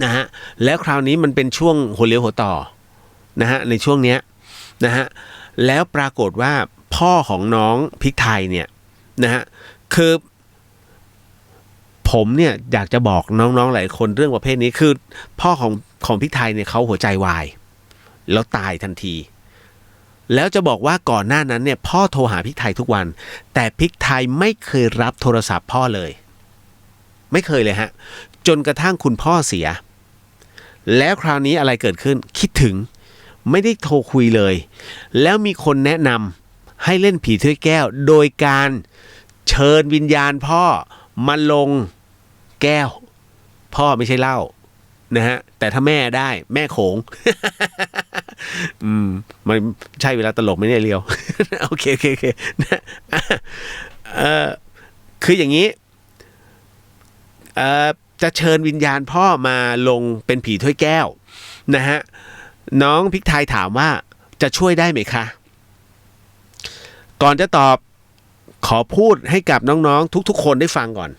นะฮะแล้วคราวนี้มันเป็นช่วงหัวเลี้ยวหัวต่อนะฮะในช่วงเนี้ยนะฮะแล้วปรากฏว่าพ่อของน้องพริกไทยเนี่ยนะฮะคือผมเนี่ยอยากจะบอกน้องๆหลายคนเรื่องประเภทนี้คือพ่อของพริกไทยเนี่ยเขาหัวใจวายแล้วตายทันทีแล้วจะบอกว่าก่อนหน้านั้นเนี่ยพ่อโทรหาพริกไทยทุกวันแต่พริกไทยไม่เคยรับโทรศัพท์พ่อเลยไม่เคยเลยฮะจนกระทั่งคุณพ่อเสียแล้วคราวนี้อะไรเกิดขึ้นคิดถึงไม่ได้โทรคุยเลยแล้วมีคนแนะนำให้เล่นผีถ้วยแก้วโดยการเชิญวิญญาณพ่อมาลงแก้วพ่อไม่ใช่เหล้านะฮะแต่ถ้าแม่ได้แม่โขง มันใช่เวลาตลกไหมเนี่ยเรียว โอเคคืออย่างนี้จะเชิญวิญญาณพ่อมาลงเป็นผีถ้วยแก้วนะฮะน้องพริกไทยถามว่าจะช่วยได้ไหมคะก่อนจะตอบขอพูดให้กับน้องๆทุกๆคนได้ฟังก่อน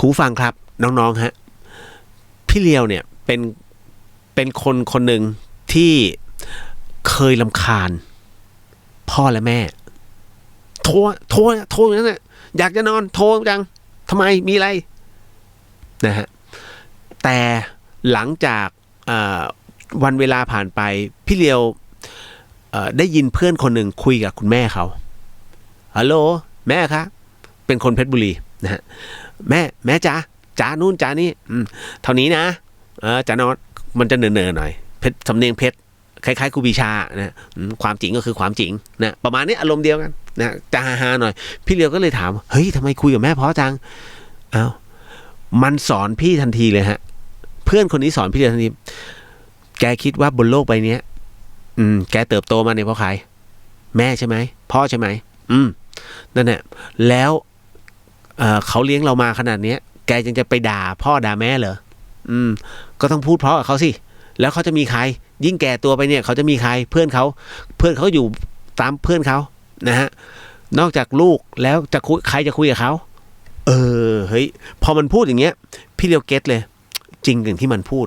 ครูฟังครับน้องๆฮะพี่เลียวเนี่ยเป็นคนหนึ่งที่เคยรำคาญพ่อและแม่โทรอย่างนั้นน่ะอยากจะนอนโทรจังทำไมมีอะไรนะฮะแต่หลังจากวันเวลาผ่านไปพี่เลียวได้ยินเพื่อนคนหนึ่งคุยกับคุณแม่เขาฮัลโหลแม่คะเป็นคนเพชรบุรีนะฮะแม่จ๋านู่นจ๋านี่เท่านี้นะจ๋านอนมันจะเนินๆหน่อยเพชรสำเนียงเพชรคล้ายๆครูปีชานะความจริงก็คือความจริงนะประมาณนี้อารมณ์เดียวกันนะจะฮาๆหน่อยพี่เลียวก็เลยถามเฮ้ยทำไมคุยกับแม่เพราะจังมันสอนพี่ทันทีเลยฮะเพื่อนคนนี้สอนพี่เลียวทันทีแกคิดว่าบนโลกใบนี้แกเติบโตมาเนี่ยเพราะใครแม่ใช่ไหมพ่อใช่ไหมนั่นแหละแล้วเขาเลี้ยงเรามาขนาดนี้แกยังจะไปด่าพ่อด่าแม่เหรอก็ต้องพูดเพราะกับเขาสิแล้วเขาจะมีใครยิ่งแก่ตัวไปเนี่ยเขาจะมีใครเพื่อนเขาอยู่ตามเพื่อนเขานะฮะนอกจากลูกแล้วจะคุยใครจะคุยกับเขาเฮ้ยพอมันพูดอย่างเงี้ยพี่เลียวเก็ตเลยจริงอย่างที่มันพูด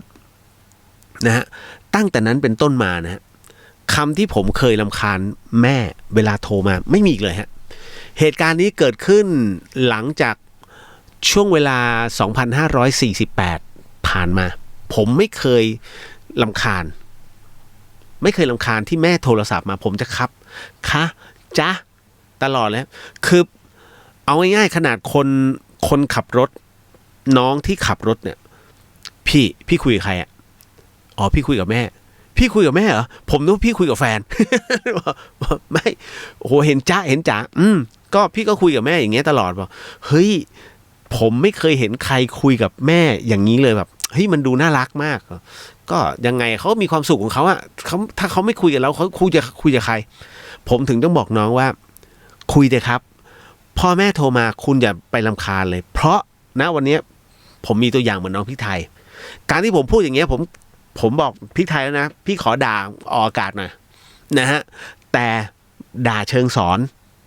นะฮะตั้งแต่นั้นเป็นต้นมานะฮะคำที่ผมเคยรำคาญแม่เวลาโทรมาไม่มีอีกเลยฮะเหตุการณ์นี้เกิดขึ้นหลังจากช่วงเวลา 2548 ผ่านมาผมไม่เคยรำคาญที่แม่โทรศัพท์มาผมจะคะจ๊ะตลอดแล้วคือเอาง่ายๆขนาดคนขับรถน้องที่ขับรถเนี่ยพี่คุยกับใครอ่ะอ๋อพี่คุยกับแม่เหรอผมนึกว่าพี่คุยกับแฟน ไม่โอ้โหเห็นจ๋าก็พี่ก็คุยกับแม่อย่างเงี้ยตลอดบอกเฮ้ยผมไม่เคยเห็นใครคุยกับแม่อย่างนี้เลยแบบเฮ้ยมันดูน่ารักมากก็ยังไงเขามีความสุขของเขาอะถ้าเขาไม่คุยกับเราเขาคุยกับใครผมถึงต้องบอกน้องว่าคุยเถอะครับพ่อแม่โทรมาคุณอย่าไปรำคาญเลยเพราะณวันนี้ผมมีตัวอย่างเหมือนน้องพริกไทยการที่ผมพูดอย่างเงี้ยผมบอกพริกไทยแล้วนะพี่ขอด่าออกอากาศหน่อยนะฮะแต่ด่าเชิงสอน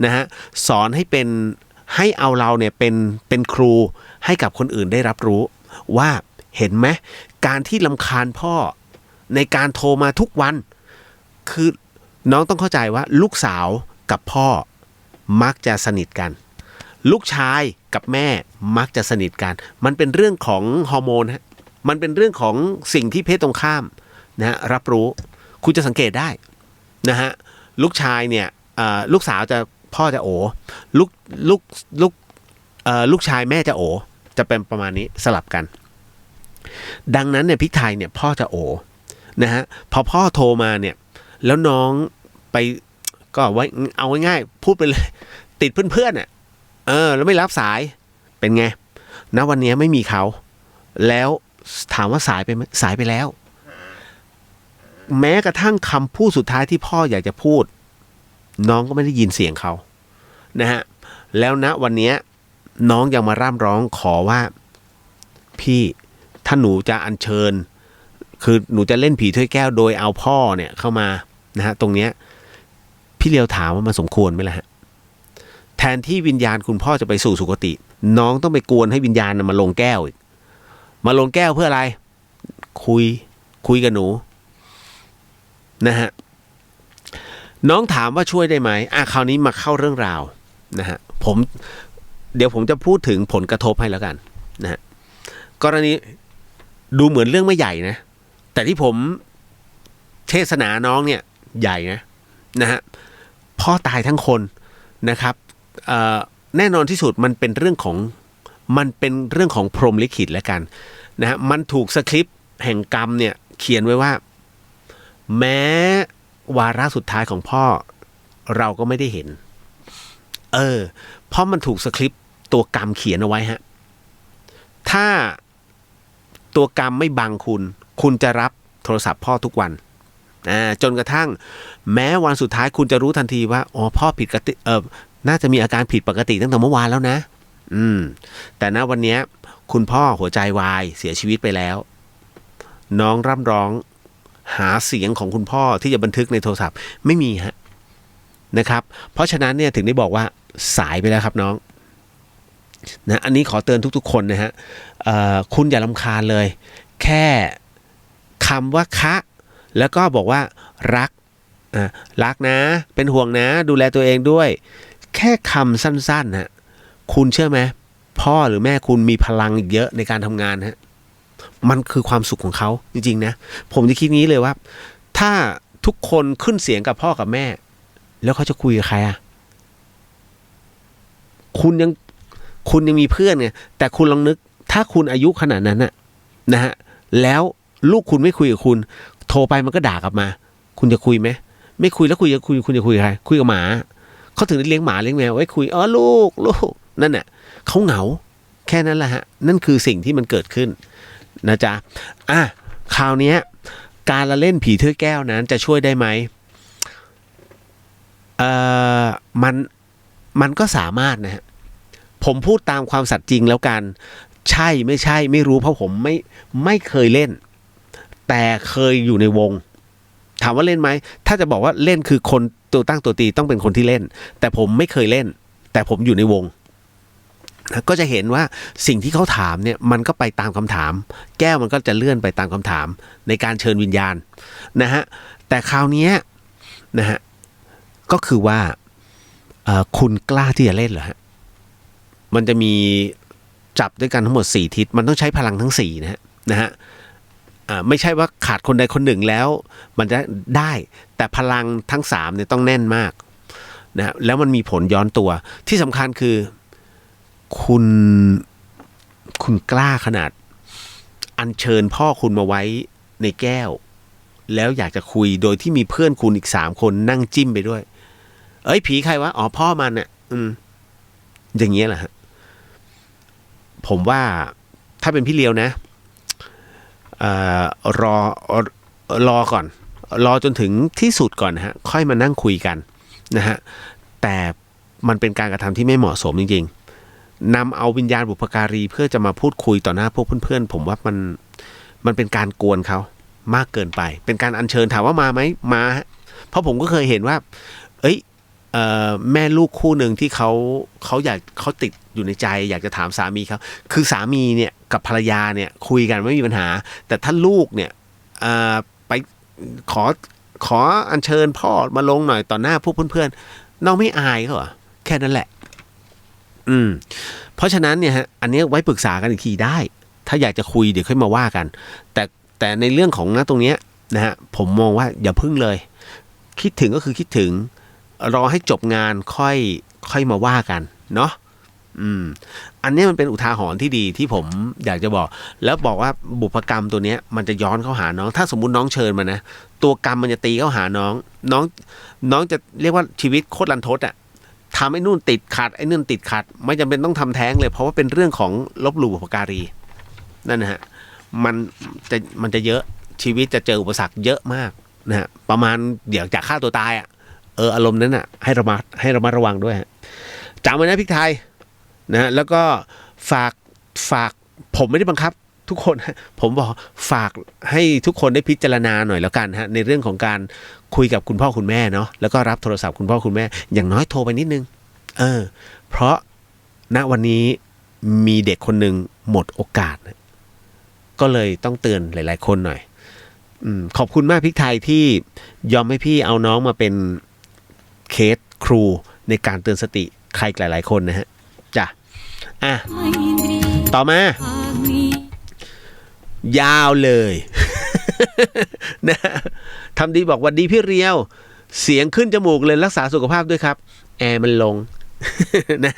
นะฮะสอนให้เอาเราเนี่ยเป็นครูให้กับคนอื่นได้รับรู้ว่าเห็นไหมการที่รำคาญพ่อในการโทรมาทุกวันคือน้องต้องเข้าใจว่าลูกสาวกับพ่อมักจะสนิทกันลูกชายกับแม่มักจะสนิทกันมันเป็นเรื่องของฮอร์โมนฮะมันเป็นเรื่องของสิ่งที่เพศตรงข้ามนะฮะรับรู้คุณจะสังเกตได้นะฮะลูกชายเนี่ยลูกสาวจะพ่อจะโอลูกชายแม่จะโอจะเป็นประมาณนี้สลับกันดังนั้นเนี่ยพริกไทยเนี่ยพ่อจะโอ นะฮะพอพ่อโทรมาเนี่ยแล้วน้องไปก็ไว้เอาง่ายๆพูดไปเลยติดเพื่อนๆอ่ะแล้วไม่รับสายเป็นไงณวันนี้ไม่มีเขาแล้วถามว่าสายไปไหมสายไปแล้วแม้กระทั่งคำพูดสุดท้ายที่พ่ออยากจะพูดน้องก็ไม่ได้ยินเสียงเขานะฮะแล้วณวันนี้น้องยังมาร่ำร้องขอว่าพี่ถ้าหนูจะอัญเชิญคือหนูจะเล่นผีถ้วยแก้วโดยเอาพ่อเนี่ยเข้ามานะฮะตรงเนี้ยพี่เลียวถามว่ามันสมควรไหมล่ะฮะแทนที่วิญญาณคุณพ่อจะไปสู่สุคติน้องต้องไปกวนให้วิญญาณมาลงแก้วอีกมาลงแก้วเพื่ออะไรคุยกับหนูนะฮะน้องถามว่าช่วยได้ไหมคราวนี้มาเข้าเรื่องราวนะฮะเดี๋ยวผมจะพูดถึงผลกระทบให้แล้วกันนะฮะกรณีดูเหมือนเรื่องไม่ใหญ่นะแต่ที่ผมเทศนาน้องเนี่ยใหญ่นะฮะพ่อตายทั้งคนนะครับแน่นอนที่สุดมันเป็นเรื่องของพรหมลิขิตแล้วกันนะฮะมันถูกสคริปต์แห่งกรรมเนี่ยเขียนไว้ว่าแม้วาระสุดท้ายของพ่อเราก็ไม่ได้เห็นเพราะมันถูกสคริปต์ตัวกรรมเขียนเอาไว้ฮะถ้าตัวกรรมไม่บังคุณจะรับโทรศัพท์พ่อทุกวันจนกระทั่งแม้วันสุดท้ายคุณจะรู้ทันทีว่าพ่อผิดปกติน่าจะมีอาการผิดปกติตั้งแต่เมื่อวานแล้วนะแต่ณวันนี้คุณพ่อหัวใจวายเสียชีวิตไปแล้วน้องร่ำร้องหาเสียงของคุณพ่อที่จะบันทึกในโทรศัพท์ไม่มีฮะนะครับเพราะฉะนั้นเนี่ยถึงได้บอกว่าสายไปแล้วครับน้องนะอันนี้ขอเตือนทุกๆคนนะฮะคุณอย่ารำคาญเลยแค่คำว่าคะแล้วก็บอกว่ารักนะเป็นห่วงนะดูแลตัวเองด้วยแค่คำสั้นๆฮะคุณเชื่อไหมพ่อหรือแม่คุณมีพลังอีกเยอะในการทำงานฮะมันคือความสุขของเขาจริงๆนะผมจะคิดนี้เลยว่าถ้าทุกคนขึ้นเสียงกับพ่อกับแม่แล้วเขาจะคุยกับใครคุณยังมีเพื่อนไงแต่คุณลองนึกถ้าคุณอายุขนาดนั้นนะฮะแล้วลูกคุณไม่คุยกับคุณโทรไปมันก็ด่ากลับมาคุณจะคุยไหมไม่คุยแล้วคุณจะคุยกับใครคุยกับหมาเขาถึงได้เลี้ยงหมาเลี้ยงแมวไว้คุยลูกนั่นน่ะเขาเหงาแค่นั้นแหละฮะนั่นคือสิ่งที่มันเกิดขึ้นนะจ๊ะคราวนี้การละเล่นผีถ้วยแก้วนั้นจะช่วยได้ไหมมันก็สามารถนะฮะผมพูดตามความสัตย์จริงแล้วกันใช่ไม่ใช่ไม่รู้เพราะผมไม่เคยเล่นแต่เคยอยู่ในวงถามว่าเล่นไหมถ้าจะบอกว่าเล่นคือคนตัวตั้งตัวตีต้องเป็นคนที่เล่นแต่ผมไม่เคยเล่นแต่ผมอยู่ในวงก็จะเห็นว่าสิ่งที่เขาถามเนี่ยมันก็ไปตามคำถามแก้วมันก็จะเลื่อนไปตามคำถามในการเชิญวิญญาณนะฮะแต่คราวนี้นะฮะก็คือว่าคุณกล้าที่จะเล่นเหรอฮะมันจะมีจับด้วยกันทั้งหมด4ทิศมันต้องใช้พลังทั้ง4นะฮะไม่ใช่ว่าขาดคนใดคนหนึ่งแล้วมันจะได้แต่พลังทั้ง3เนี่ยต้องแน่นมากนะแล้วมันมีผลย้อนตัวที่สำคัญคือคุณกล้าขนาดอัญเชิญพ่อคุณมาไว้ในแก้วแล้วอยากจะคุยโดยที่มีเพื่อนคุณอีก3คนนั่งจิ้มไปด้วยผีใครวะพ่อมันเนี่ยอย่างเงี้ยแหละฮะผมว่าถ้าเป็นพี่เลียวนะรอก่อนรอจนถึงที่สุดก่อนนะฮะค่อยมานั่งคุยกันนะฮะแต่มันเป็นการกระทำที่ไม่เหมาะสมจริงๆนำเอาวิญญาณบุพการีเพื่อจะมาพูดคุยต่อหน้าพวกเพื่อนๆผมว่ามันเป็นการกวนเขามากเกินไปเป็นการอัญเชิญถามว่ามาไหมมาเพราะผมก็เคยเห็นว่าแม่ลูกคู่หนึ่งที่เขาติดอยู่ในใจอยากจะถามสามีเขาคือสามีเนี่ยกับภรรยาเนี่ยคุยกันไม่มีปัญหาแต่ถ้าลูกเนี่ยไปขออัญเชิญพ่อมาลงหน่อยต่อหน้าพวกเพื่อนๆน้องไม่อายเขาเหรอแค่นั้นแหละเพราะฉะนั้นเนี่ยฮะอันนี้ไว้ปรึกษากันอีกทีได้ถ้าอยากจะคุยเดี๋ยวค่อยมาว่ากันแต่ในเรื่องของตรงเนี้ยนะฮะผมมองว่าอย่าพึ่งเลยคิดถึงก็คือคิดถึงรอให้จบงานค่อยมาว่ากันเนาะ อันนี้มันเป็นอุทาหรณ์ที่ดีที่ผมอยากจะบอกแล้วบอกว่าบุพกรรมตัวเนี้ยมันจะย้อนเข้าหาน้องถ้าสมมุติน้องเชิญมานะตัวกรรมมันจะตีเข้าหาน้องจะเรียกว่าชีวิตโคตรรันทดอะทำไอ้นู่นติดขัดไอ้นู่นติดขัดไม่จำเป็นต้องทำแท้งเลยเพราะว่าเป็นเรื่องของลบหลู่บุพการีนั่นนะฮะมันจะเยอะชีวิตจะเจออุปสรรคเยอะมากนะฮะประมาณเดี๋ยวจากฆ่าตัวตายอะอารมณ์นั้นอะให้ระมัดระวังด้วยจำไว้นะพริกไทยนะแล้วก็ฝากผมไม่ได้บังคับทุกคนผมบอกฝากให้ทุกคนได้พิจารณาหน่อยแล้วกันฮะในเรื่องของการคุยกับคุณพ่อคุณแม่เนาะแล้วก็รับโทรศัพท์คุณพ่อคุณแม่อย่างน้อยโทรไปนิดนึงเพราะณวันนี้มีเด็กคนหนึ่งหมดโอกาสก็เลยต้องเตือนหลายๆคนหน่อยขอบคุณมากพริกไทยที่ยอมให้พี่เอาน้องมาเป็นเคสครูในการเตือนสติใครหลายๆคนนะฮะจ้ะต่อมายาวเลยนะทำดีบอกวันดีพี่เรียวเสียงขึ้นจมูกเลยรักษาสุขภาพด้วยครับแอร์มันลง นะ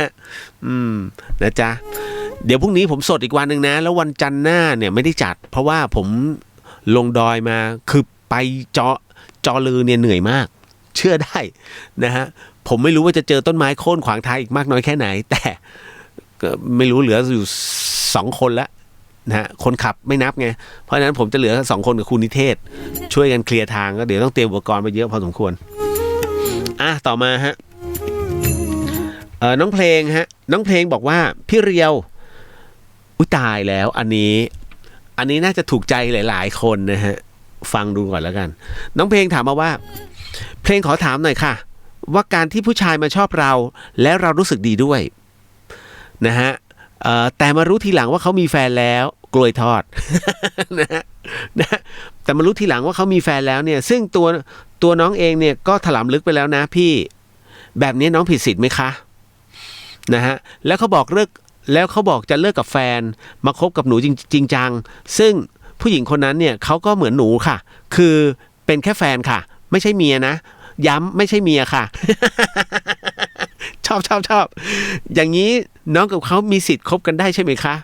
นะจ๊ะเดี๋ยวพรุ่งนี้ผมสดอีกวันหนึ่งนะแล้ววันจันทร์หน้าเนี่ยไม่ได้จัดเพราะว่าผมลงดอยมาคือไปจอลือเนี่ยเหนื่อยมากเชื่อได้นะฮะผมไม่รู้ว่าจะเจอต้นไม้โค่นขวางทางอีกมากน้อยแค่ไหนแต่ก็ไม่รู้เหลืออยู่2คนแล้วนะฮะคนขับไม่นับไงเพราะฉะนั้นผมจะเหลือ2คนกับคุณนิเทศช่วยกันเคลียร์ทางก็เดี๋ยวต้องเตรียมอุปกรณ์ไปเยอะพอสมควรต่อมาฮะน้องเพลงฮะน้องเพลงบอกว่าพี่เรียวตายแล้วอันนี้น่าจะถูกใจหลายๆคนนะฮะฟังดูก่อนแล้วกันน้องเพลงถามมาว่าเพลงขอถามหน่อยค่ะว่าการที่ผู้ชายมาชอบเราแล้วเรารู้สึกดีด้วยนะฮะแต่มารู้ทีหลังว่าเขามีแฟนแล้วกล้วยทอด นะแต่มารู้ทีหลังว่าเขามีแฟนแล้วเนี่ยซึ่งตัวน้องเองเนี่ยก็ถลำลึกไปแล้วนะพี่แบบนี้น้องผิดศีลไหมคะนะฮะแล้วเขาบอกจะเลิกกับแฟนมาคบกับหนูจริงจังซึ่งผู้หญิงคนนั้นเนี่ยเขาก็เหมือนหนูค่ะคือเป็นแค่แฟนค่ะไม่ใช่เมียนะย้ำไม่ใช่เมียค่ะ ชอบอย่างนี้น้องกับเขามีสิทธิ์คบกันได้ใช่ไหมคะ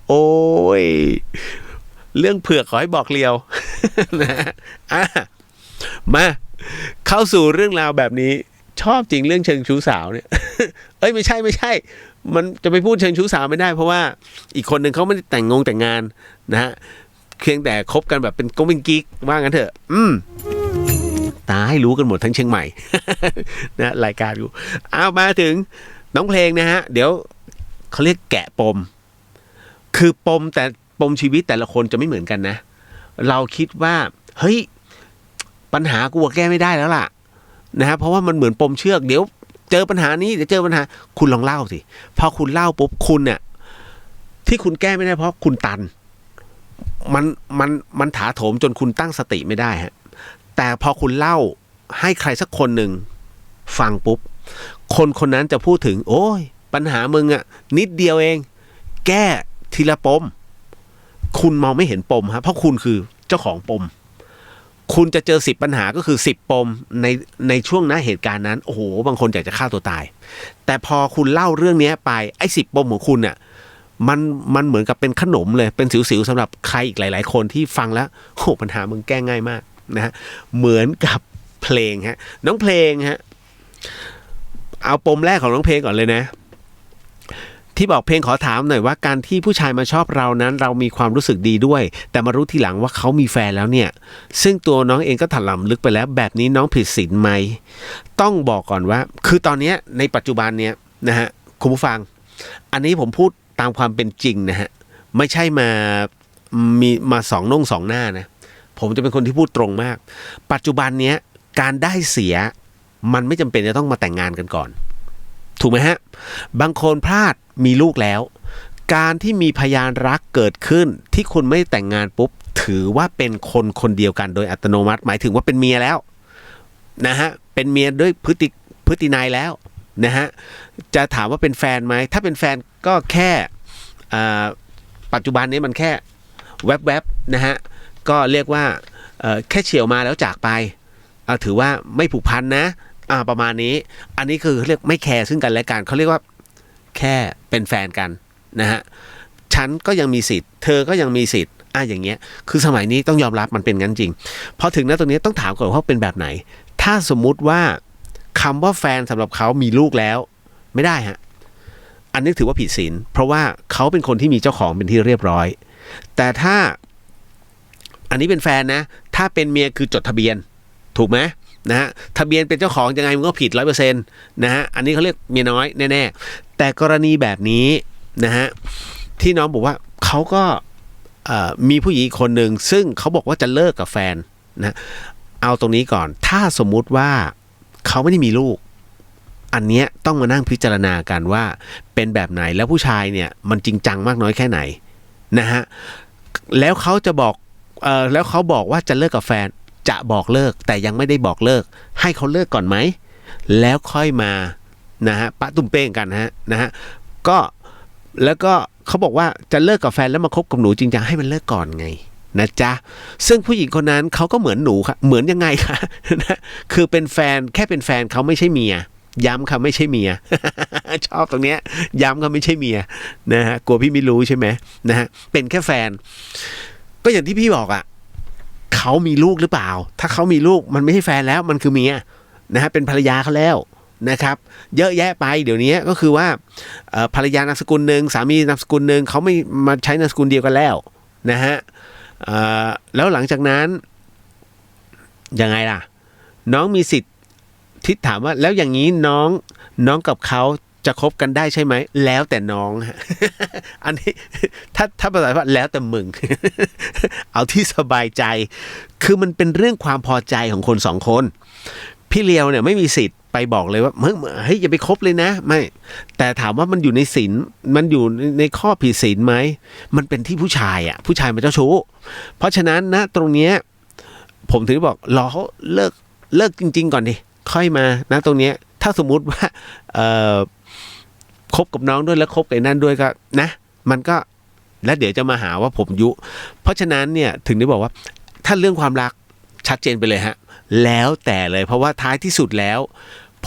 โอ้ยเรื่องเผือกขอให้บอกเลียว นะมาเข้าสู่เรื่องราวแบบนี้ชอบจริงเรื่องเชิงชู้สาวเนี่ย ไม่ใช่มันจะไปพูดเชิงชู้สาวไม่ได้เพราะว่าอีกคนหนึ่งเขาไม่ได้แต่งงานนะฮะเพียงแต่คบกันแบบเป็นกิ๊กว่างั้นเถอะตาให้รู้กันหมดทั้งเชียงใหม่ นะรายการอยู่มาถึงน้องเพลงนะฮะเดี๋ยวเขาเรียกแกะปมคือปมชีวิตแต่ละคนจะไม่เหมือนกันนะเราคิดว่าเฮ้ยปัญหากูแก้ไม่ได้แล้วล่ะนะฮะเพราะว่ามันเหมือนปมเชือกเดี๋ยวเจอปัญหานี้เดี๋ยวเจอปัญหาคุณลองเล่าสิพอคุณเล่าปุ๊บคุณเนี่ยที่คุณแก้ไม่ได้เพราะคุณตันมันถาโถมจนคุณตั้งสติไม่ได้ฮะแต่พอคุณเล่าให้ใครสักคนหนึ่งฟังปุ๊บคนนั้นจะพูดถึงโอ้ยปัญหามึงอะนิดเดียวเองแก้ทีละปมคุณมองไม่เห็นปมฮะเพราะคุณคือเจ้าของปมคุณจะเจอ10ปัญหาก็คือ10ปมในช่วงนั้นเหตุการณ์นั้นโอ้โหบางคนอยากจะฆ่าตัวตายแต่พอคุณเล่าเรื่องนี้ไปไอ้10ปมของคุณเนี่ยมันเหมือนกับเป็นขนมเลยเป็นสิวๆสำหรับใครอีกหลายๆคนที่ฟังแล้วโอ้ปัญหามึงแก้ง่ายมากนะฮะเหมือนกับเพลงฮะน้องเพลงฮะเอาปมแรกของน้องเพลงก่อนเลยนะที่บอกเพลงขอถามหน่อยว่าการที่ผู้ชายมาชอบเรานั้นเรามีความรู้สึกดีด้วยแต่มารู้ทีหลังว่าเขามีแฟนแล้วเนี่ยซึ่งตัวน้องเองก็ถลำลึกไปแล้วแบบนี้น้องผิดศีลไหมต้องบอกก่อนว่าคือตอนนี้ในปัจจุบันเนี้ยนะฮะคุณผู้ฟังอันนี้ผมพูดตามความเป็นจริงนะฮะไม่ใช่มาสองหน้านะผมจะเป็นคนที่พูดตรงมากปัจจุบันเนี้ยการได้เสียมันไม่จำเป็นจะต้องมาแต่งงานกันก่อนถูกไหมฮะบางคนพลาดมีลูกแล้วการที่มีพยานรักเกิดขึ้นที่คุณไม่แต่งงานปุ๊บถือว่าเป็นคนเดียวกันโดยอัตโนมัติหมายถึงว่าเป็นเมียแล้วนะฮะเป็นเมียด้วยพฤตินัยแล้วนะฮะจะถามว่าเป็นแฟนไหมถ้าเป็นแฟนก็แค่ปัจจุบันนี้มันแค่แวบๆนะฮะก็เรียกว่าแค่เฉี่ยวมาแล้วจากไปถือว่าไม่ผูกพันนะ ประมาณนี้อันนี้คือเรียกไม่แคร์ซึ่งกันและกันเขาเรียกว่าแค่เป็นแฟนกันนะฮะฉันก็ยังมีสิทธิ์เธอก็ยังมีสิทธิ์อย่างเงี้ยคือสมัยนี้ต้องยอมรับมันเป็นงั้นจริงพอถึงณตรงนี้ต้องถามก่อนว่าเป็นแบบไหนถ้าสมมุติว่าคำว่าแฟนสำหรับเขามีลูกแล้วไม่ได้ฮะอันนี้ถือว่าผิดศีลเพราะว่าเขาเป็นคนที่มีเจ้าของเป็นที่เรียบร้อยแต่ถ้าอันนี้เป็นแฟนนะถ้าเป็นเมียคือจดทะเบียนถูกไหมนะฮะทะเบียนเป็นเจ้าของยังไงมันก็ผิด 100% นะฮะอันนี้เขาเรียกเมียน้อยแน่ๆแต่กรณีแบบนี้นะฮะที่น้องบอกว่าเขาก็มีผู้หญิงคนหนึ่งซึ่งเขาบอกว่าจะเลิกกับแฟนนะเอาตรงนี้ก่อนถ้าสมมุติว่าเขาไม่ได้มีลูกอันเนี้ยต้องมานั่งพิจารณากันว่าเป็นแบบไหนแล้วผู้ชายเนี่ยมันจริงจังมากน้อยแค่ไหนนะฮะแล้วเขาจะบอกแล้วเขาบอกว่าจะเลิกกับแฟนจะบอกเลิกแต่ยังไม่ได้บอกเลิกให้เขาเลิกก่อนไหมแล้วค่อยมานะฮะปะตุ้มเป้งกันนะฮะก็แล้วก็เขาบอกว่าจะเลิกกับแฟนแล้วมาคบกับหนูจริงจังให้มันเลิกก่อนไงนะจ๊ะซึ่งผู้หญิงคนนั้นเขาก็เหมือนหนูค่ะเหมือนยังไงคะนะคือเป็นแฟนแค่เป็นแฟนเขาไม่ใช่เมียย้ำค่ะไม่ใช่เมีย ชอบตรงเนี้ยย้ำค่ะไม่ใช่เมียนะฮะกลัวพี่ไม่รู้ใช่ไหมนะฮะเป็นแค่แฟนก็อย่างที่พี่บอกอ่ะเขามีลูกหรือเปล่าถ้าเขามีลูกมันไม่ใช่แฟนแล้วมันคือเมียนะฮะเป็นภรรยาเขาแล้วนะครับเยอะแยะไปเดี๋ยวนี้ก็คือว่าภรรยานามสกุลหนึ่งสามีนามสกุลหนึ่งเขาไม่มาใช้นามสกุลเดียวกันแล้วนะฮะแล้วหลังจากนั้นยังไงล่ะน้องมีสิทธิ์ที่ถามว่าแล้วอย่างนี้น้องกับเขาจะคบกันได้ใช่ไหมแล้วแต่น้อง อันนี้ถ้าภาษาว่าแล้วแต่มึง เอาที่สบายใจคือมันเป็นเรื่องความพอใจของคนสองคนพี่เลียวเนี่ยไม่มีสิทธิ์ไปบอกเลยว่าเฮ้ยอย่าไปคบเลยนะไม่แต่ถามว่ามันอยู่ในศีลมันอยู่ในข้อผิดศีลไหมมันเป็นที่ผู้ชายอ่ะผู้ชายมันเจ้าชู้เพราะฉะนั้นนะตรงเนี้ยผมถึงบอกรอเขาเลิกจริงๆก่อนดิค่อยมานะตรงเนี้ยถ้าสมมุติว่าคบกับน้องด้วยแล้วคบกับนั่นด้วยก็นะมันก็แล้วเดี๋ยวจะมาหาว่าผมยุเพราะฉะนั้นเนี่ยถึงได้บอกว่าถ้าเรื่องความรักชัดเจนไปเลยฮะแล้วแต่เลยเพราะว่าท้ายที่สุดแล้ว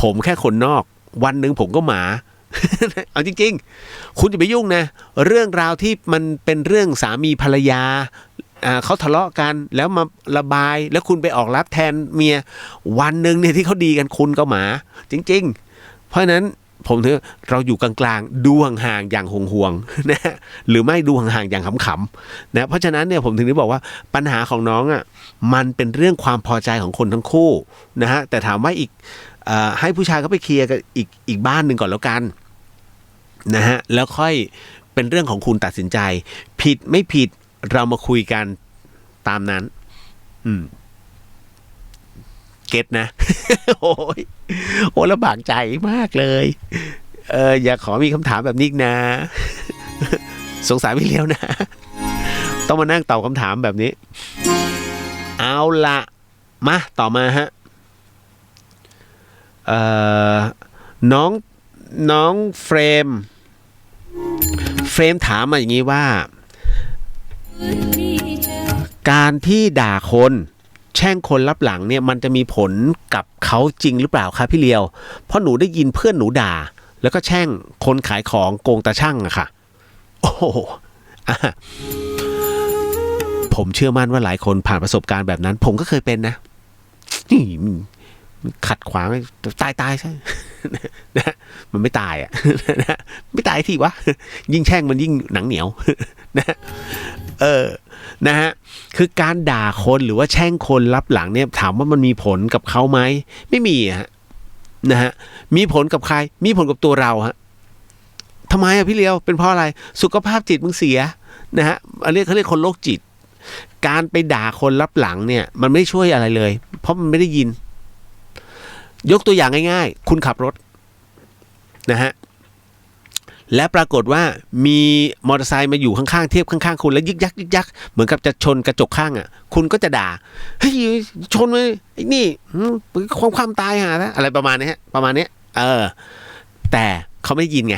ผมแค่คนนอกวันหนึ่งผมก็หมา เอาจริงๆคุณจะไปยุ่งนะเรื่องราวที่มันเป็นเรื่องสามีภรรยาเขาทะเลาะกันแล้วมาระบายแล้วคุณไปออกรับแทนเมียวันหนึ่งเนี่ยที่เขาดีกันคุณก็หมาจริงๆเพราะฉะนั้นผมถือเราอยู่กลางๆดูห่างๆอย่างห่วงๆนะหรือไม่ดูห่างๆอย่างขำๆนะเพราะฉะนั้นเนี่ยผมถึงได้บอกว่าปัญหาของน้องอ่ะมันเป็นเรื่องความพอใจของคนทั้งคู่นะฮะแต่ถามว่าอีกให้ผู้ชายเขาไปเคลียร์กับอีกบ้านหนึ่งก่อนแล้วกันนะฮะแล้วค่อยเป็นเรื่องของคุณตัดสินใจผิดไม่ผิดเรามาคุยกันตามนั้นเก็ตนะ โอ้ลำบากใจมากเลยอยากขอมีคำถามแบบนี้นะ สงสารพี่เลี้ยวนะ ต้องมานั่งตอบคำถามแบบนี้เอาละมาต่อมาฮะน้องเฟรมถามมาอย่างนี้ว่าการที่ด่าคนแช่งคนรับหลังเนี่ยมันจะมีผลกับเขาจริงหรือเปล่าครับพี่เลียวเพราะหนูได้ยินเพื่อนหนูด่าแล้วก็แช่งคนขายของโกงตาช่างอะค่ะโอ้โหผมเชื่อมั่นว่าหลายคนผ่านประสบการณ์แบบนั้นผมก็เคยเป็นนะนี่ขัดขวางตายใช่นะมันไม่ตายอ่ะไม่ตายทีวะยิ่งแช่งมันยิ่งหนังเหนียวนะนะฮะคือการด่าคนหรือว่าแช่งคนรับหลังเนี่ยถามว่ามันมีผลกับเขาไหมไม่มีฮะนะฮะมีผลกับใครมีผลกับตัวเราฮะทำไมอะพี่เลียวเป็นเพราะอะไรสุขภาพจิตมึงเสียนะฮะอันนี้เขาเรียกคนโรคจิตการไปด่าคนรับหลังเนี่ยมันไม่ช่วยอะไรเลยเพราะมันไม่ได้ยินยกตัวอย่างง่ายๆคุณขับรถนะฮะและปรากฏว่ามีมอเตอร์ไซค์มาอยู่ข้างๆเทียบข้างๆคุณแล้วยึกยักเหมือนกับจะชนกระจกข้างอ่ะคุณก็จะด่าเฮ้ยชนเลยไอ้นี่ความตายหาอะไรประมาณนี้ฮะประมาณนี้แต่เขาไม่ได้ยินไง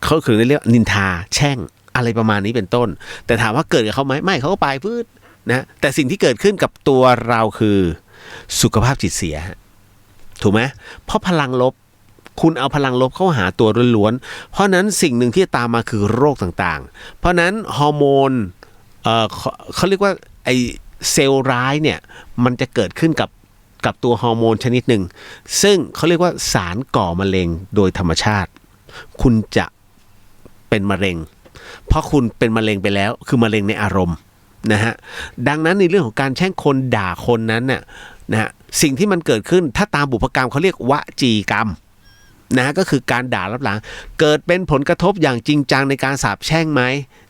เขาคือเรียกนินทาแช่งอะไรประมาณนี้เป็นต้นแต่ถามว่าเกิดกับเขาไหมไม่เขาก็ไปพืชนะแต่สิ่งที่เกิดขึ้นกับตัวเราคือสุขภาพจิตเสีย ถูกไหมเพราะพลังลบคุณเอาพลังลบเข้าหาตัวล้วนๆเพราะนั้นสิ่งหนึ่งที่จะตามมาคือโรคต่างๆเพราะนั้นฮอร์โมนเขาเรียกว่าไอเซลล์ร้ายเนี่ยมันจะเกิดขึ้นกับตัวฮอร์โมนชนิดหนึ่งซึ่งเขาเรียกว่าสารก่อมะเร็งโดยธรรมชาติคุณจะเป็นมะเร็งเพราะคุณเป็นมะเร็งไปแล้วคือมะเร็งในอารมณ์นะฮะดังนั้นในเรื่องของการแช่งคนด่าคนนั้นน่ะนะฮะสิ่งที่มันเกิดขึ้นถ้าตามบุพกรรมเขาเรียกวจีกรรมนะฮะก็คือการด่ารับหลังเกิดเป็นผลกระทบอย่างจริงจังในการสาปแช่งไหม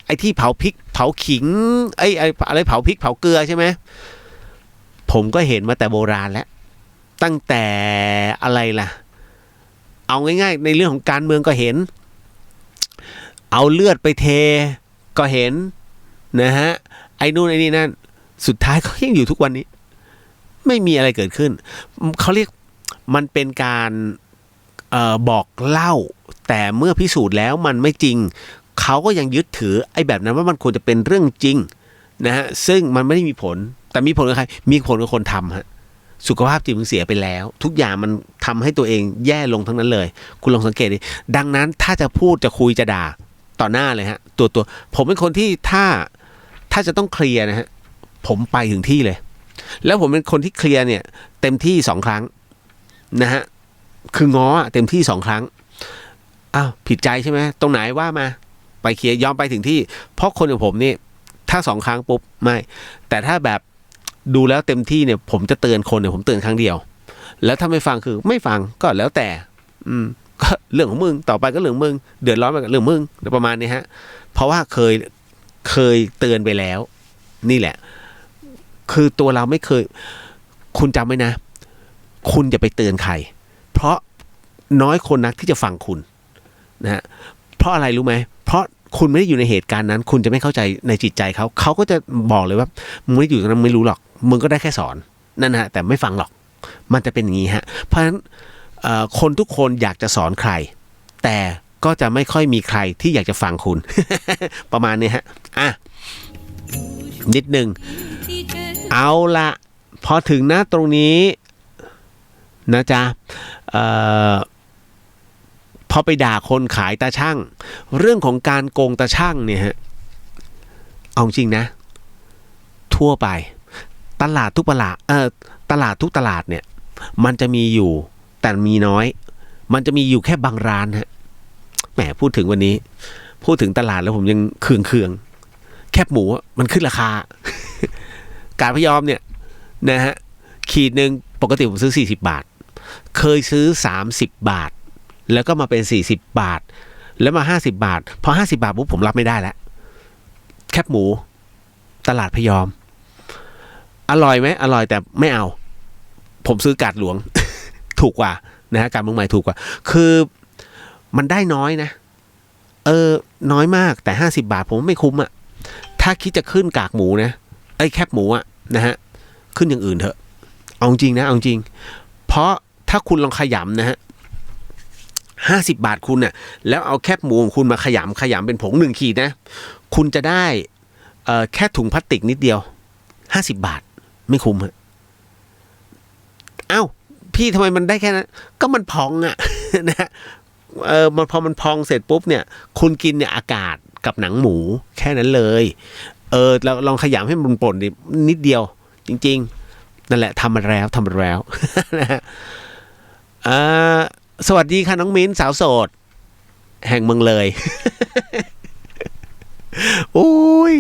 ไอ้ที่เผาพริกเผาขิงไอ้อะไรเผาพริกเผาเกลือใช่ไหมผมก็เห็นมาแต่โบราณแล้วตั้งแต่อะไรล่ะเอาง่ายๆในเรื่องของการเมืองก็เห็นเอาเลือดไปเทก็เห็นนะฮะไอ้นู่นไอ้นี่นั่นสุดท้ายเขายังอยู่ทุกวันนี้ไม่มีอะไรเกิดขึ้นเขาเรียกมันเป็นการบอกเล่าแต่เมื่อพิสูจน์แล้วมันไม่จริงเขาก็ยังยึดถือไอ้แบบนั้นว่ามันควรจะเป็นเรื่องจริงนะฮะซึ่งมันไม่ได้มีผลแต่มีผลกับใครมีผลกับคนทำฮะสุขภาพจิตมึงเสียไปแล้วทุกอย่างมันทำให้ตัวเองแย่ลงทั้งนั้นเลยคุณลองสังเกตดิดังนั้นถ้าจะพูดจะคุยจะด่าต่อหน้าเลยฮะตัวผมเป็นคนที่ถ้าจะต้องเคลียร์นะฮะผมไปถึงที่เลยแล้วผมเป็นคนที่เคลียร์เนี่ยเต็มที่2 ครั้งนะฮะคือง้อเต็มที่2 ครั้งอ้าวผิดใจใช่ไหมตรงไหนว่ามาไปเคลียร์ยอมไปถึงที่เพราะคนอย่างผมนี่ถ้า2 ครั้งปุ๊บไม่แต่ถ้าแบบดูแล้วเต็มที่เนี่ยผมจะเตือนคนเนี่ยผมเตือนครั้งเดียวแล้วถ้าไม่ฟังคือไม่ฟังก็แล้วแต่ก็เรื่องของมึงต่อไปก็เรื่องมึงเดือดร้อนไปกับเรื่องมึงประมาณนี้ฮะเพราะว่าเคยเตือนไปแล้วนี่แหละคือตัวเราไม่เคยคุณจำไว้นะคุณอย่าไปเตือนใครเพราะน้อยคนนักที่จะฟังคุณนะฮะเพราะอะไรรู้ไหมเพราะคุณไม่ได้อยู่ในเหตุการณ์นั้นคุณจะไม่เข้าใจในจิตใจเขาก็จะบอกเลยว่ามึงไม่ได้อยู่ตรงนั้นไม่รู้หรอกมึงก็ได้แค่สอนนั่นนะฮะแต่ไม่ฟังหรอกมันจะเป็นอย่างนี้ฮะเพราะฉะนั้นคนทุกคนอยากจะสอนใครแต่ก็จะไม่ค่อยมีใครที่อยากจะฟังคุณ ประมาณนี้ฮะอ่ะนิดนึงเอาละพอถึงหน้าตรงนี้นะจ๊ะพอไปด่าคนขายตาช่างเรื่องของการโกงตาช่างเนี่ยฮะเอาจริงนะทั่วไปตลาดทุกตลาดเนี่ยมันจะมีอยู่แต่มีน้อยมันจะมีอยู่แค่บางร้านฮะแหมพูดถึงวันนี้พูดถึงตลาดแล้วผมยังเคืองแคบหมูมันขึ้นราคา การพยอมเนี่ยนะฮะขีดหนึ่งปกติผมซื้อ40 บาทเคยซื้อ30 บาทแล้วก็มาเป็น40 บาทแล้วมา50 บาทพอ50 บาทปุ๊บผมรับไม่ได้แล้วแคบหมูตลาดพยอมอร่อยไหมอร่อยแต่ไม่เอาผมซื้อกาดหลวง ถูกกว่านะฮะกาดเมืองใหม่ถูกกว่าคือมันได้น้อยนะน้อยมากแต่50 บาทผมไม่คุ้มอ่ะถ้าคิดจะขึ้นกากหมูนะแคบหมูอ่ะนะฮะขึ้นอย่างอื่นเถอะเอาจริงนะเอาจริงเพราะถ้าคุณลองขยำนะฮะ50 บาทคุณน่ะแล้วเอาแคบหมูของคุณมาขยำเป็นผง1 ขีดนะคุณจะได้แค่ถุงพลาสติกนิดเดียว50 บาทไม่คุ้มฮะเอ้าพี่ทำไมมันได้แค่นั้นก็มันพองอ่ะ นะฮะพอมันพองเสร็จปุ๊บเนี่ยคุณกินเนี่ยอากาศกับหนังหมูแค่นั้นเลยเราลองขยำให้มันป่นนิดเดียวจริงๆนั่นแหละทำมาแล้วนะฮะสวัสดีค่ะน้องมิ้นสาวโสดแห่งเมืองเลย โอ้ย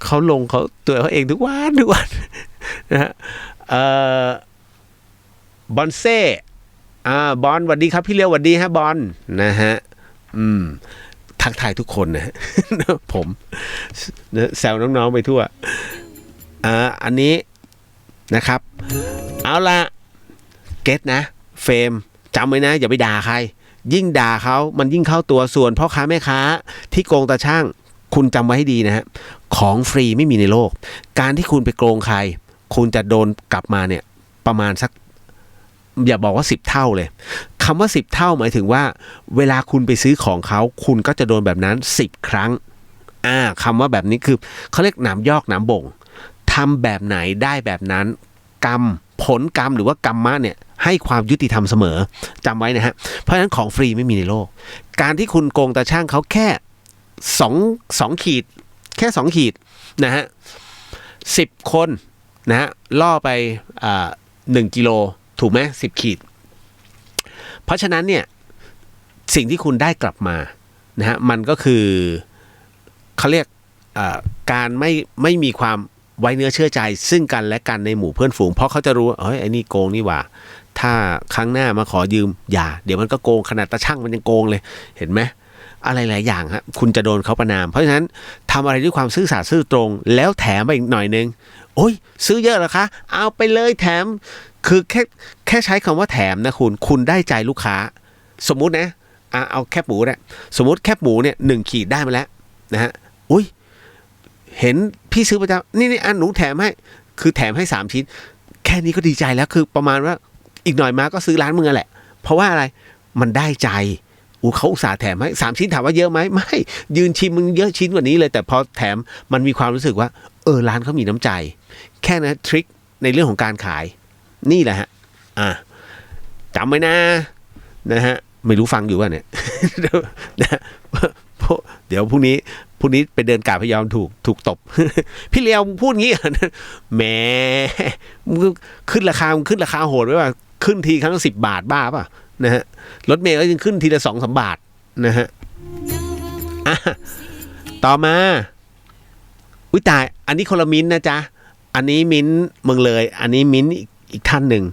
เขาลงเขาตัวเขาเองทุกวันนะฮะบอนเซ่บอลสวัสดีครับพี่เลี้ยวสวัสดีฮะบอลนะฮะทักทายทุกคนนะฮะ ผมแซวน้องๆไปทั่วอันนี้นะครับเอาละเก็ตนะเฟรมจำไว้นะอย่าไปด่าใครยิ่งด่าเขามันยิ่งเข้าตัวส่วนพ่อค้าแม่ค้าที่โกงตาช่างคุณจำไว้ให้ดีนะฮะของฟรีไม่มีในโลกการที่คุณไปโกงใครคุณจะโดนกลับมาเนี่ยประมาณสักอย่าบอกว่า10 เท่าเลยคำว่า10 เท่าหมายถึงว่าเวลาคุณไปซื้อของเขาคุณก็จะโดนแบบนั้น10 ครั้งคำว่าแบบนี้คือเขาเรียกหนามยอกหนามบ่งทำแบบไหนได้แบบนั้นกรรม ผลกรรมหรือว่ากรรมะเนี่ยให้ความยุติธรรมเสมอจำไว้นะฮะเพราะฉะนั้นของฟรีไม่มีในโลกการที่คุณโกงตาช่างเขาแค่2ขีดแค่2ขีดนะฮะ10 คนนะฮะล่อไป1 กิโลถูกไหม10 ขีดเพราะฉะนั้นเนี่ยสิ่งที่คุณได้กลับมานะฮะมันก็คือเขาเรียกการไม่มีความไว้เนื้อเชื่อใจซึ่งกันและกันในหมู่เพื่อนฝูงเพราะเขาจะรู้ว่าเฮ้ยไอ้นี่โกงนี่หว่าถ้าครั้งหน้ามาขอยืมอย่าเดี๋ยวมันก็โกงขนาดตาช่างมันยังโกงเลยเห็นไหมอะไรหลายอย่างฮะคุณจะโดนเขาประณามเพราะฉะนั้นทำอะไรด้วยความซื่อสัตย์ซื่อตรงแล้วแถมไปอีกหน่อยนึงโอ้ยซื้อเยอะเหรอคะเอาไปเลยแถมคือแค่ใช้คำว่าแถมนะคุณได้ใจลูกค้าสมมุตินะเอาแคบหมูเนี่ยสมมติแคบหมูเนี่ย1 ขีดได้มาแล้วนะฮะอุ้ยเห็นพี่ซื้อประจำนี่อันหนูแถมให้คือแถมให้3 ชิ้นแค่นี้ก็ดีใจแล้วคือประมาณว่าอีกหน่อยมาก็ซื้อร้านมึงแหละเพราะว่าอะไรมันได้ใจเขาอุตส่าห์แถมให้3 ชิ้นถามว่าเยอะไหมไม่ยืนชิมมึงเยอะชิ้นกว่านี้เลยแต่พอแถมมันมีความรู้สึกว่าร้านเขามีน้ำใจแค่นั้นทริคในเรื่องของการขายนี่แหละฮะจำไว้นะฮะไม่รู้ฟังอยู่ว่าเนี่ย เดี๋ยวพรุ่งนี้ไปเดินกาดพยอมถูกตบ พี่เลียวพูดงี้แหมขึ้นราคาโหดไว้ว่าขึ้นทีครั้งละ10 บาทบ้าป่ะนะฮะรถเมล์ก็ยังขึ้นทีละ2-3 บาทนะฮะต่อมาอุ้ยตายอันนี้คนละมิ้นนะจ๊ะอันนี้มิ้นเมืองเลยอันนี้มิ้นอีกท่านหนึ่ง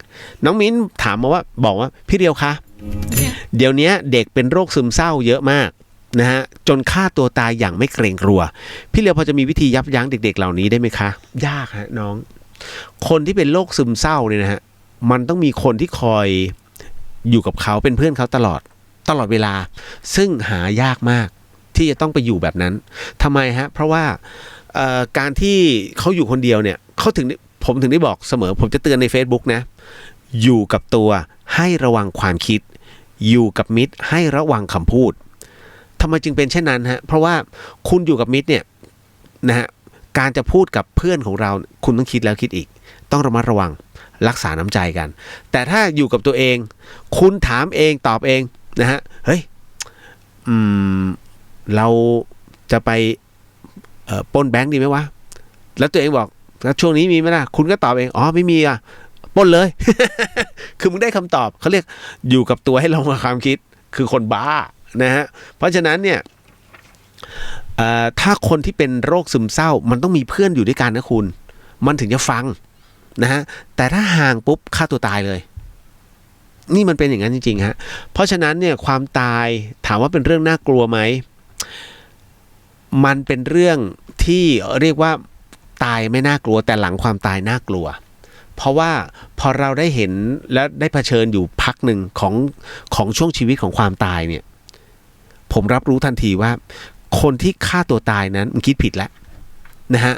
น้องมิ้นถามมาว่าบอกว่าพี่เลียวคะเดี๋ยวนี้เด็กเป็นโรคซึมเศร้าเยอะมากนะฮะจนฆ่าตัวตายอย่างไม่เกรงกลัวพี่เลียวพอจะมีวิธียับยั้งเด็กๆเหล่านี้ได้ไหมคะยากฮะน้องคนที่เป็นโรคซึมเศร้าเนี่ยนะฮะมันต้องมีคนที่คอยอยู่กับเขาเป็นเพื่อนเขาตลอดเวลาซึ่งหายากมากที่จะต้องไปอยู่แบบนั้นทำไมฮะเพราะว่าการที่เขาอยู่คนเดียวเนี่ยผมถึงได้บอกเสมอผมจะเตือนใน Facebook นะอยู่กับตัวให้ระวังความคิดอยู่กับมิตรให้ระวังคำพูดทำไมจึงเป็นเช่นนั้นฮะเพราะว่าคุณอยู่กับมิตรเนี่ยนะฮะการจะพูดกับเพื่อนของเราคุณต้องคิดแล้วคิดอีกต้องระมัดระวังรักษาน้ำใจกันแต่ถ้าอยู่กับตัวเองคุณถามเองตอบเองนะฮะเฮ้ยเราจะไปปล้นแบงค์ดีไหมวะแล้วตัวเองบอกแล้วช่วงนี้มีไหมล่ะคุณก็ตอบเองอ๋อไม่มีอ่ะปล้นเลย คือมึงได้คำตอบเขาเรียกอยู่กับตัวให้ลงมาความคิดคือคนบ้านะฮะเพราะฉะนั้นเนี่ยถ้าคนที่เป็นโรคซึมเศร้ามันต้องมีเพื่อนอยู่ด้วยกันนะคุณมันถึงจะฟังนะฮะแต่ถ้าห่างปุ๊บฆ่าตัวตายเลยนี่มันเป็นอย่างนั้นจริงๆฮะเพราะฉะนั้นเนี่ยความตายถามว่าเป็นเรื่องน่ากลัวไหมมันเป็นเรื่องที่เรียกว่าตายไม่น่ากลัวแต่หลังความตายน่ากลัวเพราะว่าพอเราได้เห็นและได้เผชิญอยู่พักหนึ่งของช่วงชีวิตของความตายเนี่ยผมรับรู้ทันทีว่าคนที่ฆ่าตัวตายนั้นมันคิดผิดแล้วนะฮะ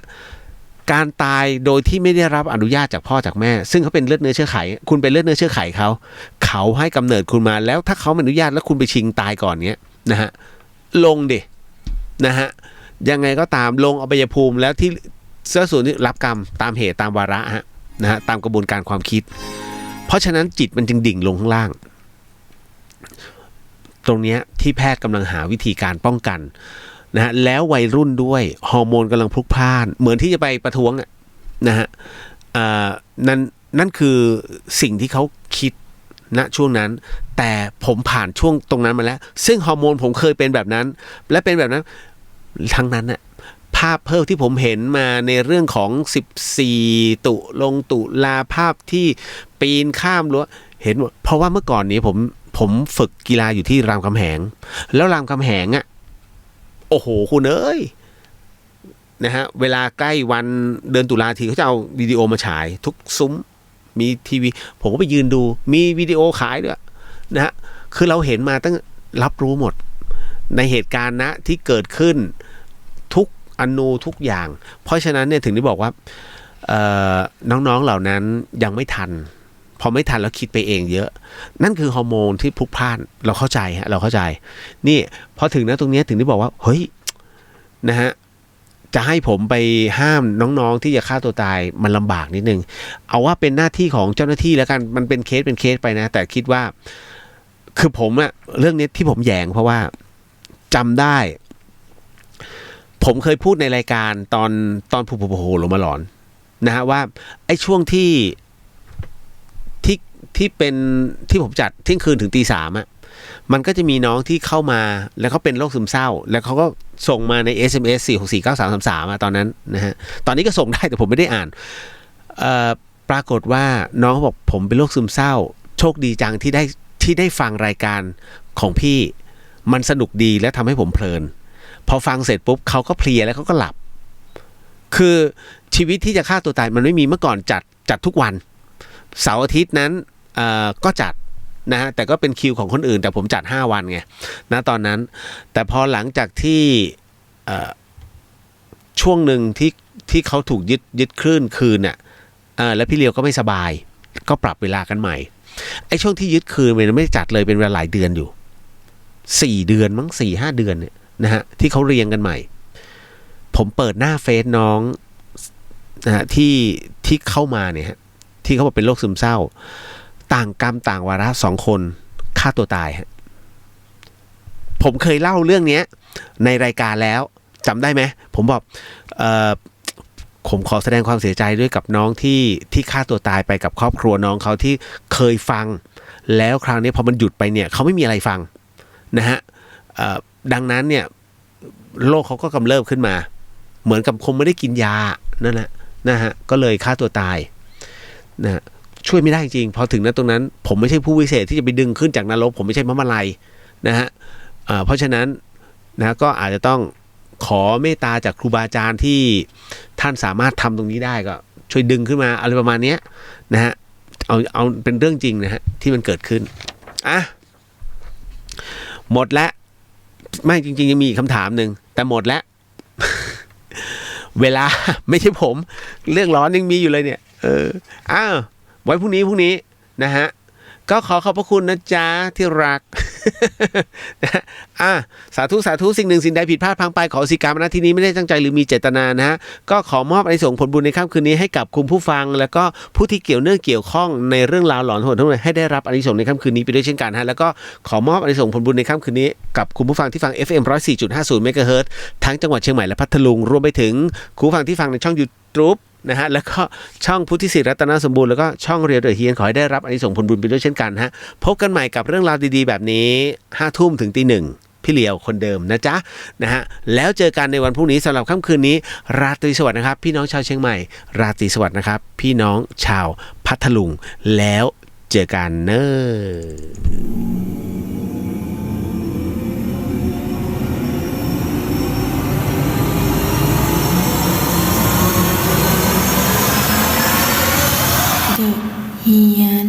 การตายโดยที่ไม่ได้รับอนุญาตจากพ่อจากแม่ซึ่งเขาเป็นเลือดเนื้อเชื้อไขคุณเป็นเลือดเนื้อเชื้อไขเขาให้กำเนิดคุณมาแล้วถ้าเขาไม่อนุญาตแล้วคุณไปชิงตายก่อนเนี้ยนะฮะลงดินะฮะยังไงก็ตามลงอบายภูมิแล้วที่เสื้อส่วนที่รับกรรมตามเหตุตามวาระฮะนะฮะตามกระบวนการความคิดเพราะฉะนั้นจิตมันจึงดิ่งลงข้างล่างตรงนี้ที่แพทย์กำลังหาวิธีการป้องกันนะฮะแล้ววัยรุ่นด้วยฮอร์โมนกำลังพลุกพล่านเหมือนที่จะไปประท้วงนะฮะนั่นคือสิ่งที่เขาคิดณช่วงนั้นแต่ผมผ่านช่วงตรงนั้นมาแล้วซึ่งฮอร์โมนผมเคยเป็นแบบนั้นและเป็นแบบนั้นทั้งนั้นน่ะภาพเพิ่มที่ผมเห็นมาในเรื่องของ14ตุลาภาพที่ปีนข้ามรั้วเห็นเพราะว่าเมื่อก่อนนี้ผมฝึกกีฬาอยู่ที่รามคำแหงแล้วรามคำแหงโอ้โหคุณเอ้ยนะฮะเวลาใกล้วันเดือนตุลาทีเขาจะเอาวิดีโอมาฉายทุกซุ้มมีทีวีผมก็ไปยืนดูมีวิดีโอขายด้วยนะฮะคือเราเห็นมาตั้งรับรู้หมดในเหตุการณ์นะที่เกิดขึ้นทุกอนูทุกอย่างเพราะฉะนั้นเนี่ยถึงได้บอกว่าน้องๆเหล่านั้นยังไม่ทันพอไม่ทันแล้วคิดไปเองเยอะนั่นคือฮอร์โมนที่พลุกพล่านเราเข้าใจนี่พอถึงนะตรงนี้ถึงได้บอกว่าเฮ้ยนะฮะ จะให้ผมไปห้ามน้องๆที่จะฆ่าตัวตายมันลำบากนิดนึงเอาว่าเป็นหน้าที่ของเจ้าหน้าที่แล้วกันมันเป็นเคสไปนะแต่คิดว่าคือผมอะเรื่องนี้ที่ผมแยงเพราะว่าจำได้ผมเคยพูดในรายการตอนผู้โหลงมาหลอนนะฮะว่าไอ้ช่วงที่เป็นที่ผมจัดเที่ยงคืนถึงตี 3อะมันก็จะมีน้องที่เข้ามาแล้วเขาเป็นโรคซึมเศร้าแล้วเขาก็ส่งมาใน SMS 4649333ตอนนั้นนะฮะตอนนี้ก็ส่งได้แต่ผมไม่ได้อ่านปรากฏว่าน้องเขาบอกผมเป็นโรคซึมเศร้าโชคดีจังที่ได้ฟังรายการของพี่มันสนุกดีและทำให้ผมเพลินพอฟังเสร็จปุ๊บเขาก็เพลียแล้วเขาก็หลับคือชีวิตที่จะฆ่าตัวตายมันไม่มีเมื่อก่อนจัดทุกวันเสาร์อาทิตย์นั้นก็จัดนะฮะแต่ก็เป็นคิวของคนอื่นแต่ผมจัด5วันไงนะตอนนั้นแต่พอหลังจากที่ช่วงหนึ่งที่เขาถูกยึดคลื่นคืนน่ะแล้วพี่เลียวก็ไม่สบายก็ปรับเวลากันใหม่ไอ้ช่วงที่ยึดคืนมันไม่จัดเลยเป็นเวลาหลายเดือนอยู่4 เดือนมั้ง 4-5 เดือนเนี่ยนะฮะที่เขาเรียงกันใหม่ผมเปิดหน้าเฟซน้องนะฮะที่เข้ามาเนี่ยฮะที่เขาบอกเป็นโรคซึมเศร้าต่างกรรมต่างวาระ2 คนฆ่าตัวตายฮะผมเคยเล่าเรื่องนี้ในรายการแล้วจำได้ไหมผมบอกผมขอแสดงความเสียใจด้วยกับน้องที่ฆ่าตัวตายไปกับครอบครัวน้องเขาที่เคยฟังแล้วคราวนี้พอมันหยุดไปเนี่ยเขาไม่มีอะไรฟังนะฮะดังนั้นเนี่ยโรคเขาก็กำเริบขึ้นมาเหมือนกับคงไม่ได้กินยานั่นแหละนะฮะก็เลยฆ่าตัวตายนะช่วยไม่ได้จริงพอถึงนั้นตรงนั้นผมไม่ใช่ผู้วิเศษที่จะไปดึงขึ้นจากนรกผมไม่ใช่พระมาลัยนะฮะเพราะฉะนั้นนะก็อาจจะต้องขอเมตตาจากครูบาอาจารย์ที่ท่านสามารถทำตรงนี้ได้ก็ช่วยดึงขึ้นมาอะไรประมาณนี้นะฮะเอาเป็นเรื่องจริงนะฮะที่มันเกิดขึ้นหมดแล้วไม่จริงๆยังมีคำถามหนึ่งแต่หมดแล้ว เวลาไม่ใช่ผมเรื่องร้อนยังมีอยู่เลยเนี่ยไว้พรุ่งนี้นะฮะก็ขอขอบพระคุณนะจ๊ะที่รัก สาธุสิ่งหนึ่งสิ่งใดผิดพลาดพังไปขอสิกรรมนะที่นี้ไม่ได้ตั้งใจหรือมีเจตนานะฮะก็ขอมอบอานิสงส์ผลบุญในค่ำคืนนี้ให้กับคุณผู้ฟังแล้วก็ผู้ที่เกี่ยวข้องในเรื่องราวหลอนโหดทั้งหมดให้ได้รับอานิสงส์ในค่ำคืนนี้ไปด้วยเช่นกันฮะแล้วก็ขอมอบอานิสงส์ผลบุญในค่ำคืนนี้กับคุณผู้ฟังที่ฟัง FM 104.50 เมกะเฮิรตซ์ทั้งจังหวัดเชียงใหม่และพัทลุงรวมไปถึงคุณผู้ฟังที่ฟังในช่อง YouTubeนะฮะแล้วก็ช่องพุทธิศิริรัตนสมบูรณ์แล้วก็ช่องเรียวเดอะเฮียนขอให้ได้รับอานิสงส์ผลบุญไปด้วยเช่นกันฮะพบกันใหม่กับเรื่องราวดีๆแบบนี้ 5 ทุ่มถึงตี 1พี่เลียวคนเดิมนะจ๊ะนะฮะแล้วเจอกันในวันพรุ่งนี้สำหรับค่ำคืนนี้ราตรีสวัสดิ์นะครับพี่น้องชาวเชียงใหม่ราตรีสวัสดิ์นะครับพี่น้องชาวพัทลุงแล้วเจอกันเนอะเฮียน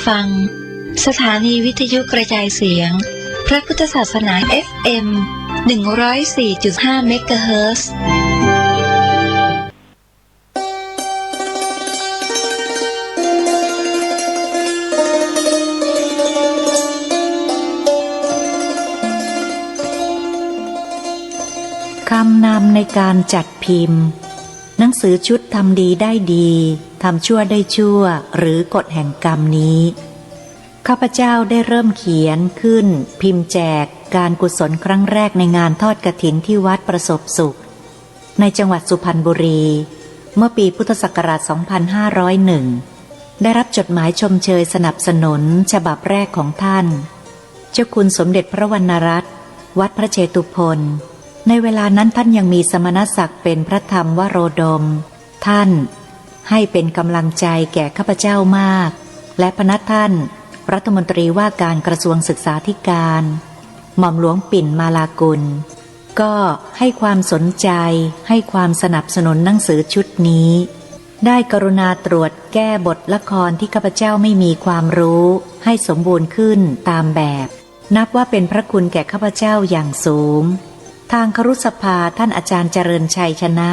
ฟังสถานีวิทยุกระจายเสียงพระพุทธศาสนา FM 104.5 เมกะเฮิรตซ์คำนำในการจัดพิมพ์หนังสือชุดทำดีได้ดีทำชั่วได้ชั่วหรือกฎแห่งกรรมนี้ข้าพเจ้าได้เริ่มเขียนขึ้นพิมพ์แจกการกุศลครั้งแรกในงานทอดกฐินที่วัดประสบสุขในจังหวัดสุพรรณบุรีเมื่อปีพุทธศักราช 2501 ได้รับจดหมายชมเชยสนับสนุนฉบับแรกของท่านเจ้าคุณสมเด็จพระวรรณรัตน์วัดพระเชตุพนในเวลานั้นท่านยังมีสมณศักดิ์เป็นพระธรรมวโรดมท่านให้เป็นกำลังใจแก่ข้าพเจ้ามากและพนักท่านรัฐมนตรีว่าการกระทรวงศึกษาธิการหม่อมหลวงปิ่นมาลากุลก็ให้ความสนใจให้ความสนับสนุนหนังสือชุดนี้ได้กรุณาตรวจแก้บทละครที่ข้าพเจ้าไม่มีความรู้ให้สมบูรณ์ขึ้นตามแบบนับว่าเป็นพระคุณแก่ข้าพเจ้าอย่างสูงทางครุสภาท่านอาจารย์เจริญชัยชนะ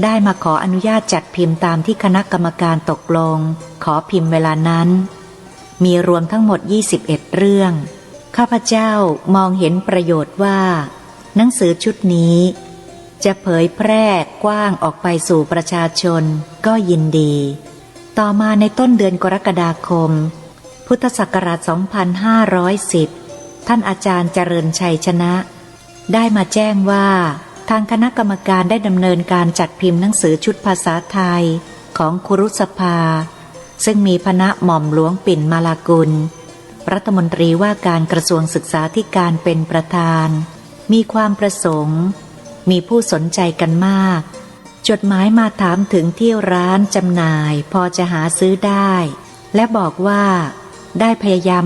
ได้มาขออนุญาตจัดพิมพ์ตามที่คณะกรรมการตกลงขอพิมพ์เวลานั้นมีรวมทั้งหมด21เรื่องข้าพเจ้ามองเห็นประโยชน์ว่าหนังสือชุดนี้จะเผยแพร่กว้างออกไปสู่ประชาชนก็ยินดีต่อมาในต้นเดือนกรกฎาคมพุทธศักราช 2510 ท่านอาจารย์เจริญชัยชนะได้มาแจ้งว่าทางคณะกรรมการได้ดำเนินการจัดพิมพ์หนังสือชุดภาษาไทยของครุสภาซึ่งมีคณะหม่อมหลวงปิ่นมาลากุลรัฐมนตรีว่าการกระทรวงศึกษาธิการเป็นประธานมีความประสงค์มีผู้สนใจกันมากจดหมายมาถามถึงที่ร้านจำหน่ายพอจะหาซื้อได้และบอกว่าได้พยายาม